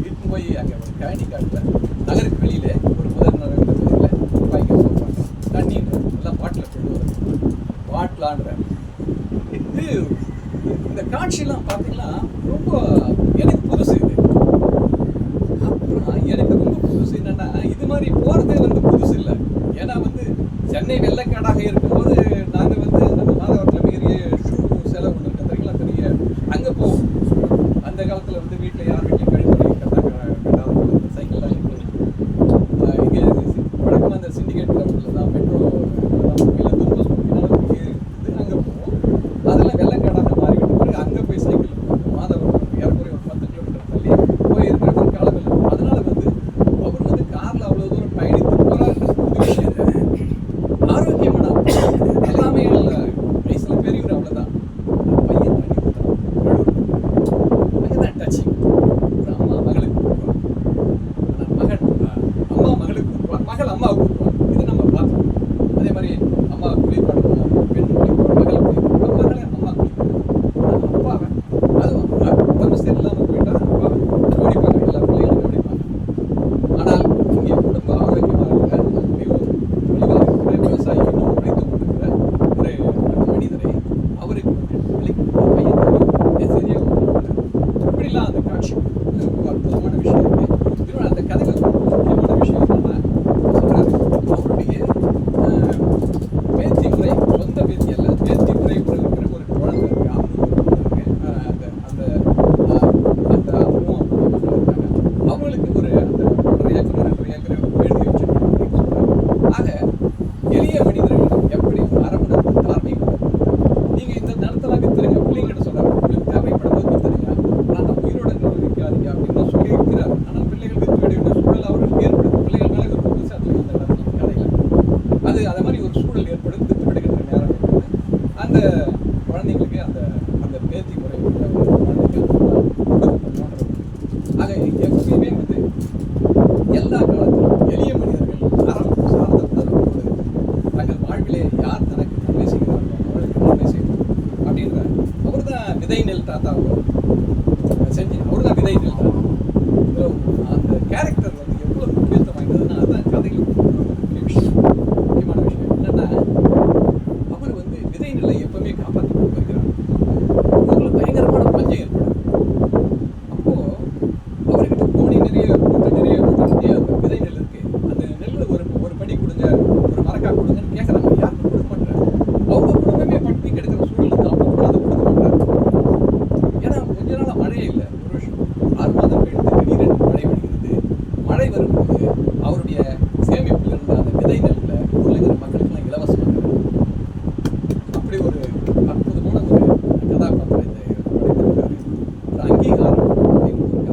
இட்டுன்னு போய் அங்கே ஒரு கேண்டி காட்டில் நகருக்கு வெளியில் ஒரு முதல் நகர பகுதியில் பையன் சொல்கிறாங்க, தண்ணின்ற எல்லாம் பாட்டில் கொண்டு வர பாட்டிலான்ற இந்த காட்சியெல்லாம் பார்த்தீங்கன்னா ரொம்ப எனக்கு புதுசு. இது அப்புறம் எனக்கு ரொம்ப புதுசு என்னன்னா, இது மாதிரி போகிறதே வந்து புதுசு இல்லை. ஏன்னா வந்து சென்னை வெள்ளைக்காடாக இருக்கும்போது நாங்கள் வந்து நம்ம மாதவரத்தில் மிகப்பெரிய செலவு ஒன்று இருக்கிறீங்களா, பெரிய அங்கே போவோம். அந்த காலத்தில் வந்து வீட்டில் யார் வீட்லையும் கழிப்பறை கட்டாத சைக்கிள்லாம் இருக்குது. இங்கே வழக்கமாக அந்த சிண்டிகேட் கிரவுண்டில் தான் மெட்ரோ இல்லை இருக்குது, அங்கே போவோம். அதெல்லாம் வெள்ளைக்காடாக மாறிக்கிட்டு பிறகு அங்கே போய் சைக்கிள் மாதவரம் ஏறக்குறைய ஒரு 10 கிலோமீட்டர் தள்ளி போய் இருக்கிற ஒரு காலம் இல்லை. அதனால வந்து அவர் வந்து காரில் அவ்வளோ தூரம் பயணித்து போகிறாருன்ற புது விஷயம். ஆரோக்கியமான எல்லாமே வயசில் பெரியவர், அவ்வளோதான். பையன் தண்ணி ஊற்றுறான், அங்கேதான் டச்சிங். ஒரு அம்மா மகளுக்கு கொடுப்பான், ஆனால் மகன் அம்மா மகளுக்கு கொடுப்பான், மகள் அம்மாவுக்கு கொடுப்பான். இதை நம்ம பார்த்தோம். அதே மாதிரி அம்மா குளிப்பாடுவோம், பெண் குளிப்பாடு, மகள் குளிப்பாடு, மகளை அம்மா குளிப்பாடு. அப்பாவை அதுவும் உடம்பு சரியில்லாமல் போயிட்டா அப்பாவை கவனிப்பாங்க, எல்லா பிள்ளைகளும் கவனிப்பாங்க. ஆனால் இங்கே குடும்ப ஆரோக்கியமாக இருக்கிற மிகவும் தெளிவாக இருக்கிற விவசாயி, இன்னும் உழைத்து கொண்டிருக்கிற ஒரு மனிதரை அவருக்கு பையன் சரியாக இப்படிலாம் அந்த காட்சி ரொம்ப அற்புதமான விஷயம் இருக்கு. இன்னொன்று அந்த கதைகள் முக்கியமான விஷயம் என்னன்னா, சொல்றாரு அவருடைய பேத்தி முறை, சொந்த பேத்தி அல்ல, பேத்தி முறை ஒரு இருக்கிற ஒரு குழந்தை இருக்கு, இருக்கு. அந்த அம்மாவும் இருக்காங்க. அவங்களுக்கு ஒரு அந்த 1.5 ஏக்கர் 2 ஏக்கர் எழுதி வச்சிருக்காங்க அப்படின்னு சொல்றாங்க. ஆக எளிய மனிதர்கள் எப்படி ஒரு அரவணைப்பு தார்மீகம். நீங்க இந்த நிலத்தெல்லாம் வித்துருங்க, பிள்ளைங்கிட்ட சொல்றாரு, உங்களுக்கு தேவைப்படும்போது வித்துருங்க, ஆனால் நான் உயிரோட விற்காதீங்க அப்படின்னு சொல்லி இருக்கிறார். ஆனால் பிள்ளைகள் விற்க வேண்டிய சூழல் அவர்களுக்கு ஏற்படுது. பிள்ளைகள் மேலே ஒரு புதுசு அதில் இந்த இடத்துல கதையில் அது மாதிரி ஒரு சூழல் ஏற்படுது. வித்து விடுகின்ற நேரம் இருக்குது. அந்த குழந்தைங்களுக்கு அந்த பேத்தி முறை குழந்தைக்கு ஆக எப்பயுமே வந்து எல்லா காலத்திலும் எளிய மனிதர்கள் அறம் சார்ந்த உணர்வோடு தங்கள் வாழ்விலே யார் தனக்கு நன்மை செய்கிறார்களோ அவர்களுக்கு நன்மை செய்யணும் அப்படின்ற அவர் தான் விதை நெல் தாத்தாவோ செஞ்சு, அவர் தான் விதை நெல் தாத்தா. அந்த கேரக்டர் வந்து எவ்வளவு முக்கியத்துவம் வாய்ந்ததுன்னா அதுதான் கதையில் முக்கிய விஷயம். முக்கியமான விஷயம் என்னன்னா, அவர் வந்து விதை நெல்லை எப்பவுமே காப்பாற்றி கொண்டு வருகிறார். ஊரில் பயங்கரமான பஞ்சம் ஏற்படும். அப்போ அவர்கிட்ட கோணி நிறைய மூட்டை நிறைய விதை நெல் மழை வரும்போது அவருடைய சேமிப்பில் இருந்த அந்த விதை நெல்ல ஊரில் இருக்கிற மக்களுக்கெல்லாம் இலவசமாக அப்படி ஒரு அற்புதமான ஒரு கதாபாத்திரம் இந்த படைத்திருக்காரு. ஒரு அங்கீகாரம் அப்படின்னு ஒரு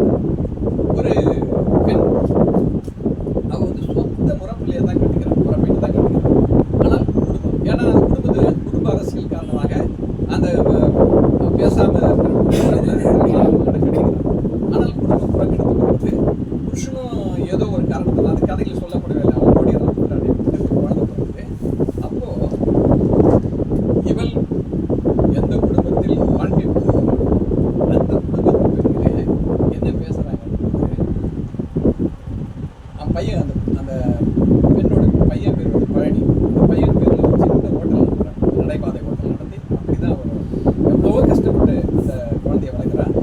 கதை. ஒரு பெண் அவ வந்து சொந்த முறப்பிள்ளையை தான் கட்டிக்கிறான், முறப்பையில தான் கட்டிக்கிறான். ஆனால் குடும்பம், ஏன்னா குடும்ப அரசியல் காரணமாக அந்த பேசாம கட்டிக்கிறான். ஆனால் குடும்பம் புறக்கணித்து புருஷனும் ஏதோ ஒரு காரணத்தில் அது கதையில் சொல்லப்படவே இல்லை, அவன் ஓடிடுறான் குழந்தை பிறகு. அப்போ இவள் எந்த குடும்பத்தில் வாழ்க்கை அந்த குடும்பத்திலே என்ன பேசுறாங்க, பையன் அந்த பெண்ணோட பையன் பேர் வந்து பழனி. அந்த பையன் பேரில் ஒரு சின்ன ஹோட்டல் நடத்துகிறான், நடைபாதை ஹோட்டல் நடத்தி அப்படிதான் அவர் எவ்வளவோ கஷ்டப்பட்டு அந்த குழந்தைய வளர்க்குறான்.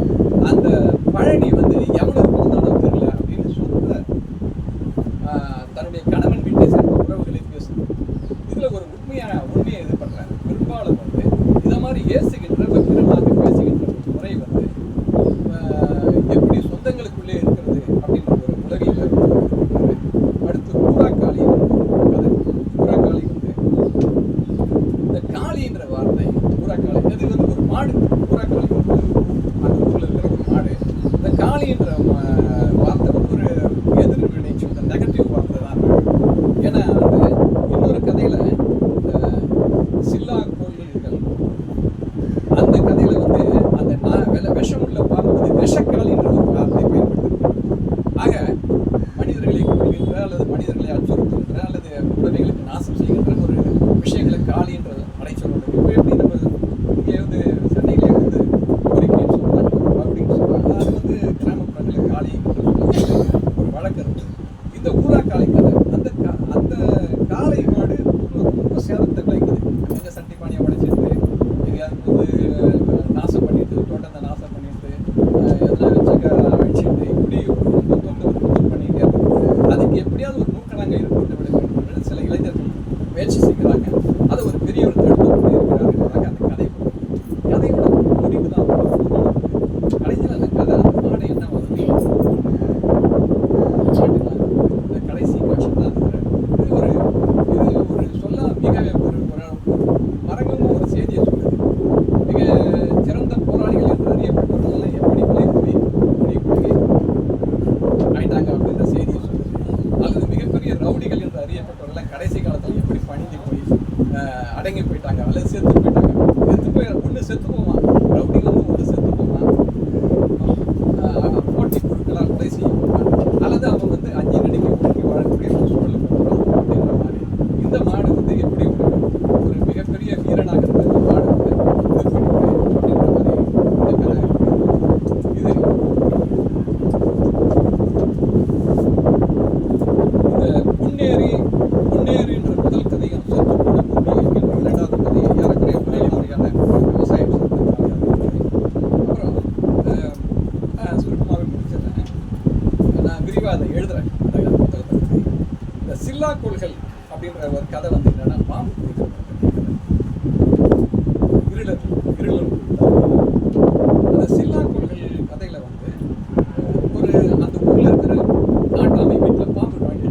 அந்த பழனி வந்து எவனுக்கு பிறந்தானோ தெரியல அப்படின்னு சொந்த தன்னுடைய கணவன் வீட்டை சேர்ந்த உறவுகளை பேசுது. இதில் ஒரு உண்மையை இது பண்ணுறாங்க. பெரும்பாலும் வந்து இதை மாதிரி ஏசுகின்ற பத்திரமாக பேசுகின்ற ஒரு முறை வந்து எப்படி சொந்தங்களுக்குள்ளே இருக்கிறது அப்படின்ற ஒரு உளவியல் அடுத்து ஊராக்காளி கதை. ஊராக்காளி வந்து இந்த காளின்ற வார்த்தை, ஊராக்காளி அது வந்து ஒரு மாடு. ஊராக்காளி வந்து அந்த ஊரில் இருக்கிற ஒரு மாடு. இந்த காளின்ற வார்த்தை வந்து ஒரு எதிர்வினை சொல்ற நெகட்டிவ் வார்த்தை தான். ஏன்னா அது இன்னொரு கதையில சில்லா கோயில்கள் அந்த கதையில வந்து அந்த விஷம் உள்ள பாம்பு வந்து விஷக்காளின்ற ஒரு வார்த்தை பயன்படுத்திருக்காங்க. ஆக மனிதர்களை கொள்கின்ற அல்லது மனிதர்களை அச்சுறுத்துகின்ற அல்லது உடமைகளுக்கு நாசம் செய்கின்ற ஒரு விஷயங்களை காளின்ற அடை சொல்றது. இப்போ எப்படி நம்ம இங்கே வந்து சென்னையிலே வந்து கோரிக்கைன்னு சொல்றாங்க, அப்படின்னு சொல்றாங்க. அது வந்து கிராமப்புறங்களில் காளி என்று சொல்லக்கூடிய ஒரு வழக்கு இருக்கு. இந்த ஊராக்காளி கதை அந்த காளை மாடு ரொம்ப சேதத்தை விளைக்குது. எங்க சட்டி பானியை உடைச்சிட்டு எங்கேயாவது வந்து நாசம் பண்ணிட்டு தோட்டத்தை நாசம் பண்ணிட்டு எதனா வச்சுக்க அழிச்சிட்டு இப்படி ரொம்ப தொண்டு பண்ணிட்டே இருக்கு. அதுக்கு எப்படியாவது ஒரு நூக்கணாங்க ஏற்பட்டு விட வேண்டும் என்று சில இளைஞர்கள் முயற்சி செய்கிறாங்க. அதை ஒரு பெரியவர் தடுத்து கொண்டு இருக்கிறார் என்பதாக அந்த கதையோட முடிவு தான் கடைசியில் அந்த கதை அந்த மாடு என்ன வந்து இந்த கடைசி காட்சி தான் இது ஒரு சொல்ல மிக ஒரு மரங்கமும் ஒரு செய்தியை சொல்லுது. மிக சிறந்த போராளிகள் என்று அறியப்பட்டவர்கள் எப்படி விலை கூடி ஆயிட்டாங்க அப்படின்ற செய்தியை சொல்லுது. அல்லது மிகப்பெரிய ரவுடிகள் என்று அறியப்பட்டவர்கள் கடைசி காலத்தில் எப்படி பணிந்து போய் அடங்கி போயிட்டாங்க அல்லது செத்து போயிட்டாங்க. ஒன்று செத்து போவான், ரவுடிகள் ஒன்று செத்து போவான், போட்டி குழுக்களால் கொலை செய்யப்படுவான், அல்லது அவன் வந்து அஞ்சு நடிகை ஒடுங்கி வாழக்கூடிய ஒரு சூழலுக்கு வருவான் அப்படின்ற மாதிரி. இந்த மாடு வந்து எப்படி ஒரு மிகப்பெரிய வீரனாக இருந்த இந்த மாடு வந்து இது பண்ணிட்டு அப்படின்ற மாதிரி இந்த கதை இருக்கு. இது இந்த முன்னேறின்ற முதல் கதையும் சொத்து கூட பூமி என்கின்ற இரண்டாவது கதை ஏறக்குறைய ஒரே மாதிரியான விவசாயம் சார்ந்த கதையாக இருக்குது. அப்புறம் சுருக்கமாகவே முடிச்சிடுறேன், நான் விரிவாக அதை எழுதுறேன் அந்த புத்தகத்தை. இந்த சில்லா கோள்கள் அப்படின்ற ஒரு கதை வந்து என்னன்னா பாம்பு பிடிக்கிற இருளர் அந்த சில்லா கோள்கள் கதையில வந்து ஒரு அந்த ஊர்ல இருக்கிற நாட்டாமை வீட்டில் பாம்பு வாங்கி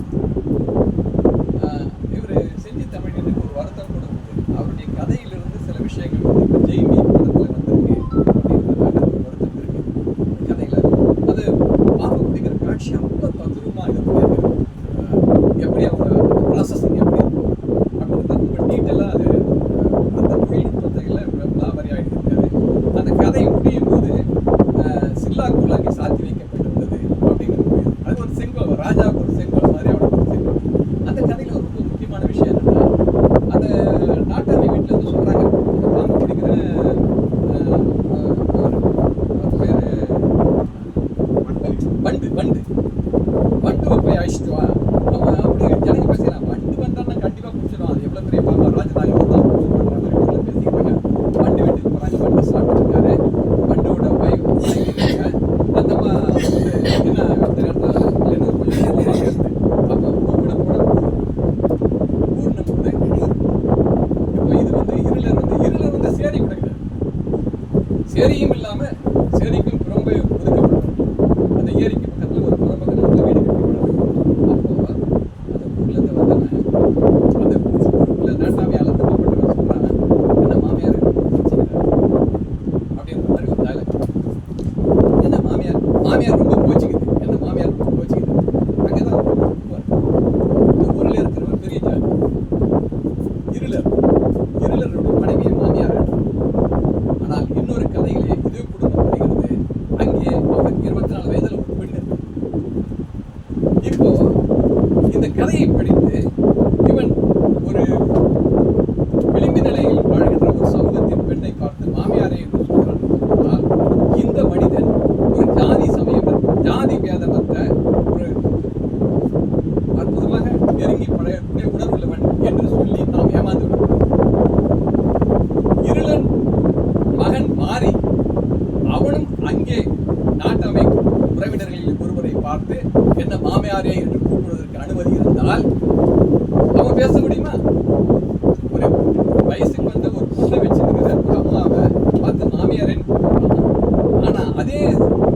இவர் செஞ்சி தமிழனுக்கு ஒரு வருத்தம் கூட உண்டு. அவருடைய கதையிலிருந்து சில விஷயங்கள் வந்து இப்போ ஜெய்மி படத்துல வந்திருக்கு அப்படின்றதாக ஒரு வருத்தம் இருக்கு கதையில. அது பாம்பு பிடிக்கிற காட்சி அவ்வளோ தத்ரூபமா இது பண்ணியிருக்கு. எப்படி அவங்க ப்ராசஸிங் எப்படி இருக்கும் அப்படின்றது ரொம்ப டீட்டெயிலாக அது அந்த தொழில்நுட்பத்தையில் விளாபரியாக இருக்காரு. அந்த கதை முடியும் போது சில்லாக்குள் அங்கே சாத்தி வைக்கப்பட்டிருந்தது அப்படிங்கிற முடியும். அது ஒரு செங்கோல், ராஜாவுக்கு ஒரு செங்கோல் மாதிரி அவனுக்கு ஒரு செங்கோல். அந்த கதையில் ஒரு ரொம்ப முக்கியமான விஷயம் என்னன்னா, அந்த நாட்டாமை வீட்டில் வந்து சொல்கிறாங்க பாம்பு பிடிக்கிற வண்டு போய் அழிச்சிட்டு வா. அவன் அப்படி ஜனங்க பேசுகிறான், வண்டு வந்தான்னா கண்டிப்பாக பிடிச்சிடும், அது எவ்வளோ பெரிய பாம்பா ராஜநாயகம் வந்தால் பிடிச்சிடுன்ற மாதிரி வீட்டில் பேசிக்கிறாங்க. வண்டு வீட்டுக்கு போகிறாங்க, வண்டு சாப்பிட்டுருக்காரு, வண்டோட இருக்காங்க. அந்த வந்து என்ன அந்த இடத்துல என்ன கொஞ்சம் பேசுது. அப்போ கூப்பிட போட ஊர்னும் போது இப்போ இது வந்து இருளர் வந்து சேரி விடுகிறார். சேரியும் இல்லாமல் சேரிக்கும் ரொம்ப ஒதுக்கப்படும் அந்த ஏரிக்கு பக்கத்தில் ஒரு புறம்பக்கத்தில் வீடு கட்டி கதையை படித்து இவன் ஒரு விளிம்பு நிலையில் வாழ்கின்ற ஒரு சமூகத்தின் பெண்ணை பார்த்து மாமியாரை என்று சொல்கிறான் என்றால், இந்த மனிதன் ஒரு ஜாதி ஜாதி பேதமற்ற ஒரு அற்புதமாக நெருங்கி பழகக்கூடிய உணர்வுள்ளவன் என்று சொல்லி நாம் ஏமாந்து விடுவோம். இருளன் மகன் மாறி அவனும் அங்கே நாட்டமை உறவினர்களில் ஒருவரை பார்த்து என்ன மாமியாரே என்று கூப்பிடுவதற்கு அனுமதி இருந்தால் அவன் பேச முடியுமா? ஒரு வயசுக்கு வந்த ஒரு பொண்ணை வச்சிருக்கிற ஒரு அம்மாவை பார்த்து மாமியாரேன்னு கூப்பிடுவான். ஆனா அதே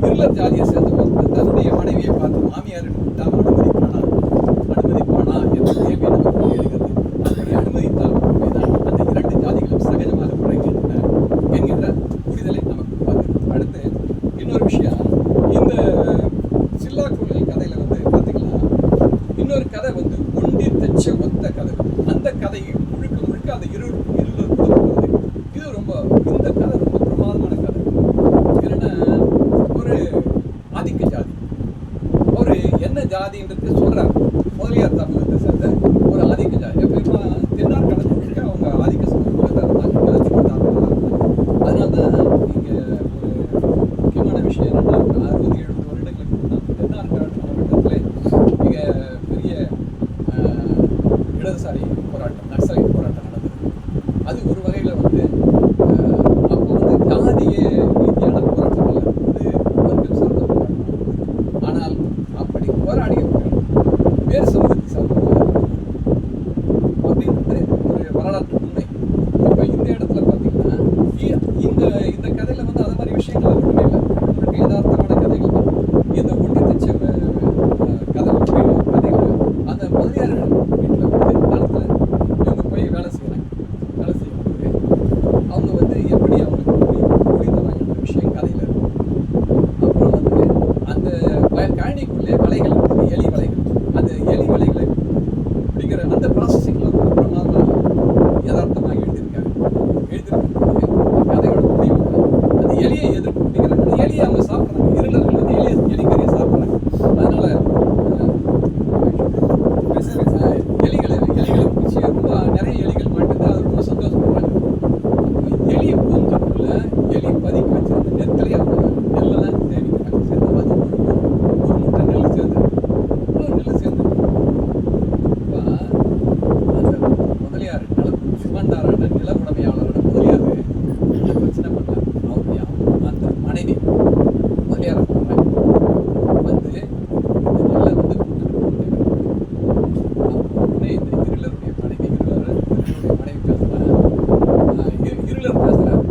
இருளர் ஜாதியை சேர்ந்த ஒருத்தர் தன்னுடைய மனைவியை பார்த்து மாமியாரேன்னு கூப்பிட்டாம அனுமதிப்பானா என்ற கேள்வி நமக்கு எழுகிறது. அப்படி அனுமதித்தால் அந்த இரண்டு ஜாதிகளும் சகஜமாக பழகின்றன என்கின்ற புரிதலை நமக்கு பார்த்து. அடுத்து இன்னொரு விஷயம், இந்த சில்லாக்குழல் கதையில பார்த்தீங்கன்னா இன்னொரு கதை ஒண்டி தச்ச ஒத்த கதை. அந்த கதையை முழுக்க முழுக்க அந்த இருளர் கொடுக்கிறது. இது இந்த கதை ரொம்ப பிரமாதமான கதை. என்னன்னா, ஒரு ஆதிக்க ஜாதி ஒரு என்ன ஜாதின்றது சொல்றாரு. முதலியார் தமிழகத்தை சேர்ந்த ஒரு ஆதிக்க ஜாதி. எப்படின்னா தென்னார் கடந்து முழுக்க அவங்க ஆதிக்க சமூகத்தில் தான் இருந்தாங்க. அதனால்தான் இங்க ஒரு முக்கியமான விஷயம் என்னன்னா, 60-70 வருடங்களுக்கு முன்னாடி தென்னார் மாவட்டத்தில் மிக பெரிய இடதுசாரி போராட்டம், நக்சலைட் போராட்டம் நடந்தது. அது ஒரு வகையில் அப்போ ஜாதிய ரீதியான போராட்டம் அல்ல, அது வர்க்கம் சார்ந்த போராட்டம். ஆனால் அப்படி போராடியவர்கள் வேறு சமூகத்தை சார்ந்தவர்கள் அப்படின்றது ஒரு வரலாற்று உண்மை. இப்போ இந்த இடத்துல பார்த்தீங்கன்னா இந்த கதையில் அது மாதிரி விஷயங்கள் ஒன்றுமே இல்லை. உங்களுக்கு யதார்த்தமான கதைகள் தான். இந்த ஒண்டி தச்ச கதையில் அந்த முதலியார் வீட்டில் காலத்தில் இவங்க போய் வேலை செய்கிறாங்க. வேலை செய்யும்போது அவங்க எப்படி அவங்களுக்கு கூலி தராங்கன்ற விஷயம் கதையில் இருக்கும். அப்புறம் அந்த கழனிக்குள்ளே வலைகள் இருக்குது, எலி வலைகள். அந்த எலி வலைகளை அப்படிங்கிற அந்த ப்ராசஸிங்கில் பிரமாதமாக யதார்த்தமாக எழுதியிருக்காங்க. எழுதியிருக்கும்போது கதையோட முடிவு அந்த எலியை எதிர்ப்பு அப்படிங்கிற அந்த எலியை அவங்க சாப்பிட்றாங்க. இருளர்கள் எலிக்கறியை சாப்பிட்றாங்க. அதனால எலிகளை பிடிச்சி ரொம்ப நிறைய எலிகள் மாட்டுது. அது ரொம்ப சந்தோஷப்படுறாங்க. எலி பொந்துக்குள்ள எலி பதுக்கி வச்சிருந்த நெற்களையே அவங்க நெல்லெல்லாம் சேமிக்கிறாங்க. சேர்ந்து அது ஒரு மூட்டை நெல் சேர்ந்து இவ்வளோ நெல் சேர்ந்து அந்த முதலியார் சுமந்தாரான நில உடைமையாளரான முதலியார் பிரச்சனை பண்ணார். அவருடைய அந்த மனைவி முதலியார் இந்த நெல்லை கொடுத்துட்டு உடனே இந்த இருளருடைய மனைவி இருளர் பேசுறாரு.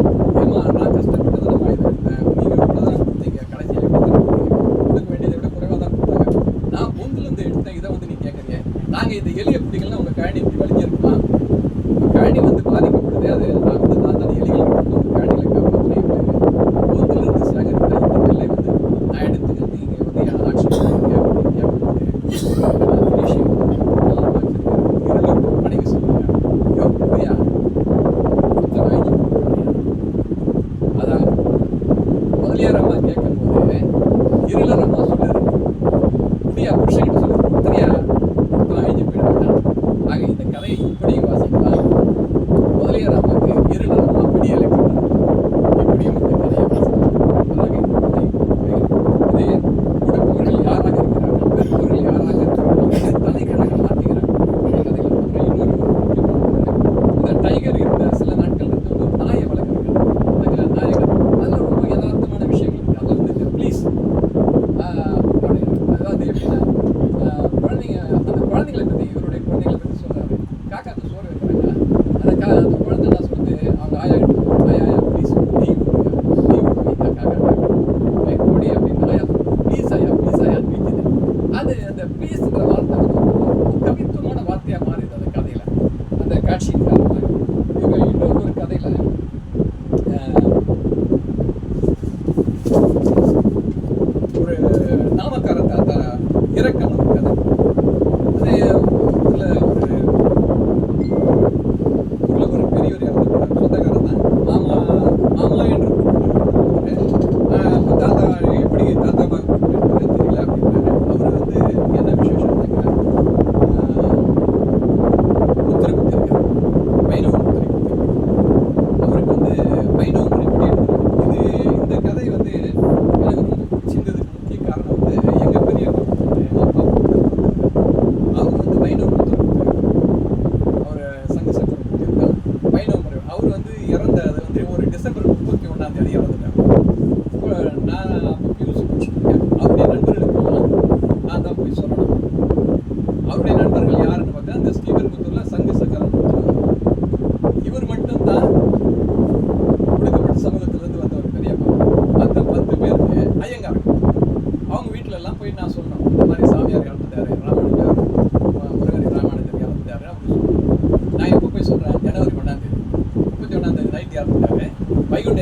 ஏமா நான் கஷ்டப்பட்டு தான் வாங்கிட்டேன், நீங்க இவ்வளோதான் கொடுத்தீங்க, கடைசியில் கொடுக்க வேண்டியதை விட குறைவாக தான் கொடுத்தாங்க. நான் பொந்துலேருந்து எடுத்தேன், இதை நீ கேட்குறீங்க. நாங்கள் இந்த எலியை பிடிக்கலாம் உங்கள் கழனி இப்படி வலிஞ்சிருக்கலாம், கழனி பாதிக்கப்படுது, அது நான் தான் எலிகளை கழனியில் காப்பாற்றினேன். பொந்துலேருந்து சேகரித்த இந்த நெல்லை நான் எடுத்து நீங்கள் ஆட்சி மனைவி சொல்லுங்க அதான் முதலியார் அம்மா கேட்கும்போது இருளர் அம்மா சொல்லுது, முடியா புருஷன்கிட்ட சொல்லுது, புத்திரியா அழிஞ்சு போயிட மாட்டான். ஆக இந்த கதையை இப்படி வாசிக்கலாம்.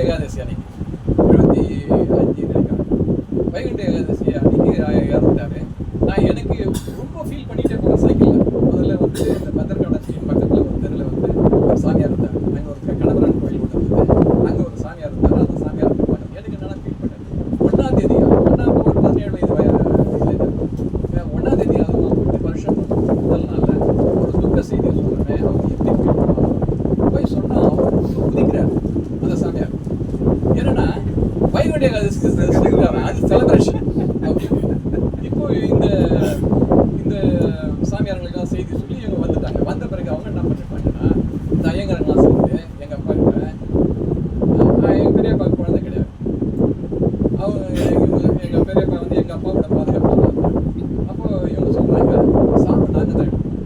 ஏகாதசி அன்னைக்கு 75 நினைக்கிறேன். வைகுண்ட ஏகாதசி அன்னைக்கு இறந்துட்டாரு. நான் எனக்கு ரொம்ப ஃபீல் பண்ணிகிட்டே போனேன் சைக்கிளில். முதல்ல வந்து இந்த பத்திரகாளி பக்கத்தில் ஒரு தெருவில் வந்து ஒரு சாமியார் இருந்தார். அங்கே ஒரு கணவரான் கோயில் ஒன்று இருந்தது. அங்கே ஒரு சாமியார் இருந்தார். அந்த சாமியார் பார்க்க எனக்கு என்னென்னா ஃபீல் பண்ணேன். 1ஆம் தேதி ஒரு 17 வயது 1ஆம் தேதி அதுவும் போயிட்டு வருஷம் முதல் நாளில் ஒரு துக்க செய்தியை சொல்கிறேன். அவங்க எப்படி ஃபீல் பண்ணுவாங்க போய் சொன்னால் அவர் குதிக்கிறார் அந்த சாமியார். என்னன்னா வைகுண்ட ஏகாதசி அது செலிப்ரேஷன். இப்போ இந்த இந்த சாமியார்களுக்கெல்லாம் செய்தி சொல்லி இவங்க வந்துட்டாங்க. வந்த பிறகு அவங்க என்ன பண்ணிட்டாங்கன்னா இந்த ஐயங்காரங்களாம் சேர்ந்து எங்கள் அப்பா கிட்ட எங்கள் பெரியப்பா குழந்தை கிடையாது. அவங்க எங்கள் பெரியப்பா வந்து எங்கள் அப்பாவோட பாதுகாப்பாக தான் இருந்தாங்க. அப்போ இவங்க சொல்கிறாங்க சாப்பிட நாங்கள் தான் எடுப்போம்,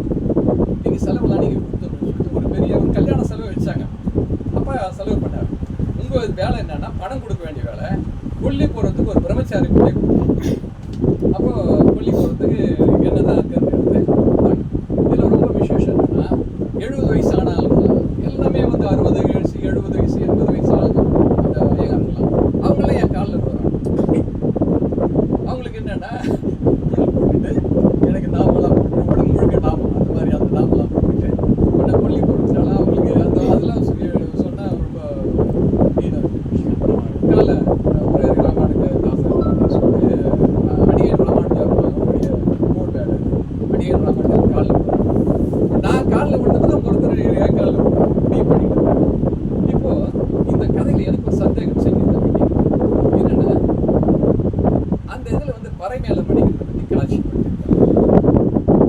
நீங்கள் செலவுலாம் நீங்கள் கொடுத்துருன்னு சொல்லிட்டு ஒரு பெரிய ஒரு கல்யாண செலவு வச்சாங்க. அப்பா செலவு பண்ணார். உங்கள் வேலை என்னன்னா பணம் கொடுக்க வேண்டிய வேலை. கொல்லி போகிறதுக்கு ஒரு பிரம்மச்சாரி பிள்ளை கொடுத்தாங்க. அப்போ கொல்லி போகிறதுக்கு என்னதான் தேர்ந்தெடுத்து இதில் ரொம்ப விசேஷம் என்னன்னா 70 வயசு ஆனாலும் எல்லாமே வந்து 60 வயசு 70 வயசு 80 வயசு ஆகும். அந்த ஏகாரங்களாம் அவங்களாம் என் காலில் வருவாங்க. அவங்களுக்கு என்னன்னா போட்டுட்டு எனக்கு நாமெல்லாம் போட்டு உடம்பு முழுக்க நாமம் அந்த மாதிரி அந்த நாமெல்லாம் போட்டுட்டு உடனே கொல்லி போடுறதுனால அவங்களுக்கு அந்த அதெல்லாம் சொன்னால் ரொம்ப கால ஒரு ராமானுஜ தாசர் சொல்லிட்டு அடியன் ராமானுஜர் அவங்களுடைய போட்டு அடியன் ராமானுஜர் காலில் நான் காலில் விழுந்தது ஒருத்தர் என் காலில் முடிவு பண்ணிட்டு இருக்காங்க. இப்போ இந்த கதையில் எனக்கு ஒரு சந்தேகம் செஞ்சுருந்த என்னன்னா அந்த இதில் வந்து பறை மேலே படிக்கிறத பற்றி காட்சிப்படுத்திருக்காங்க.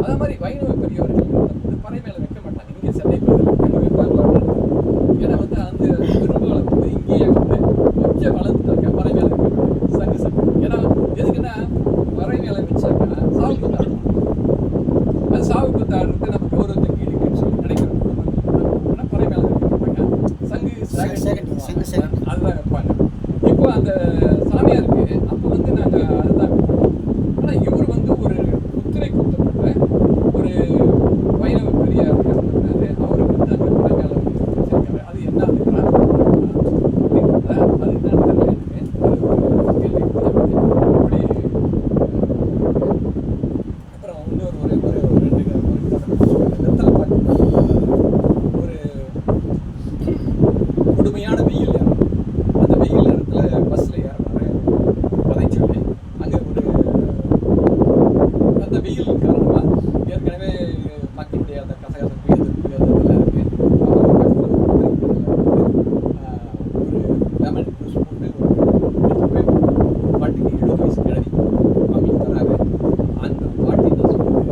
அதே மாதிரி வைணவ பெரியவர்கள் வந்து பறை மேலே வைக்க மாட்டாங்க. இங்கே சென்னை பகுதியில் எங்கே வைப்பாங்களான்னு. ஏன்னா வந்து அந்த பெரும்பாலும் வந்து இங்கேயே வந்து கொஞ்சம் வளர்ந்துட்டாங்க பறை மேலே வைக்க மாட்டாங்க. சங்கு சங்கு ஏன்னா எதுக்குன்னா பறை மேலே வச்சாக்கா சாவு குத்தாடுவோம். அது சாவு குத்தாடுறது நம்ம கௌரவத்துக்கு இருக்குன்னு சொல்லி நினைக்கிறோம். ஆனால் பறை மேலே வைக்க மாட்டாங்க. சங்கு அதுதான் வைப்பாங்க. இப்போ அந்த சாமியாருக்கு அப்போ வந்து நாங்கள் அதுதான் வைப்போம். ஆனால் இவர் வந்து ஒரு முத்திரை குத்தப்பட்ட ஒரு வைணவ பெரியார் இருந்தாரு. அவருக்கு வந்து அந்த பறை மேலே வச்சிருக்காரு. அது என்ன அது அப்படின்றத அது என்னன்னு தெரியல எனக்கு. அது ஒரு கேள்வி அப்படி அப்புறம் இன்னொரு ஒரு வெத்தலை பாட்டு ஒரு கொடுமையான வெயில் நேரம். அந்த வெயில் நேரத்தில் பஸ்ஸில் ஏறினாரு கதை சொல்லி அங்கே ஒரு அந்த வெயில் காரணமாக ஏற்கனவே மக்களுடைய அந்த கசகசப்பு எதிர்ப்பு அதெல்லாம் இருக்குது. அப்புறம் பக்கத்தில் ஒரு லெமன் ஜூஸ் போட்டு போய் பாட்டிக்கு 70 வயசு கிழவி அவங்களுக்கு தராரு. அந்த பாட்டி நான் சொல்லுவேன்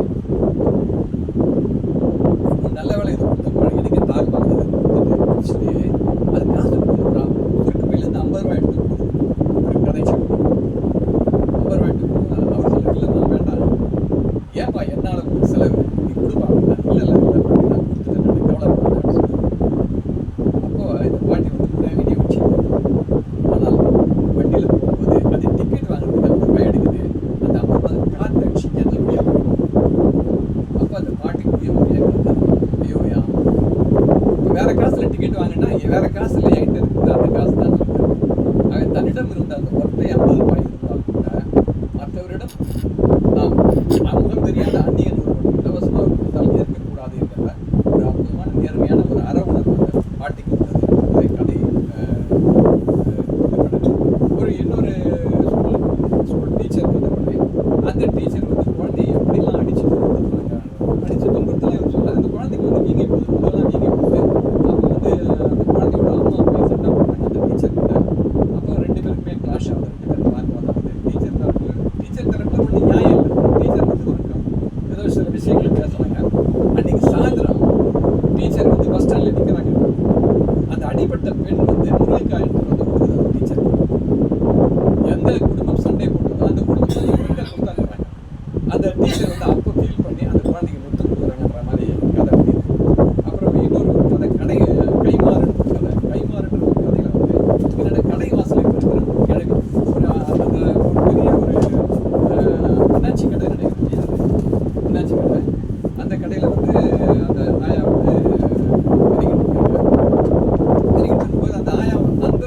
நல்ல வேலை இது கொடுத்த எனக்கு தார் வந்தது கொடுத்துட்டு அது காசு கொடுக்குறான். திருட்டு போயிலேருந்து 50 ரூபாய் எடுத்து ஒரு கதை சொல்லி 50 ரூபாய் எடுத்து அவர் சொல்ல இல்லை நான் வேண்டாம், ஏன்பா என்னால் ஒரு செலவு நீ கொடுப்பா வேண்டாம். இல்லை நான் கொடுத்துட்டேன் நான் கவலைப்படாத சொல்லி. அப்போது இந்த பாட்டி வந்து வீடியோ வச்சு ஆனால் வண்டியில் போகும்போது அது டிக்கெட் வாங்குறதுக்கு 50 ரூபாய் எடுக்குது. அந்த 50 ரூபாய் காற்று அடிச்சு எந்த முடியாது. அப்போ அந்த பாட்டிக்கு முடியாது. ஐயோ இப்போ வேறு காசில் டிக்கெட் வாங்கினா வேறு காசு இல்லை என்கிட்ட இருக்குது அந்த காசு தான் சொல்லுவேன். ஆக தன்னிடம் இருந்த அந்த ஒற்றை 50 ரூபாய் இருந்தால் கூட மற்றவரிடம் நாம் முகம் தெரியாத அந்நியன் ஒருவன் இலவசமாக கொடுத்தால் ஏற்கக்கூடாது என்ற ஒரு அற்புதமான நேர்மையான ஒரு அறவுணர்வு அந்த பாட்டிக்கு இருந்தது. அதை கதை ஒரு இன்னொரு ஸ்கூல் டீச்சர் வந்தபடி அந்த டீச்சர் வந்து குழந்தைய எப்படிலாம் அடிச்சு துன்புறுத்துறாங்க. அடிச்சு துன்புறுத்தலாம் சொல்ல அந்த குழந்தைக்கு வந்து வீங்கி போகுது, முதல்லாம் வீங்கி போகுது. அப்போ வந்து அந்த குழந்தையோட அம்மா போய் சண்டை போட்டாங்க அந்த டீச்சர் கிட்ட. அப்போ 2 பேருக்குமே கிளாஷ் ஆகுது. 2 பேரும் வாக்குவாதம் ஆகுது. டீச்சர் தரப்புல ஒன்றும் நியாயம் இல்லை. டீச்சர் வந்து ஒரு ஏதோ சில விஷயங்களை பேசுகிறாங்க. அன்றைக்கி சாயந்தரம் டீச்சர் வந்து பஸ் ஸ்டாண்டில் நிற்கிறாங்க. அந்த அடிப்பட்ட பெண் வந்து முருங்கைக்காய் வந்து கொடுக்குது அந்த டீச்சர். எந்த குடும்பம் சண்டை போட்டதோ அந்த குடும்பத்தில் பெண்கள் கொடுத்தாங்க. அந்த டீச்சர் வந்து அப்போ ஃபீல் பண்ணி அந்த குழந்தைக்கு முத்து கொடுக்குறாங்கன்ற மாதிரி கதை முடியுது. அப்புறம் இன்னொரு ஒரு கதை கைமாறுன்ற கதை. கைமாறுன்ற ஒரு கதையில் வந்து என்னோட கடை வாசலில் இருக்கிற ஒரு கிழவி ஒரு அந்த ஒரு பெரிய ஒரு மீனாட்சி கடை நினைக்கிறேன். மீனாட்சி கடை அந்த கடையில் வந்து அந்த ஆயா வந்து வெறிக்கிட்டு இருக்கும்போது அந்த ஆயா அந்த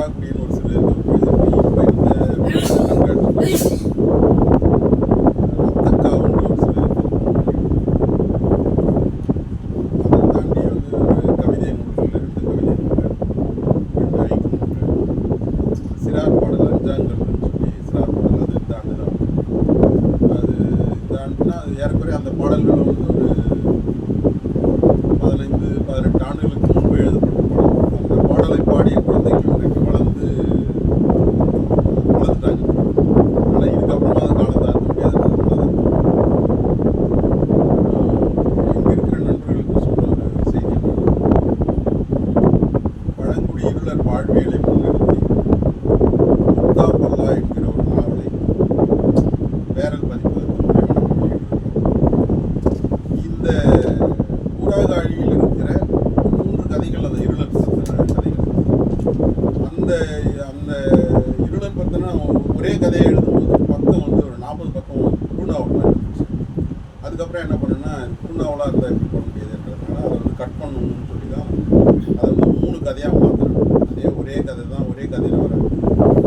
கொடாக்குடின்னு ஒரு சிறு கோயில் இருக்கு. இப்போ தக்கா ஒன்று ஒரு சிறு அதை தாண்டி வந்து ஒரு கவிதை நூல்கள் 2 கவிதை நூல்கள் 2 ஐக்கு நூல்கள் சிறார் பாடல் அஞ்சாங்கல்னு சொல்லி சிறார் பாடல் அது இந்த ஆண்டு தான். அது இந்த ஆண்டுனா அது ஏறக்குறைய அந்த பாடல்களும் வந்து ஒரு 15-18 ஆண்டுகளுக்கு முன்பு எழுதப்பட்ட பாடல். அந்த பாடலை பாடிய குழந்தைகள் இன்றைக்கு வளர்ந்துட்டாங்க. ஆனால் இதுக்கப்புறமா அது காலம் தாழ்த்த முடியாதுன்றதுனால இங்கே இருக்கிற நண்பர்களுக்கு சொல்ற ஒரு செய்தி பழங்குடி இருளர் வாழ்வியலை முன்னிறுத்தி முத்தா பல்லா என்கிற ஒரு நாவலை வேரல் பதிப்பதற்கு வெளியிட்டிருக்கிறோம். இந்த ஊராகாழியில் இருக்கிற 3 கதைகள் அந்த இருளர் பத்தின கதைகள். அந்த அந்த இருளர் பத்தின ஒரே கதையை எழுதும்போது பக்கம் வந்து ஒரு 40 பக்கம் குறுநாவல் மாதிரி இருந்துச்சு. அதுக்கப்புறம் என்ன பண்ணேன்னா குறுநாவலாக இருந்தால் எப்படி பண்ண முடியாதுன்றதுனால அதை வந்து கட் பண்ணணும்னு சொல்லி தான் அதை வந்து 3 கதையாக மாற்றினேன். அதே ஒரே கதை தான், ஒரே கதையில் வர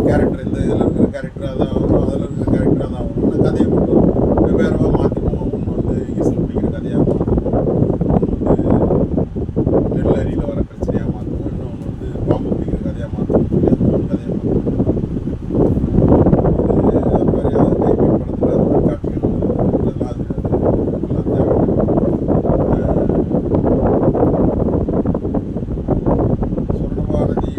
கேரக்டர் இந்த இதில் இருக்கிற கேரக்டராக தான் வரும், அதில் இருக்கிற கேரக்டராக தான் வரும். ஆனால் கதையை மட்டும் வெவ்வேறமாக மாற்றிப்போம். ஒன்று வந்து ஈசல் பிடிக்கிற கதையாக மாற்றுவோம், ஒன்று வந்து நெல்லரியில் வர பிரச்சனையாக மாற்றுவோம், இன்னொன்று வந்து பாம்பு பிடிக்கிற கதையாக மாற்றுவோம் சொல்லி அந்த 3 கதையை மாற்றுவோம். அது மாதிரி அது கைப்பி படத்தில் அது மாதிரி காட்சிகள் இதெல்லாம் அது எல்லாம் தேவை. சொர்ணபாரதி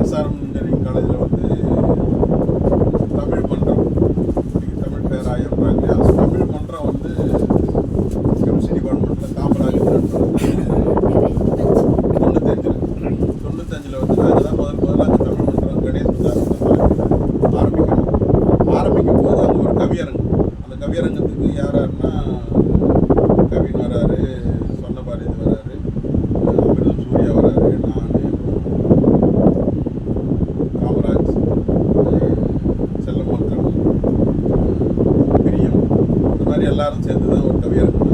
எஸ்ஆர்எம் இன்ஜினியரிங் காலேஜில் வந்து தமிழ் மன்றம், தமிழ் பேராயம்ன்றாங்க. அந்த தமிழ் மன்றம் வந்து கெமிஸ்ட்ரி டிபார்ட்மெண்ட்டில் காமராஜர் 95 வந்து நாங்கள் தான் முதல்ல அந்த தமிழ் மன்றம் கணேசன் ஆரம்பிக்கணும். ஆரம்பிக்கும் போது அங்கே ஒரு கவியரங்கம். அந்த கவியரங்கத்துக்கு யாராருன்னா கவின் வராரு, சொன்னபாரதி வராரு, அமிர்தம் சூர்யா வராரு, நான், காமராஜ், செல்லமக்கள், பிரியம், இந்த மாதிரி எல்லாரும் சேர்ந்து தான் ஒரு கவியரங்கம்.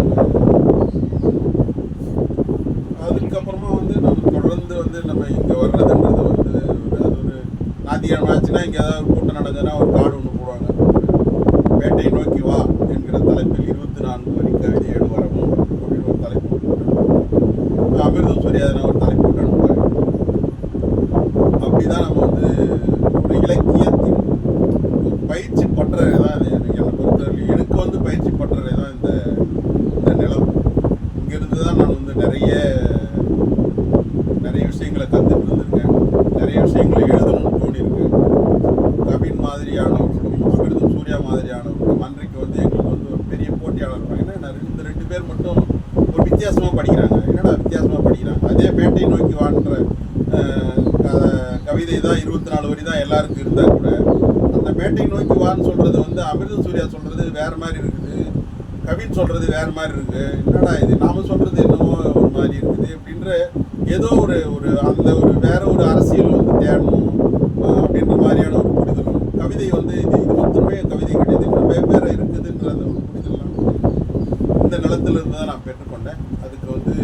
அதுக்கப்புறமா வந்து நம்ம தொடர்ந்து வந்து நம்ம இங்கே வர்றதுன்றது வந்து அது ஒரு ஞாயிற்றுக்கிழமை ஆச்சுன்னா இங்கே ஏதாவது ஒரு கூட்டம் நடந்ததுன்னா ஒரு கார்டு ஒன்று போடுவாங்க. வேட்டையை நோக்கி வா என்கிற தலைப்பில் 24 வரி கவிதை எழுவரமும் அப்படின்னு ஒரு தலைப்பு போட்டு அமிர்தம் சூர்யாதனா ஒரு தலைப்பு போட்டு அனுப்புவார். அப்படிதான் நம்ம வந்து ஒரு இலக்கியத்தின் ஒரு பயிற்சி பற்றறை தான் அது. என்னை பொறுத்தவரை எனக்கு வந்து பயிற்சி பற்றறை தான் இந்த நிலம். இங்கிருந்து தான் நான் வந்து நிறைய விஷயங்களை கற்றுட்டு இருந்திருக்கேன். நிறைய விஷயங்களை எழுதணும்னு தோணியிருக்கு. கவின் மாதிரியானவர்களும் அமிர்தம் சூர்யா மாதிரியானவர்களும் அன்றைக்கு வந்து எங்களுக்கு வந்து ஒரு பெரிய போட்டியாளர் இருப்பாங்க. ஏன்னா இந்த 2 பேர் மட்டும் ஒரு வித்தியாசமாக படிக்கிறாங்க. என்னடா வித்தியாசமாக படிக்கிறாங்க? அதே வேட்டை நோக்கி வாழ்ன்ற கவிதை தான் 24 வரி தான் எல்லாருக்கும் இருந்தால் கூட அந்த வேட்டை நோக்கி வான்னு சொல்கிறது வந்து அமிர்தம் சூர்யா சொல்கிறது வேறு மாதிரி இருக்குது, கவின் சொல்கிறது வேறு மாதிரி இருக்குது. என்னடா இது நாம் சொல்கிறது என்னமோ ஒரு மாதிரி இருக்குது அப்படின்ற ஏதோ ஒரு அந்த ஒரு வேற ஒரு அரசியல் வந்து தேடணும் அப்படின்ற மாதிரியான ஒரு புரிதலும். கவிதை வந்து இது மொத்தமே கவிதை கிடையாது, இன்னும் வெவ்வேறு இருக்குதுன்ற அந்த ஒரு புரிதலாம் இந்த நிலத்திலிருந்து தான் நான் பெற்றுக்கொண்டேன். அதுக்கு வந்து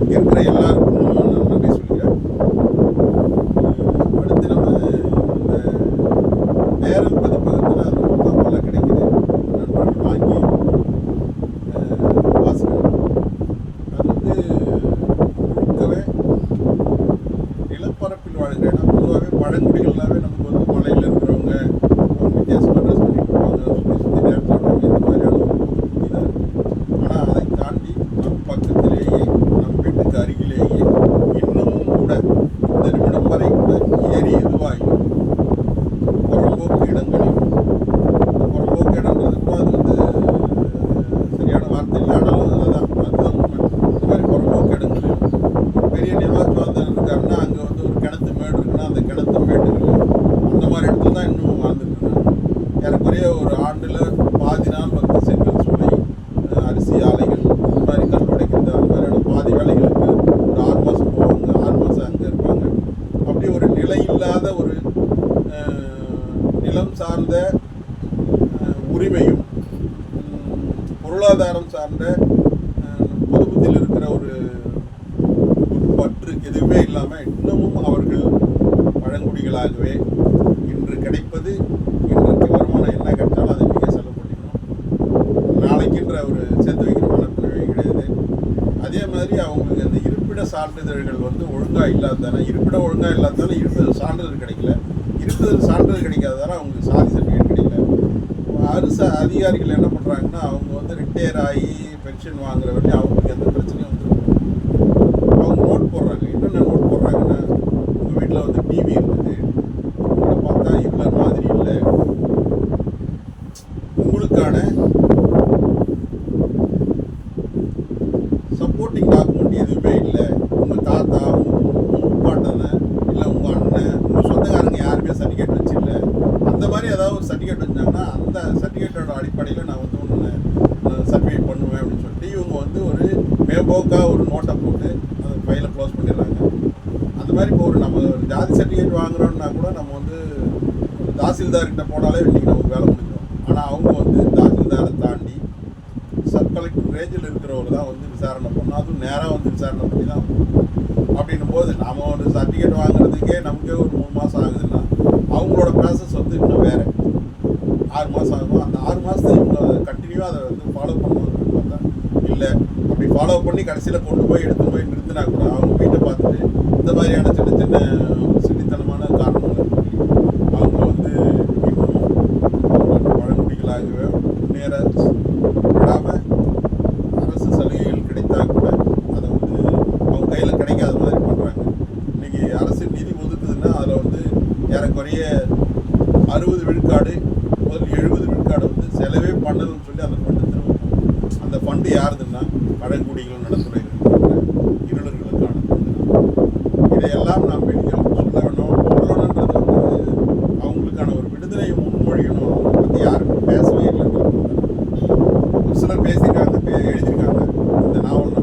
இங்கே இருக்கிற எல்லாருக்கும் நான் நன்றி சொல்கிறேன். அடுத்து நம்ம இந்த வேரல் பதிப்பகத்தில் அது மொத்தம் கிடைக்குது, நண்பர்கள் வாங்கி வாசிக்கணும். அது வந்து முழுக்கவே நிலப்பரப்பில் வாழ்கிற, ஏன்னா பொதுவாகவே பழங்குடிகள்னாவே நமக்கு வந்து மலையில் இருக்கிறவங்க அவங்க வித்தியாசமாக ட்ரெஸ் பண்ணிட்டு இருப்பாங்க, சுற்றி டான்ஸ் ஆடுவாங்க, இந்த மாதிரியான ஒரு புத்தி தான் இருக்குது. ஆனால் அதை தாண்டி நம் பக்கத்திலேயே நம் வீட்டுக்கு அருகிலேயே பொருளாதாரம் சார்ந்த பொதுமத்தியில் இருக்கிற ஒரு பற்று எதுவுமே இல்லாமல் இன்னமும் அவர்கள் பழங்குடிகளாகவே இன்று கிடைப்பது இன்றைக்கு வருமானம் என்ன கிடைச்சாலும் அதை மிக செலவு பண்ணிக்கணும், நாளைக்குன்ற ஒரு சேர்த்து வைக்கிற மனப்பினவே கிடையாது. அதே மாதிரி அவங்களுக்கு அந்த இருப்பிட சான்றிதழ்கள் வந்து ஒழுங்காக இல்லாததானே, இருப்பிடம் ஒழுங்காக இல்லாததால இருப்பிட சான்றிதழ் கிடைக்கல, இருப்பிட சான்றிதழ் கிடைக்காததால அவங்களுக்கு சாதி சர்டிஃபிகேட் கிடைக்கல. அரசு அதிகாரிகள் என்ன பண்ணுறாங்கன்னா அவங்க வந்து ரிட்டையர் ஆகி பென்ஷன் வாங்குற வரைக்கும் அவங்களுக்கு எந்த பிரச்சனையும் வந்துடும். அவங்க நோட் போடுறாங்க. என்னென்ன நோட் போடுறாங்கன்னா, உங்கள் வீட்டில் வந்து டிவி இருக்குது, உங்களை பார்த்தா இவ்வளோ மாதிரி இல்லை, உங்களுக்கான சப்போர்ட்டிங் டாக்குமெண்ட் எதுவுமே இல்லை, உங்கள் தாத்தா உங்கள் முப்பாட்டனை இல்லை உங்கள் அண்ணன் உங்கள் சொந்தக்காரங்க யாருமே சர்டிஃபிகேட் வச்சில்லை, அந்த மாதிரி ஏதாவது ஒரு சர்டிஃபிகேட் வச்சாங்கன்னா அந்த சர்டிஃபிகேட்டோட அடிப்படையில் நான் வந்து ஒன்று சர்டிஃபிகேட் பண்ணுவேன் அப்படின்னு சொல்லிட்டு இவங்க வந்து ஒரு மேம்போக்காக ஒரு நோட்டை போட்டு அந்த ஃபைலை க்ளோஸ் பண்ணிடுறாங்க. அந்த மாதிரி இப்போ ஒரு நம்ம ஒரு ஜாதி சர்டிஃபிகேட் வாங்குறோம்னா கூட நம்ம வந்து தாசில்தார்கிட்ட போனாலே இன்றைக்கி நமக்கு வேலை முடிஞ்சிடும். ஆனால் அவங்க வந்து தாசில்தாரை தாண்டி சப் கலெக்டர் ரேஞ்சில் இருக்கிறவங்க தான் வந்து விசாரணை பண்ணணும், அதுவும் நேராக வந்து விசாரணை பண்ணி தான். அப்படின்னும் போது நாம் ஒரு சர்டிஃபிகேட் வாங்குறதுக்கே நமக்கே ஒரு 3 மாதம் ஆகுதுன்னா அவங்களோட ப்ராசஸ் வந்து இன்னும் வேறு 6 மாதம் ஆகும். அந்த 6 மாதத்தை இவங்க கண்டினியூவாக அதை வந்து ஃபாலோ பண்ணுவாங்கன்னு பார்த்தா இல்லை. அப்படி ஃபாலோ பண்ணி கடைசியில் கொண்டு போய் எடுத்து போய் நிறுத்தினா கூட அவங்க வீட்டை பார்த்துட்டு இந்த மாதிரியான சின்ன சின்ன சிறித்தனமான காரணங்களை சொல்லி அவங்க வந்து இன்னும் பழங்குடிகளாகவே முன்னேற விடாமல் அரசு சலுகைகள் கிடைத்தா கூட அதை வந்து அவங்க கையில் கிடைக்காத மாதிரி பண்ணுறாங்க. இன்றைக்கி அரசு நிதி ஒதுக்குதுன்னா அதில் வந்து ஏறக்குறைய 60 விழுக்காடு முதல் 70 விழுக்காடு வந்து செலவே பண்ணணும்னு சொல்லி அந்த ஃபண்டு திரும்ப அந்த ஃபண்டு யாருதுன்னா பழங்குடிகள் நலத்துறை இருளர்களுக்கான ஃபண்டு. இதையெல்லாம் நாம் பெண்களுக்கு சொல்ல வேணும். சொல்லணுன்றது வந்து அவங்களுக்கான ஒரு விடுதலையை முன்மொழியணும். அதை பற்றி யாருக்கும் பேசவே இல்லை. ஒரு சிலர் பேசியிருக்காங்க, எழுதியிருக்காங்க. இந்த நாவல்